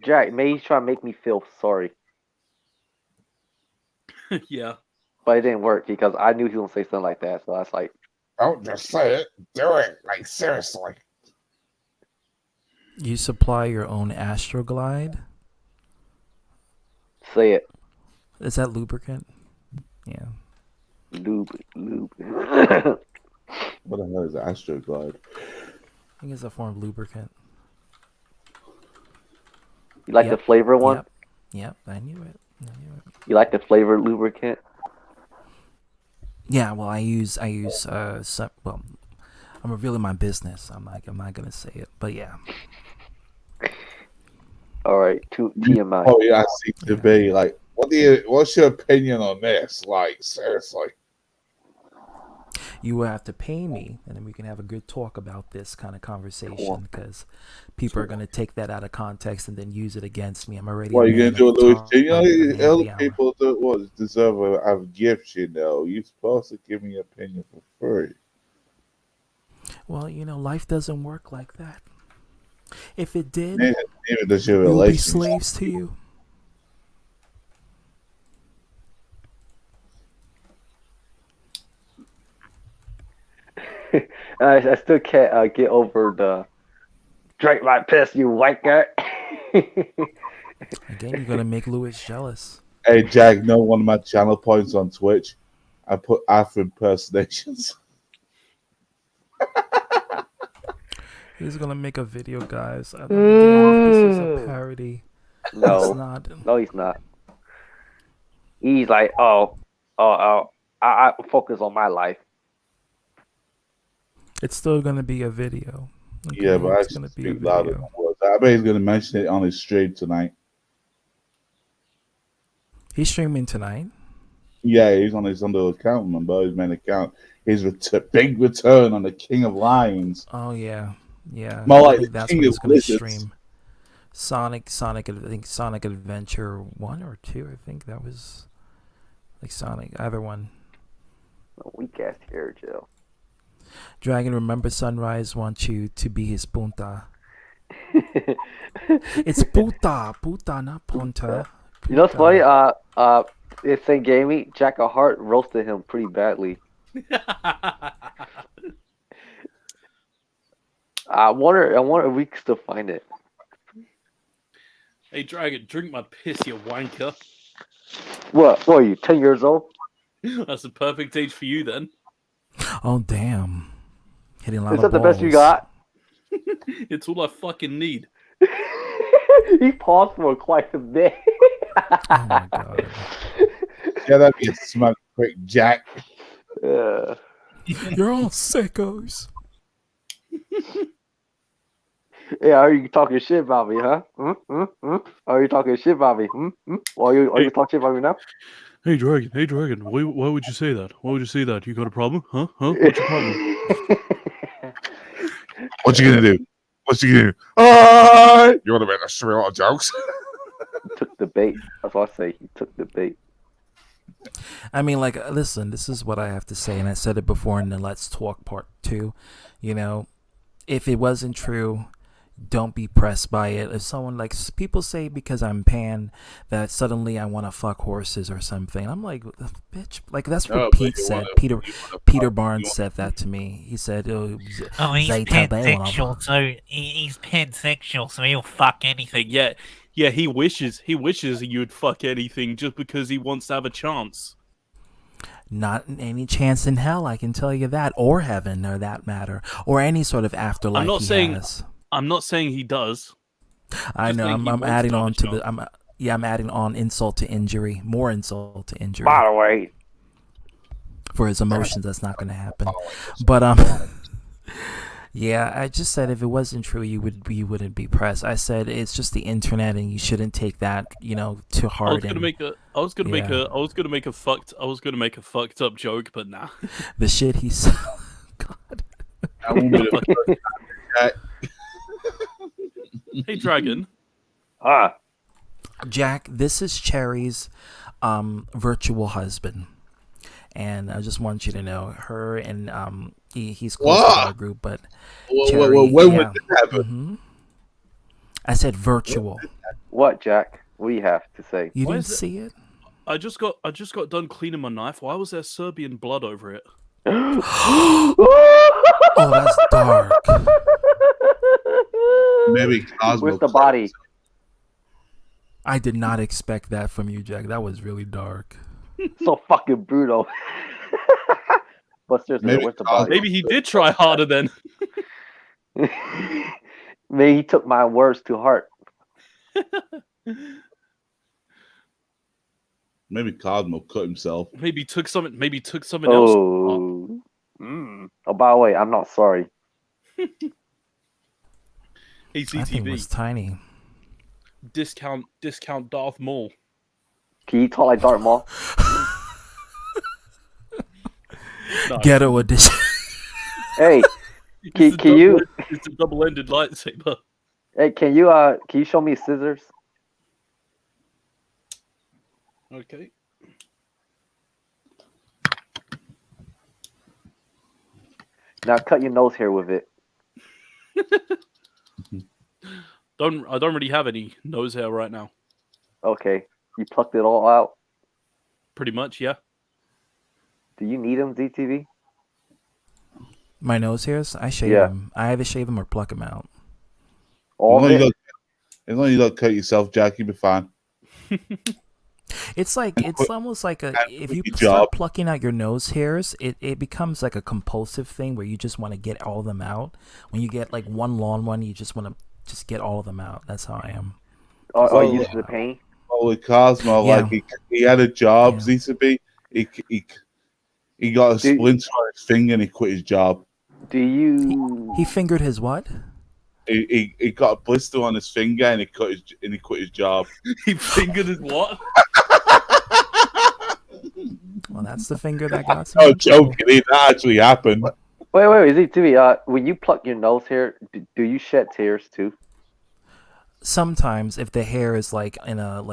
Jack, maybe he's trying to make me feel sorry. Yeah. But it didn't work because I knew he was gonna say something like that. So I was like, Don't just say it, do it. Like seriously. You supply your own Astroglide? say it. Is that lubricant? Yeah. Lube. What the hell is Astroglide? I think it's a form of lubricant. You like the flavor one? Yep, I knew it. You like the flavored lubricant? Yeah, well, I use some. Well, I'm revealing my business. I'm not gonna say it, but yeah. All right, TMI. Oh yeah, I see to be like. What's your opinion on this? Like seriously. You will have to pay me, and then we can have a good talk about this kind of conversation because people are going to take that out of context and then use it against me. I'm already. What are you going to do, Louis? You know, the other people deserve a gift. You know, you're supposed to give me your opinion for free. Well, life doesn't work like that. If it did, Neither does your we'll be relationship. slaves to you. I still can't get over the drink my piss, you white guy. Again, you're gonna make Louis jealous. Hey Jack, know one of my channel points on Twitch? I put Afro impersonations. He's gonna make a video, guys. I don't know if this is a parody. No, it's not. No, he's not. He's like, I focus on my life. It's still gonna be a video. Okay? Yeah, but it's gonna be a speak louder video. than words. I bet he's gonna mention it on his stream tonight. He's streaming tonight. Yeah, he's on his under account, remember his main account. His big return on the King of Lions. Oh yeah. More I like think the that's King what he's of gonna Lizards. stream. Sonic. I think Sonic Adventure 1 or 2. I think that was like Sonic. Either one. Weak ass hair, Joe. Dragon, remember Sunrise wants you to be his punta. It's puta, not punta. You know what's funny? It's in gaming. Jack of Heart roasted him pretty badly. I wonder if we can still find it. Hey, Dragon, drink my piss, you wanker. What are you, 10 years old? That's the perfect age for you then. Oh damn! Hitting a lot Is of that the best you balls. got? It's all I fucking need. He paused for quite a bit. Oh my god! Yeah, that'd be a smug quick Jack. Yeah. You're all sickos. Yeah, are you talking shit about me, huh? Are you talking shit about me? Are you talking shit about me now? Hey Dragon, why would you say that? Why would you say that? You got a problem? Huh? What's your problem? What you gonna do? What you gonna do? You want to make a lot of jokes? He took the bait. That's what I say. He took the bait. I mean, like, listen, this is what I have to say, and I said it before in the Let's Talk Part 2. You know, if it wasn't true, don't be pressed by it. If someone, like, people say because I'm pan that suddenly I want to fuck horses or something, I'm like, bitch, like, that's what No, Pete but you said. wanna Peter fuck- Barnes said that to me. He said, Oh, he's Zay Tabay when I'm- pansexual, so he's pansexual, so he'll fuck anything. Yeah, he wishes you'd fuck anything just because he wants to have a chance. Not any chance in hell, I can tell you that, or heaven, or that matter, or any sort of afterlife. I'm not saying he does. I Just know. saying he I'm wants adding to have on a to chance. the. I'm adding on insult to injury, more insult to injury. By the way, For his emotions, that's not going to happen. But yeah, I just said if it wasn't true, you wouldn't be pressed. I said it's just the internet, and you shouldn't take that, too hard. I was gonna make a fucked up joke, but nah. The shit he said. God. I won't be the first time. Hey, Dragon. Jack, this is Cherry's virtual husband. And I just want you to know her and he's close to our group, but Cherry, when would this happen? I said virtual. What, Jack? We have to say. You Why didn't is it- see it? I just got done cleaning my knife. Why was there Serbian blood over it? Oh, that's dark. Maybe Cosmo. Where's the body? I did not expect that from you, Jack. That was really dark. So fucking brutal. But seriously, Maybe where's the body? Maybe he did try harder then. Maybe he took my words to heart. Maybe Cosmo cut himself. Maybe took something else. Oh. Oh, by the way, I'm not sorry. Hey, I think it was CTV. tiny. Discount Darth Maul. Can you talk like Darth Maul? No. Ghetto edition. Hey, It's can you? It's a double-ended lightsaber. Hey, can you show me scissors? Okay. Now cut your nose hair with it. I don't really have any nose hair right now. Okay, you plucked it all out. Pretty much, yeah. Do you need them, DTV? My nose hairs, I shave Yeah. them. I either shave them or pluck them out. All of it? As long as you don't cut yourself, Jack, you'll be fine. It's almost like if you Good start job. plucking out your nose hairs, it becomes like a compulsive thing where you just want to get all of them out. When you get like one long one, you just want to just get all of them out. That's how I am. Are you used to the pain? Oh, with Cosmo, Yeah. like he had a job, ZCB. He got a splinter on his finger and he quit his job. Do you? He fingered his what? He got a blister on his finger and he quit his job. He fingered his what? Well, that's the finger that got some. No joking, that actually happened. Wait, ZTV. When you pluck your nose hair, do you shed tears too? Sometimes, if the hair is like in a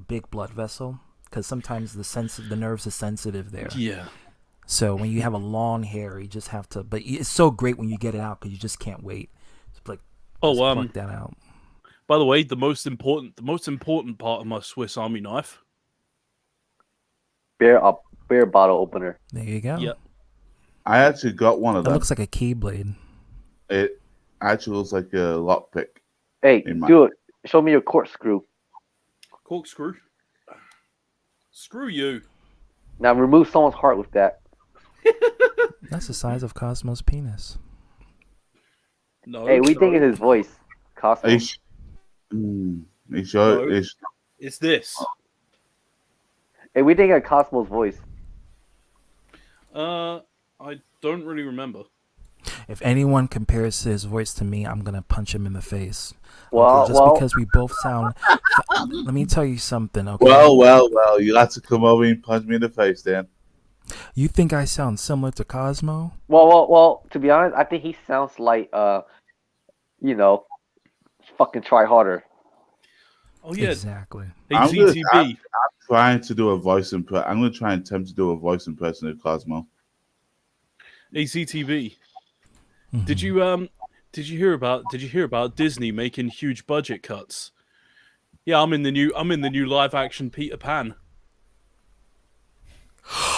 big blood vessel, because sometimes the nerves are sensitive there. Yeah. So when you have a long hair, you just have to. But it's so great when you get it out because you just can't wait. It's like just pluck that out. By the way, the most important part of my Swiss Army knife. Beer bottle opener. There you go. Yeah. I actually got one of That them. looks like a keyblade. It actually looks like a lockpick. Hey, In my- do it. Show me your corkscrew. Corkscrew. Screw you. Now remove someone's heart with that. That's the size of Cosmo's penis. No. Hey, we think it's his voice, Cosmo. It's sure. No. It's this. Hey, we think of Cosmo's voice. I don't really remember. If anyone compares his voice to me, I'm gonna punch him in the face. Well, okay, just because we both sound. Let me tell you something. Okay. Well. You'll have to come over and punch me in the face, then. You think I sound similar to Cosmo? Well. To be honest, I think he sounds like fucking try harder. Oh yeah, exactly. I'm trying to do a voice impression. I'm gonna try and attempt to do a voice impression of Cosmo. ACTV. Did you hear about Disney making huge budget cuts? Yeah, I'm in the new live action Peter Pan.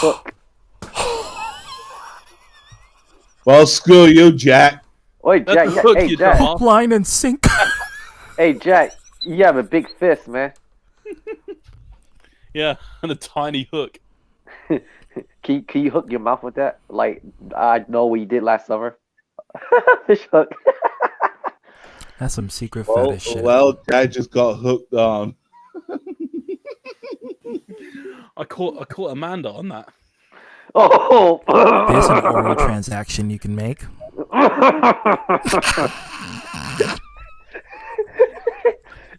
Look. Well, screw you, Jack. Wait, Jack. Hey, Jack. Line and sink. Hey, Jack. You have a big fist, man. Yeah, and a tiny hook. Can you hook your mouth with that? Like I know what you did last summer. Fish hook. That's some secret fetish shit. Well, Jack just got hooked on. I caught Amanda on that. Oh, there's an oral transaction you can make.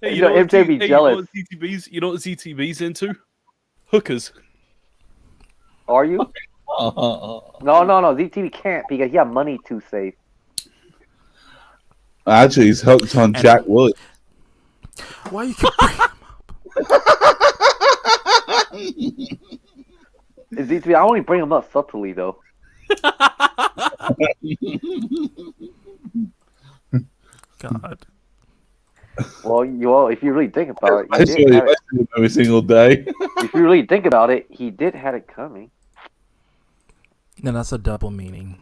Hey, you know MJ be jealous. You know what ZTB's into? Hookers. Are you? No. ZTV can't because he have money to save. Actually, he's hooked on Jack Wood. Why you keep bringing him up? ZTV, I only bring him up subtly though. God. Well, if you really think about it, I see him every single day. If you really think about it, he did have it coming. No, that's a double meaning.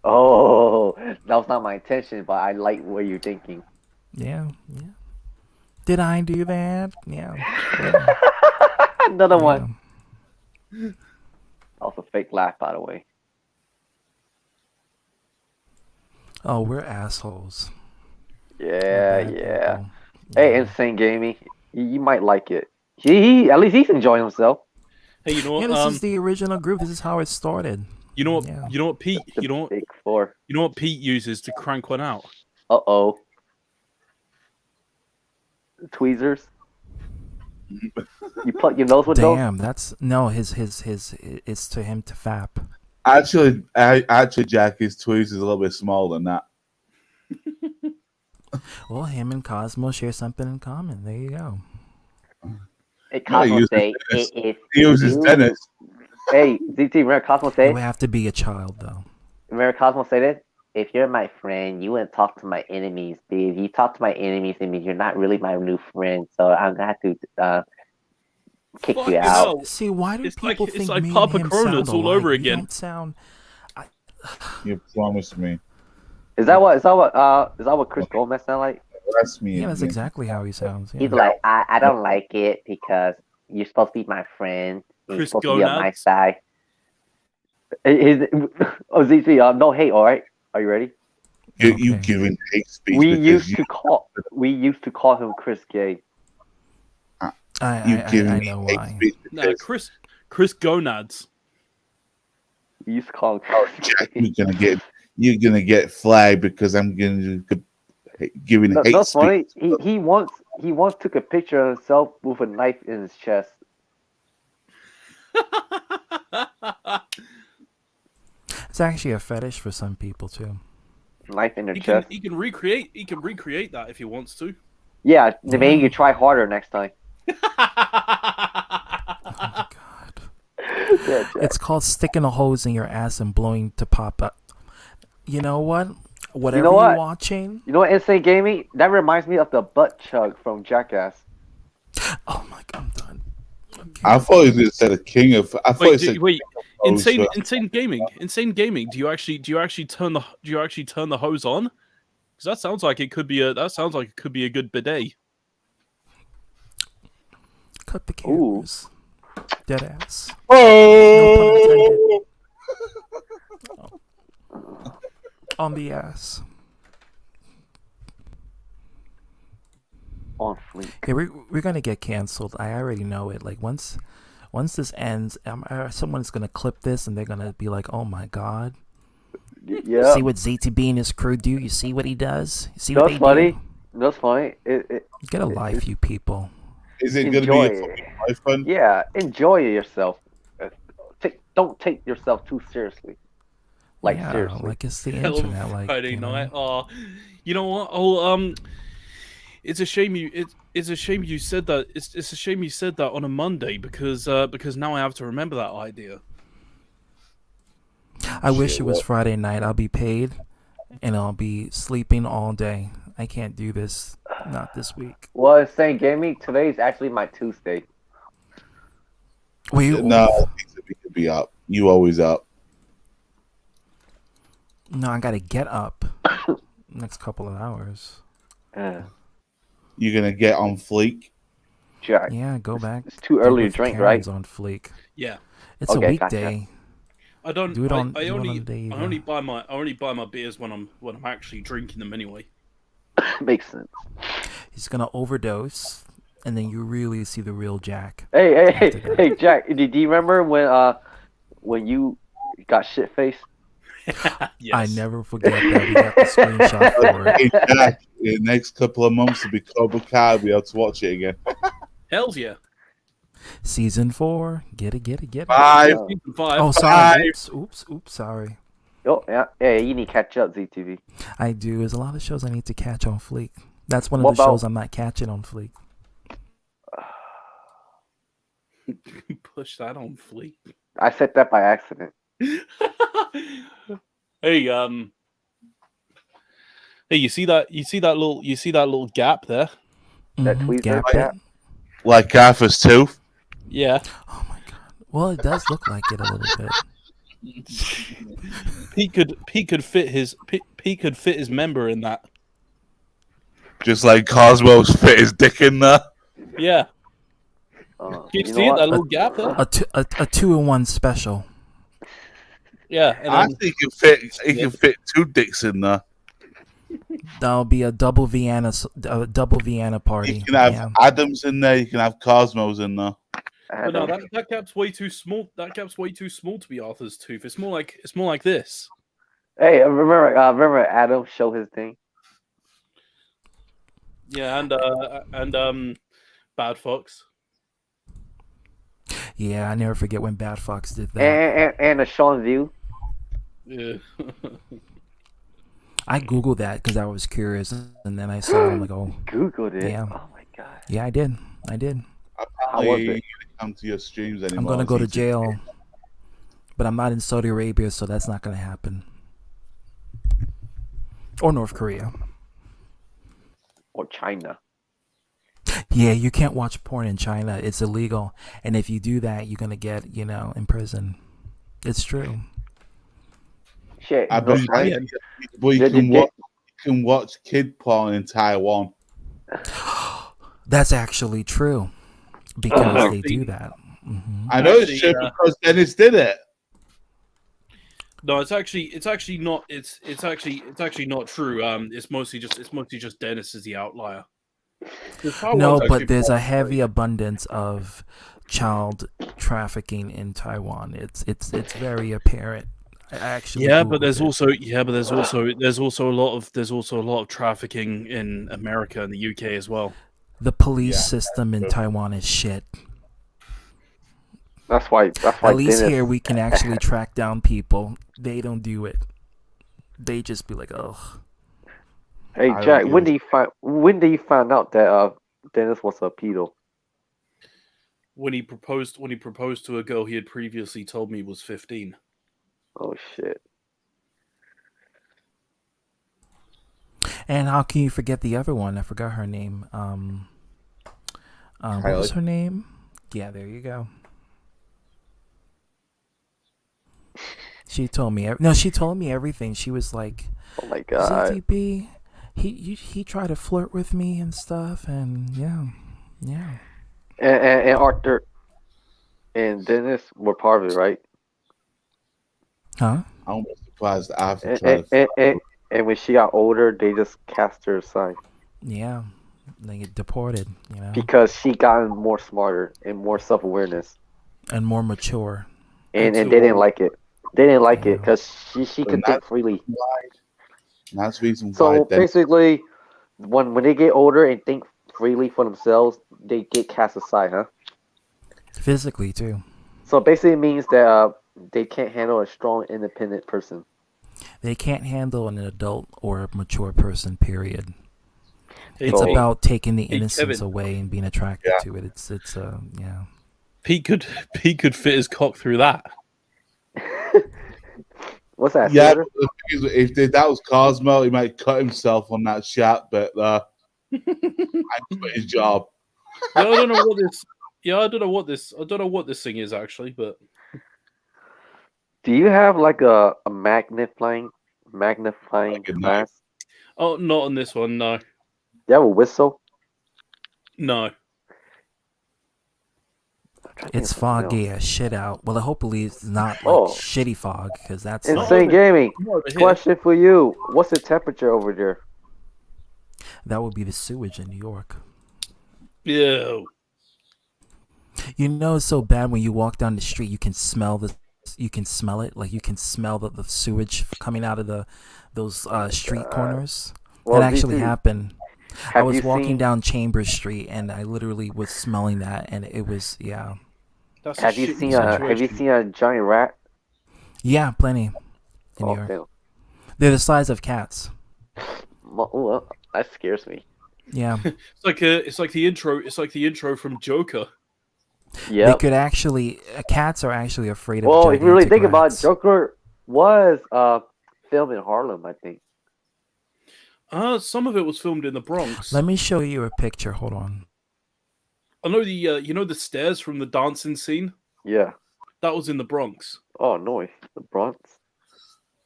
Oh, that was not my intention, but I like what you're thinking. Yeah. Did I do that? Yeah. Another one. That was a fake laugh, by the way. Oh, we're assholes. Yeah. Hey, Insane Gaming, you might like it. At least he's enjoying himself. Hey, you know what? Yeah, this is the original group. This is how it started. You know what? Yeah. You know what Pete? You know what? Big Four. You know what Pete uses to crank one out? Uh-oh. Tweezers. You pluck your nose with those? Damn, that's no. His it's to him to fap. Actually, Jackie's tweezers is a little bit smaller than that. Well, him and Cosmo share something in common. There you go. Hey, Cosmo say he uses tennis. Hey, ZT, remember Cosmo say? You have to be a child, though. Remember Cosmo say this? If you're my friend, you wouldn't talk to my enemies. But if you talk to my enemies, it means you're not really my new friend. So I'm gonna have to kick you out. No. See, why do people think it's like me Papa and him Cronus sound all alike? over We again? don't sound. You promised me. Is that what Chris Gomez sound like? That's me. Yeah, that's exactly how he sounds. Yeah. He's like, I don't like it because you're supposed to be my friend. You're supposed to be on my side. ZC, no hate, all right? Are you ready? You giving hate speech? We used to call him Chris Gay. I know why. No, Chris Gonads. We used to call him Jack, you're gonna get flagged because I'm giving hate that's speech. funny. He once took a picture of himself with a knife in his chest. It's actually a fetish for some people too. Knife in their chest. He can recreate that if he wants to. Yeah, maybe you try harder next time. It's called sticking a hose in your ass and blowing to pop up. You know what? Whatever you're watching. You know what, Insane Gaming? That reminds me of the butt chug from Jackass. Oh my god, I'm done. Okay. I thought you just said a king of. I thought you said Insane Gaming. Do you actually turn the hose on? Because that sounds like it could be a good bidet. cut the cameras. Dead ass. Oh! On the ass. On fleek. Yeah, we're gonna get canceled. I already know it. Like once this ends, someone's gonna clip this and they're gonna be like, "Oh my god." Yeah. See what ZTB and his crew do? You see what he does? You see That's what they funny. do? That's funny. Get a life, you people. Is it going to be Enjoy a it. fucking life fun? Yeah, enjoy yourself. Don't take yourself too seriously. Like Yeah, seriously. like it's the Hell of a internet. Like Friday you know. night. Oh, you know what? Oh, it's a shame it's a shame you said that. It's a shame you said that on a Monday because now I have to remember that idea. I wish it was Friday night. I'll be paid, and I'll be sleeping all day. I can't do this. Not this week. Well, it's saying gaming. Today's actually my Tuesday. Wait, No, we could be up. You always up. No, I gotta get up next couple of hours. You're gonna get on fleek. Jack. Yeah, go back. It's too do early to with drink, Karen's right? On fleek. Yeah. It's a weekday. I don't. Do it on. I do it on only. the day you I go. only buy my beers when I'm actually drinking them anyway. Makes sense. He's gonna overdose, and then you really see the real Jack. Hey, Jack. Do you remember when you got shit faced? I never forget that. We got the screenshot for it. Hey, Jack, in the next couple of months, to be Cobra Kai, we'll be able to watch it again. Hells yeah. Season 4. Get it. Five. Season 5. Oh, sorry. Oops. Sorry. Oh, yeah. You need to catch up, ZTV. I do. There's a lot of shows I need to catch on Fleek. That's one of What the about- shows I'm not catching on Fleek. Push that on Fleek. I said that by accident. Hey, hey, you see that little gap there? That tweezer gap. Like Arthur's tooth. Yeah. Well, it does look like it a little bit. He could fit his member in that. Just like Cosmos fit his dick in there. Yeah. You see it, that little gap there? A 2-in-1 special. Yeah. And I then, think he can fit two dicks in there. That'll be a double Vienna party. You can have Adams in there. You can have Cosmos in there. but no, that gap's way too small. That gap's way too small to be Arthur's tooth. It's more like this. Hey, remember Adam show his thing? Yeah, and Bad Fox. Yeah, I never forget when Bad Fox did that. And a Sean View. Yeah. I googled that because I was curious, and then I saw it. I'm like, oh, Googled it. damn. Oh my god. Yeah, I did. How was it? Come to your streams anymore. I'm gonna go to jail, but I'm not in Saudi Arabia, so that's not gonna happen. Or North Korea. Or China. Yeah, you can't watch porn in China. It's illegal, and if you do that, you're gonna get, in prison. It's true. Shit. I believe you can watch kid porn in Taiwan. That's actually true because they do that. I know it's true because Dennis did it. No, it's actually not. It's actually not true. It's mostly just Dennis is the outlier. No, but there's a heavy abundance of child trafficking in Taiwan. It's very apparent. I actually but there's also a lot of trafficking in America and the UK as well. The police system in Taiwan is shit. That's why. At least here we can actually track down people. They don't do it. They just be like, ugh. Hey Jack, when do you find out that Dennis was a pedo? When he proposed to a girl he had previously told me was 15. Oh shit. And how can you forget the other one? I forgot her name. What was her name? Yeah, there you go. She told me. She told me everything. She was like, "Oh my god, ZTB, he tried to flirt with me and stuff, and yeah." And Arthur and Dennis were part of it, right? Huh? I'm surprised that Arthur And, tried and, to. and, and when she got older, they just cast her aside Yeah, they get deported, you know, because she got more smarter and more self awareness, and more mature. and they didn't like it. They didn't like it because she could And think freely. That's the reason why. So basically, when they get older and think freely for themselves, they get cast aside, huh? Physically too. So basically, it means that they can't handle a strong, independent person. They can't handle an adult or a mature person. Period. It's So- about taking the Hey, innocence Kevin. away and being attracted to it. It's yeah. Pete could fit his cock through that. What's that? Yeah, Slander? but the thing is, if that was Cosmo, he might cut himself on that shot, but I quit his job. Yeah, I don't know what this. Yeah, I don't know what this. I don't know what this thing is actually, but Do you have like a magnifying glass? oh, not on this one. No, Do you have a whistle? no. It's foggy as shit out. Well, hopefully it's not like Oh. shitty fog because that's Insane Gaming. Come over here. Question for you: what's the temperature over there? that would be the sewage in New York. Ew. You know, it's so bad when you walk down the street, you can smell it. Like you can smell the sewage coming out of those street corners. Well, that actually DT, happened. I have was you walking seen- down Chambers Street and I literally was smelling that, and it was That's Have you seen a giant rat? yeah, plenty in New York. Damn. They're the size of cats. Well, that scares me. Yeah. It's like the intro. It's like the intro from Joker. They could actually cats are actually afraid of Well, if you really gigantic think about it, rats. Joker was filmed in Harlem, I think. Some of it was filmed in the Bronx. Let me show you a picture. Hold on. I know the you know the stairs from the dancing scene. Yeah. That was in the Bronx. Oh, no, the Bronx,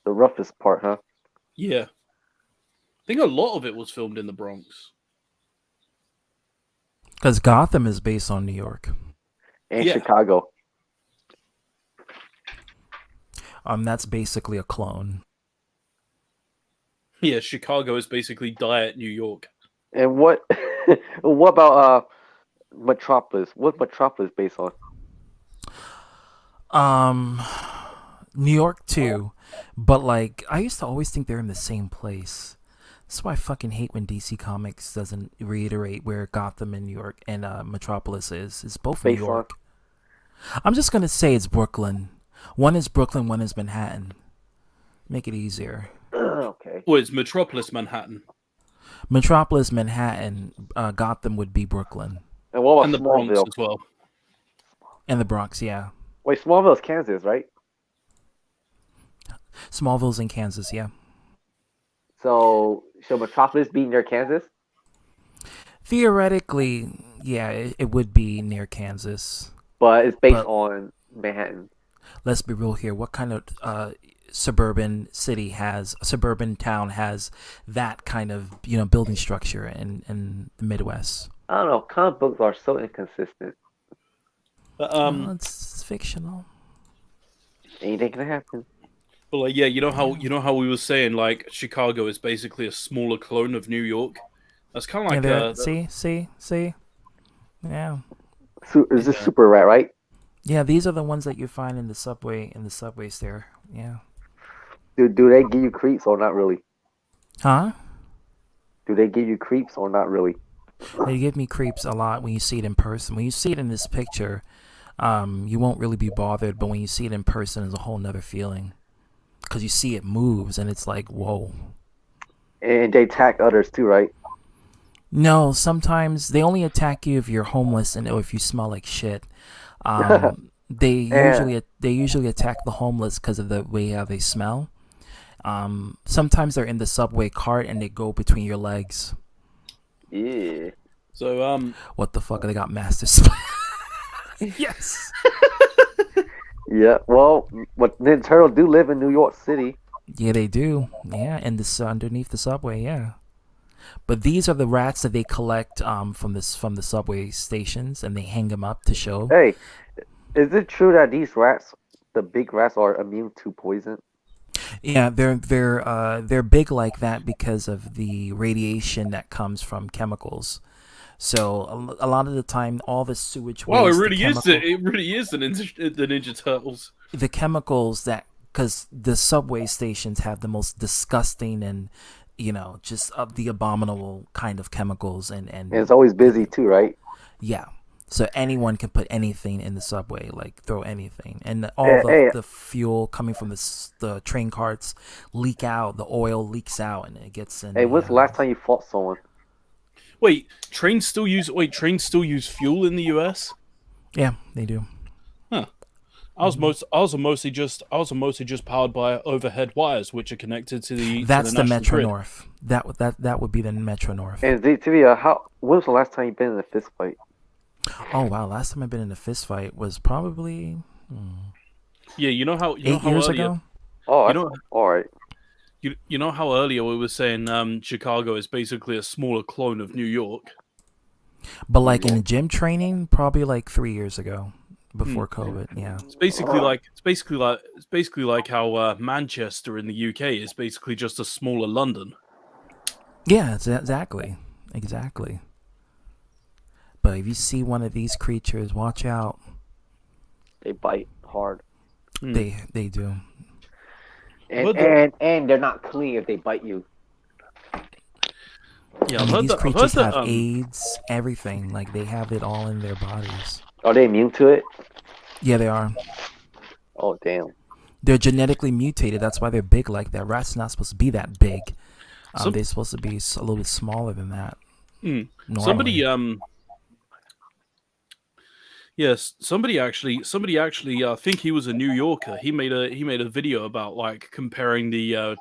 the roughest part, huh? Yeah, I think a lot of it was filmed in the Bronx. Because Gotham is based on New York. And Yeah. Chicago. That's basically a clone. Yeah, Chicago is basically Diet New York. And what what about Metropolis? What Metropolis based on? New York too, but like I used to always think they're in the same place. That's why I fucking hate when DC Comics doesn't reiterate where Gotham and New York and Metropolis is. It's both New Based on- York. I'm just gonna say it's Brooklyn. One is Brooklyn, one is Manhattan. Make it easier. Okay. Well, it's Metropolis Manhattan. Metropolis, Manhattan, Gotham would be Brooklyn. And what about And the Bronx Smallville? as well. And the Bronx, yeah. Wait, Smallville's Kansas, right? Smallville's in Kansas, yeah. So should Metropolis be near Kansas? Theoretically, yeah, it would be near Kansas. But it's based But- on Manhattan. Let's be real here. What kind of suburban town has that kind of building structure in the Midwest? I don't know. Comic books are so inconsistent. But Well, it's fictional. Anything can happen. But like, yeah, you know how we were saying like Chicago is basically a smaller clone of New York. That's kind of like Yeah, see, yeah. Is this Super Rat, right? Yeah, these are the ones that you find in the subways there. Yeah. Do they give you creeps or not really? Huh? Do they give you creeps or not really? They give me creeps a lot when you see it in person. When you see it in this picture, you won't really be bothered, but when you see it in person, it's a whole nother feeling. Because you see it moves, and it's like, whoa. And they attack others too, right? No, sometimes they only attack you if you're homeless and or if you smell like shit. They usually attack the homeless because of the way how they smell. Sometimes they're in the subway cart and they go between your legs. Yeah. So what the fuck? They got master split. Yes. Yeah. Well, Ninja Turtles do live in New York City. Yeah, they do. Yeah, and this underneath the subway. Yeah. But these are the rats that they collect from the subway stations, and they hang them up to show. Hey, is it true that these rats, the big rats, are immune to poison? Yeah, they're big like that because of the radiation that comes from chemicals. So a lot of the time, all the sewage Wow, waste, it really is the Ninja Turtles. the chemicals that, because the subway stations have the most disgusting and just of the abominable kind of chemicals And it's always busy too, right? yeah. So anyone can put anything in the subway, like throw anything, and the fuel coming from the train carts leak out. The oil leaks out, and it gets in. Hey, when's the last time you fought someone? Wait, trains still use fuel in the US? Yeah, they do. Huh. Ours are mostly just powered by overhead wires, which are connected to the. That's to the national Metro grid. North. That would be the Metro North. And Divya, when was the last time you've been in a fist fight? Oh wow! Last time I've been in a fist fight was probably Yeah, you know how 8 years earlier, ago. Oh, you know, all right. You know how earlier we were saying Chicago is basically a smaller clone of New York. But like in gym training, probably like 3 years ago, before COVID. Yeah. It's basically like how Manchester in the UK is basically just a smaller London. Yeah, exactly. But if you see one of these creatures, watch out. They bite hard. They do. And they're not clean if they bite you. Yeah, I mean, these creatures have AIDS, everything. Like they have it all in their bodies. Are they immune to it? Yeah, they are. Oh damn. They're genetically mutated. That's why they're big like that. Rats are not supposed to be that big. They're supposed to be a little bit smaller than that. Somebody Yes, somebody actually, I think he was a New Yorker. He made a video about like comparing the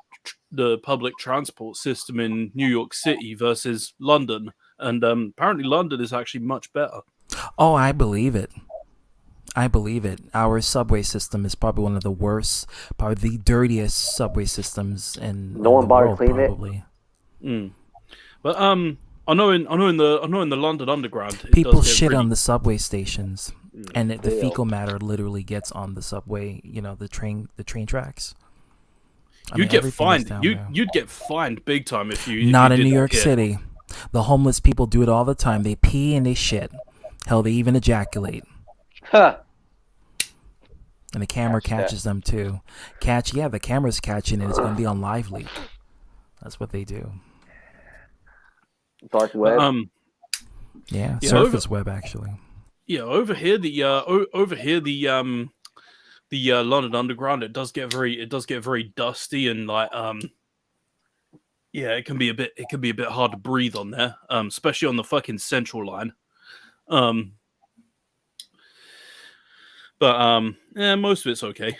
public transport system in New York City versus London, and apparently London is actually much better. Oh, I believe it. Our subway system is probably one of the worst, probably the dirtiest subway systems in No one the bothered world, cleaning probably. But I know in the London Underground, it People does get shit pretty- on the subway stations, and the Ew. fecal matter literally gets on the subway. The train tracks. I You'd mean, get everything is fined. down there. You'd get fined big time if you. Not if in you did New that York here. City. The homeless people do it all the time. They pee and they shit. Hell, they even ejaculate. Huh. And the camera catches them too. The camera's catching it. It's going to be on live leak. That's what they do. Dark web. Yeah, Yeah, surface web actually. Yeah, over here the London Underground, it does get very dusty and like yeah, it can be a bit hard to breathe on there, especially on the fucking central line. But yeah, most of it's okay.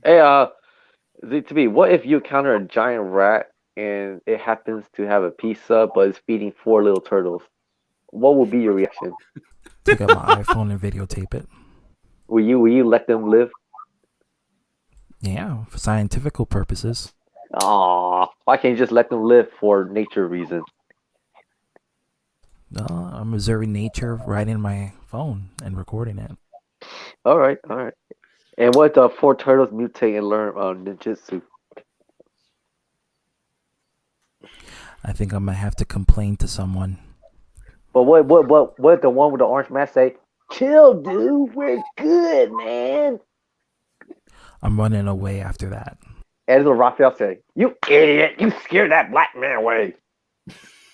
Hey, ZTB, what if you encounter a giant rat and it happens to have a pizza but it's feeding 4 little turtles? What will be your reaction? Take out my iPhone and videotape it. Will you let them live? Yeah, for scientific purposes. Aw, why can't you just let them live for nature reasons? I'm observing nature right in my phone and recording it. All right. And what if the 4 turtles mutate and learn ninjutsu? I think I'm gonna have to complain to someone. But what if the one with the orange mask say, "Chill, dude, we're good, man." I'm running away after that. And this is what Raphael say, "You idiot, you scared that black man away."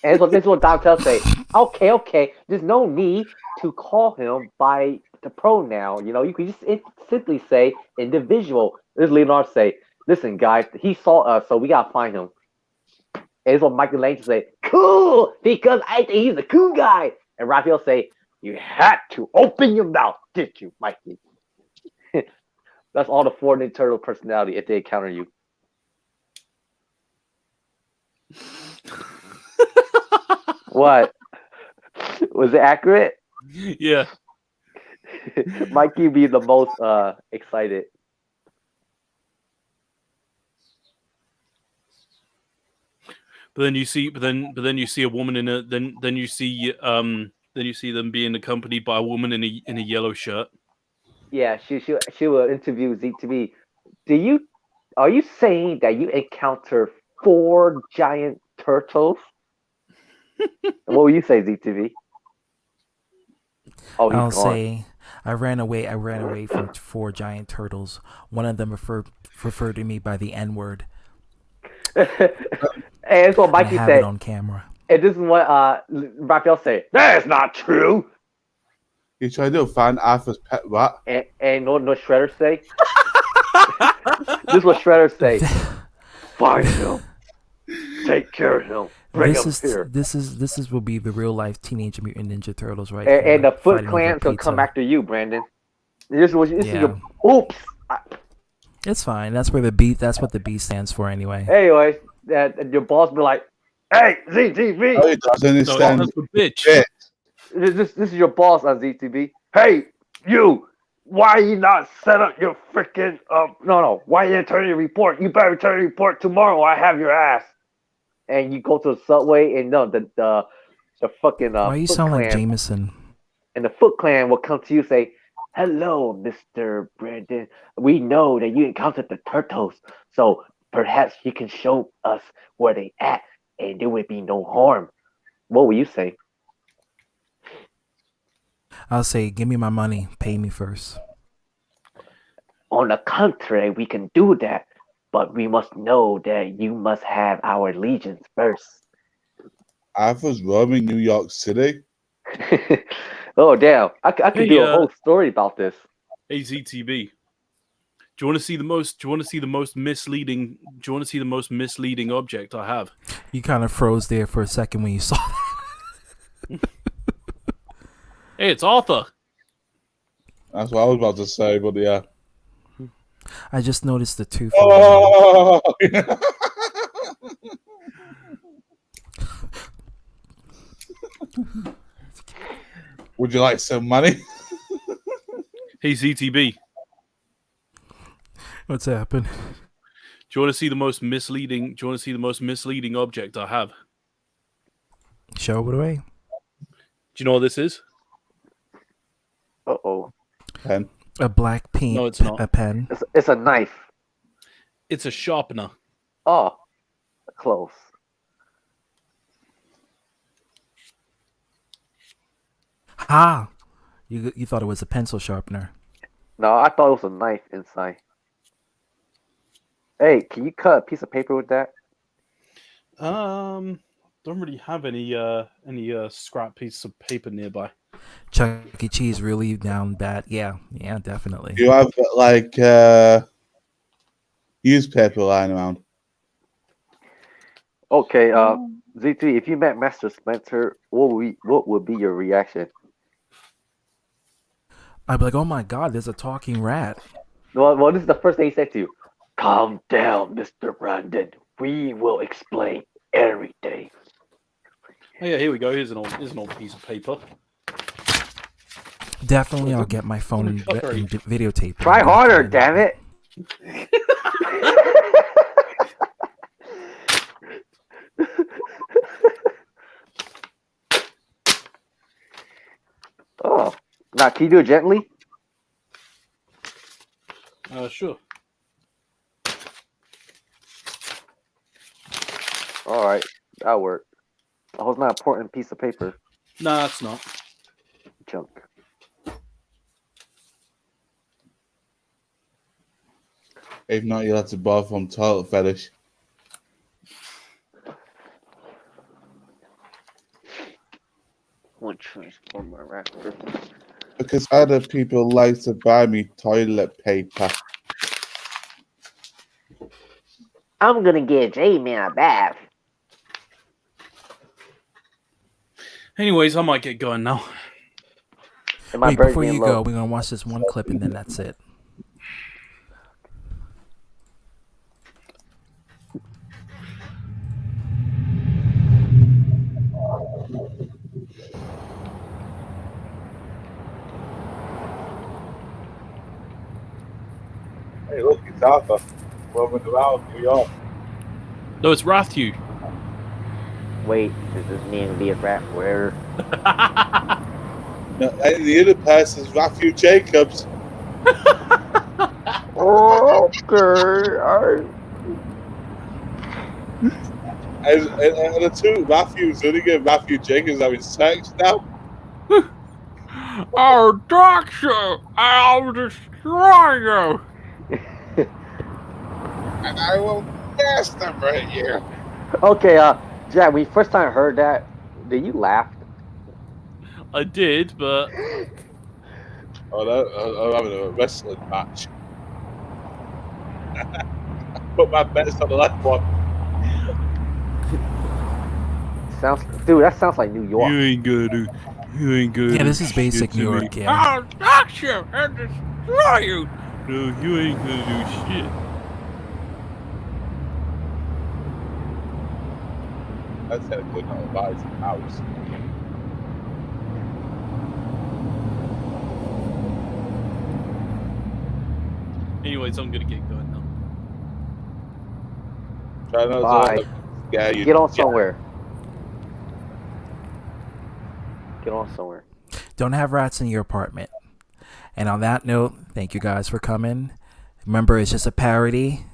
And this is what Dontel say, okay, there's no need to call him by the pronoun. You can just simply say individual. This is Leonard say, "Listen, guys, he saw us, so we gotta find him." And this is what Michael Lane say, "Cool, because I think he's a cool guy." And Raphael say, "You had to open your mouth, did you, Mikey?" That's all the 4 Ninja Turtle personality if they encounter you. What? Was it accurate? Yeah. Mikey be the most excited. But then you see, but then you see a woman in a then you see them being accompanied by a woman in a yellow shirt. Yeah, she will interview Z2B. Are you saying that you encounter 4 giant turtles? What will you say, Z2B? Oh, he's I'll gone. say I ran away from 4 giant turtles. One of them referred to me by the N-word. And that's what Mikey I have said. it on camera. And this is what Raphael said. That's not true. You try to find Arthur's pet rat. And no Shredder say. This is what Shredder say. Find him. Take care of him. Bring him here. This will be the real life Teenage Mutant Ninja Turtles right And, here. and the Foot fighting Clan over will come pizza. after you, Brandon. This is Yeah. your oops. It's fine. That's where the B. That's what the B stands for anyway. Anyways, your boss be like, "Hey, ZTV." No, it doesn't. It stands for bitch. This is your boss on ZTV. Hey, you. Why you not set up your freaking no? Why you didn't turn your report? You better turn your report tomorrow. Or I have your ass. And you go to the subway and no, the fucking Why you Foot sound like Clan, Jameson? and the Foot Clan will come to you and say, "Hello, Mr. Brandon. We know that you encountered the turtles, so perhaps you can show us where they at, and there would be no harm." What will you say? I'll say, give me my money. Pay me first. On the contrary, we can do that, but we must know that you must have our allegiance first. Arthur's roaming New York City. Oh damn! I could do a whole story about this. Hey ZTB. Do you want to see the most misleading? Do you want to see the most misleading object I have? You kind of froze there for a second when you saw that. Hey, it's Arthur. That's what I was about to say, but yeah. I just noticed the tooth. Oh! Would you like some money? Hey ZTB. What's happened? Do you want to see the most misleading? Do you want to see the most misleading object I have? Show it away. Do you know what this is? Uh-oh. Pen. A black pen. No, it's not. A pen. It's a knife. It's a sharpener. Oh, close. Ha! You thought it was a pencil sharpener. No, I thought it was a knife inside. Hey, can you cut a piece of paper with that? Don't really have any scrap piece of paper nearby. Chuck E. Cheese really down bad. Yeah, definitely. You have like newspaper lying around. Okay, Z3, if you met Master Splinter, what would be your reaction? I'd be like, oh my god, there's a talking rat. Well, this is the first thing he said to you. Calm down, Mr. Brandon. We will explain everything. Oh yeah, here we go. Here's an old piece of paper. Definitely, I'll get my phone and videotape. Try harder, damn it. Oh, now can you do it gently? Sure. All right, that'll work. Oh, it's not an important piece of paper. Nah, it's not. Junk. If not, you'll have to borrow from Toilet Fetish. One transformer raptor. Because other people like to buy me toilet paper. I'm gonna get J-Man a bath. Anyways, I might get going now. Wait, before you go, we're gonna watch this one clip and then that's it. Hey, look, it's Arthur. Roaming around New York. No, it's Rathew. Wait, does this mean to be a rat forever? No, and the other person is Matthew Jacobs. Okay. And the two Matthews, only get Matthew Jacobs having sex now. Oh, doctor, I'll destroy you. And I will masturbate you. Okay, Jack, when you first time heard that, did you laugh? I did, but Oh no, I'm having a wrestling match. Put my bets on the left one. Dude, that sounds like New York. You ain't gonna Yeah, this is basic shit New to me. York, yeah. I'll dox you and destroy you. No, you ain't gonna do shit. That's how good not buys a house. Anyways, I'm gonna get going now. Try not Bye. to scare you. Get on somewhere. Get on somewhere. Don't have rats in your apartment. And on that note, thank you guys for coming. Remember, it's just a parody.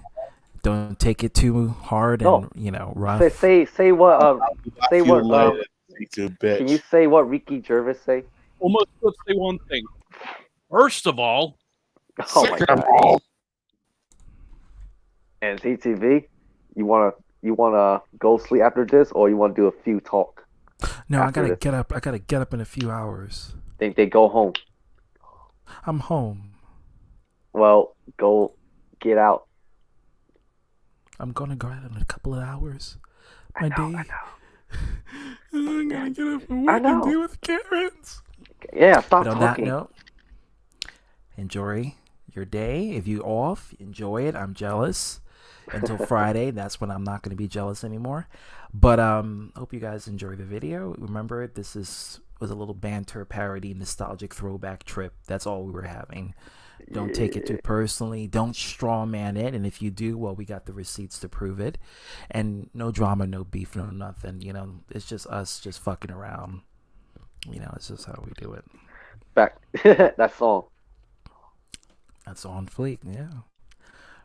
Don't take it too hard and rough. Say what say what You can you say what Ricky Gervais say? Almost let's say one thing. First of all, Oh my God. And CTV, you wanna go sleep after this, or you wanna do a few talk? No, I gotta get up. I gotta get up in a few hours. Think they go home. I'm home. Well, go get out. I'm gonna go out in a couple of hours. My day. I'm gonna get up and work and deal with Karens. Yeah, stop But on talking. that note, enjoy your day. If you off, enjoy it. I'm jealous. Until Friday, that's when I'm not going to be jealous anymore. But hope you guys enjoy the video. Remember, this was a little banter, parody, nostalgic throwback trip. That's all we were having. Don't take it too personally. Don't straw man it. And if you do, well, we got the receipts to prove it. And no drama, no beef, no nothing. It's just us just fucking around. It's just how we do it. Back. That's all. That's on fleek, yeah.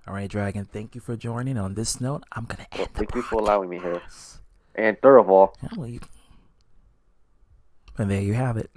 All right, Dragon, thank you for joining. On this note, I'm going to end the Thank you for allowing me here. And third of all, and there you have it.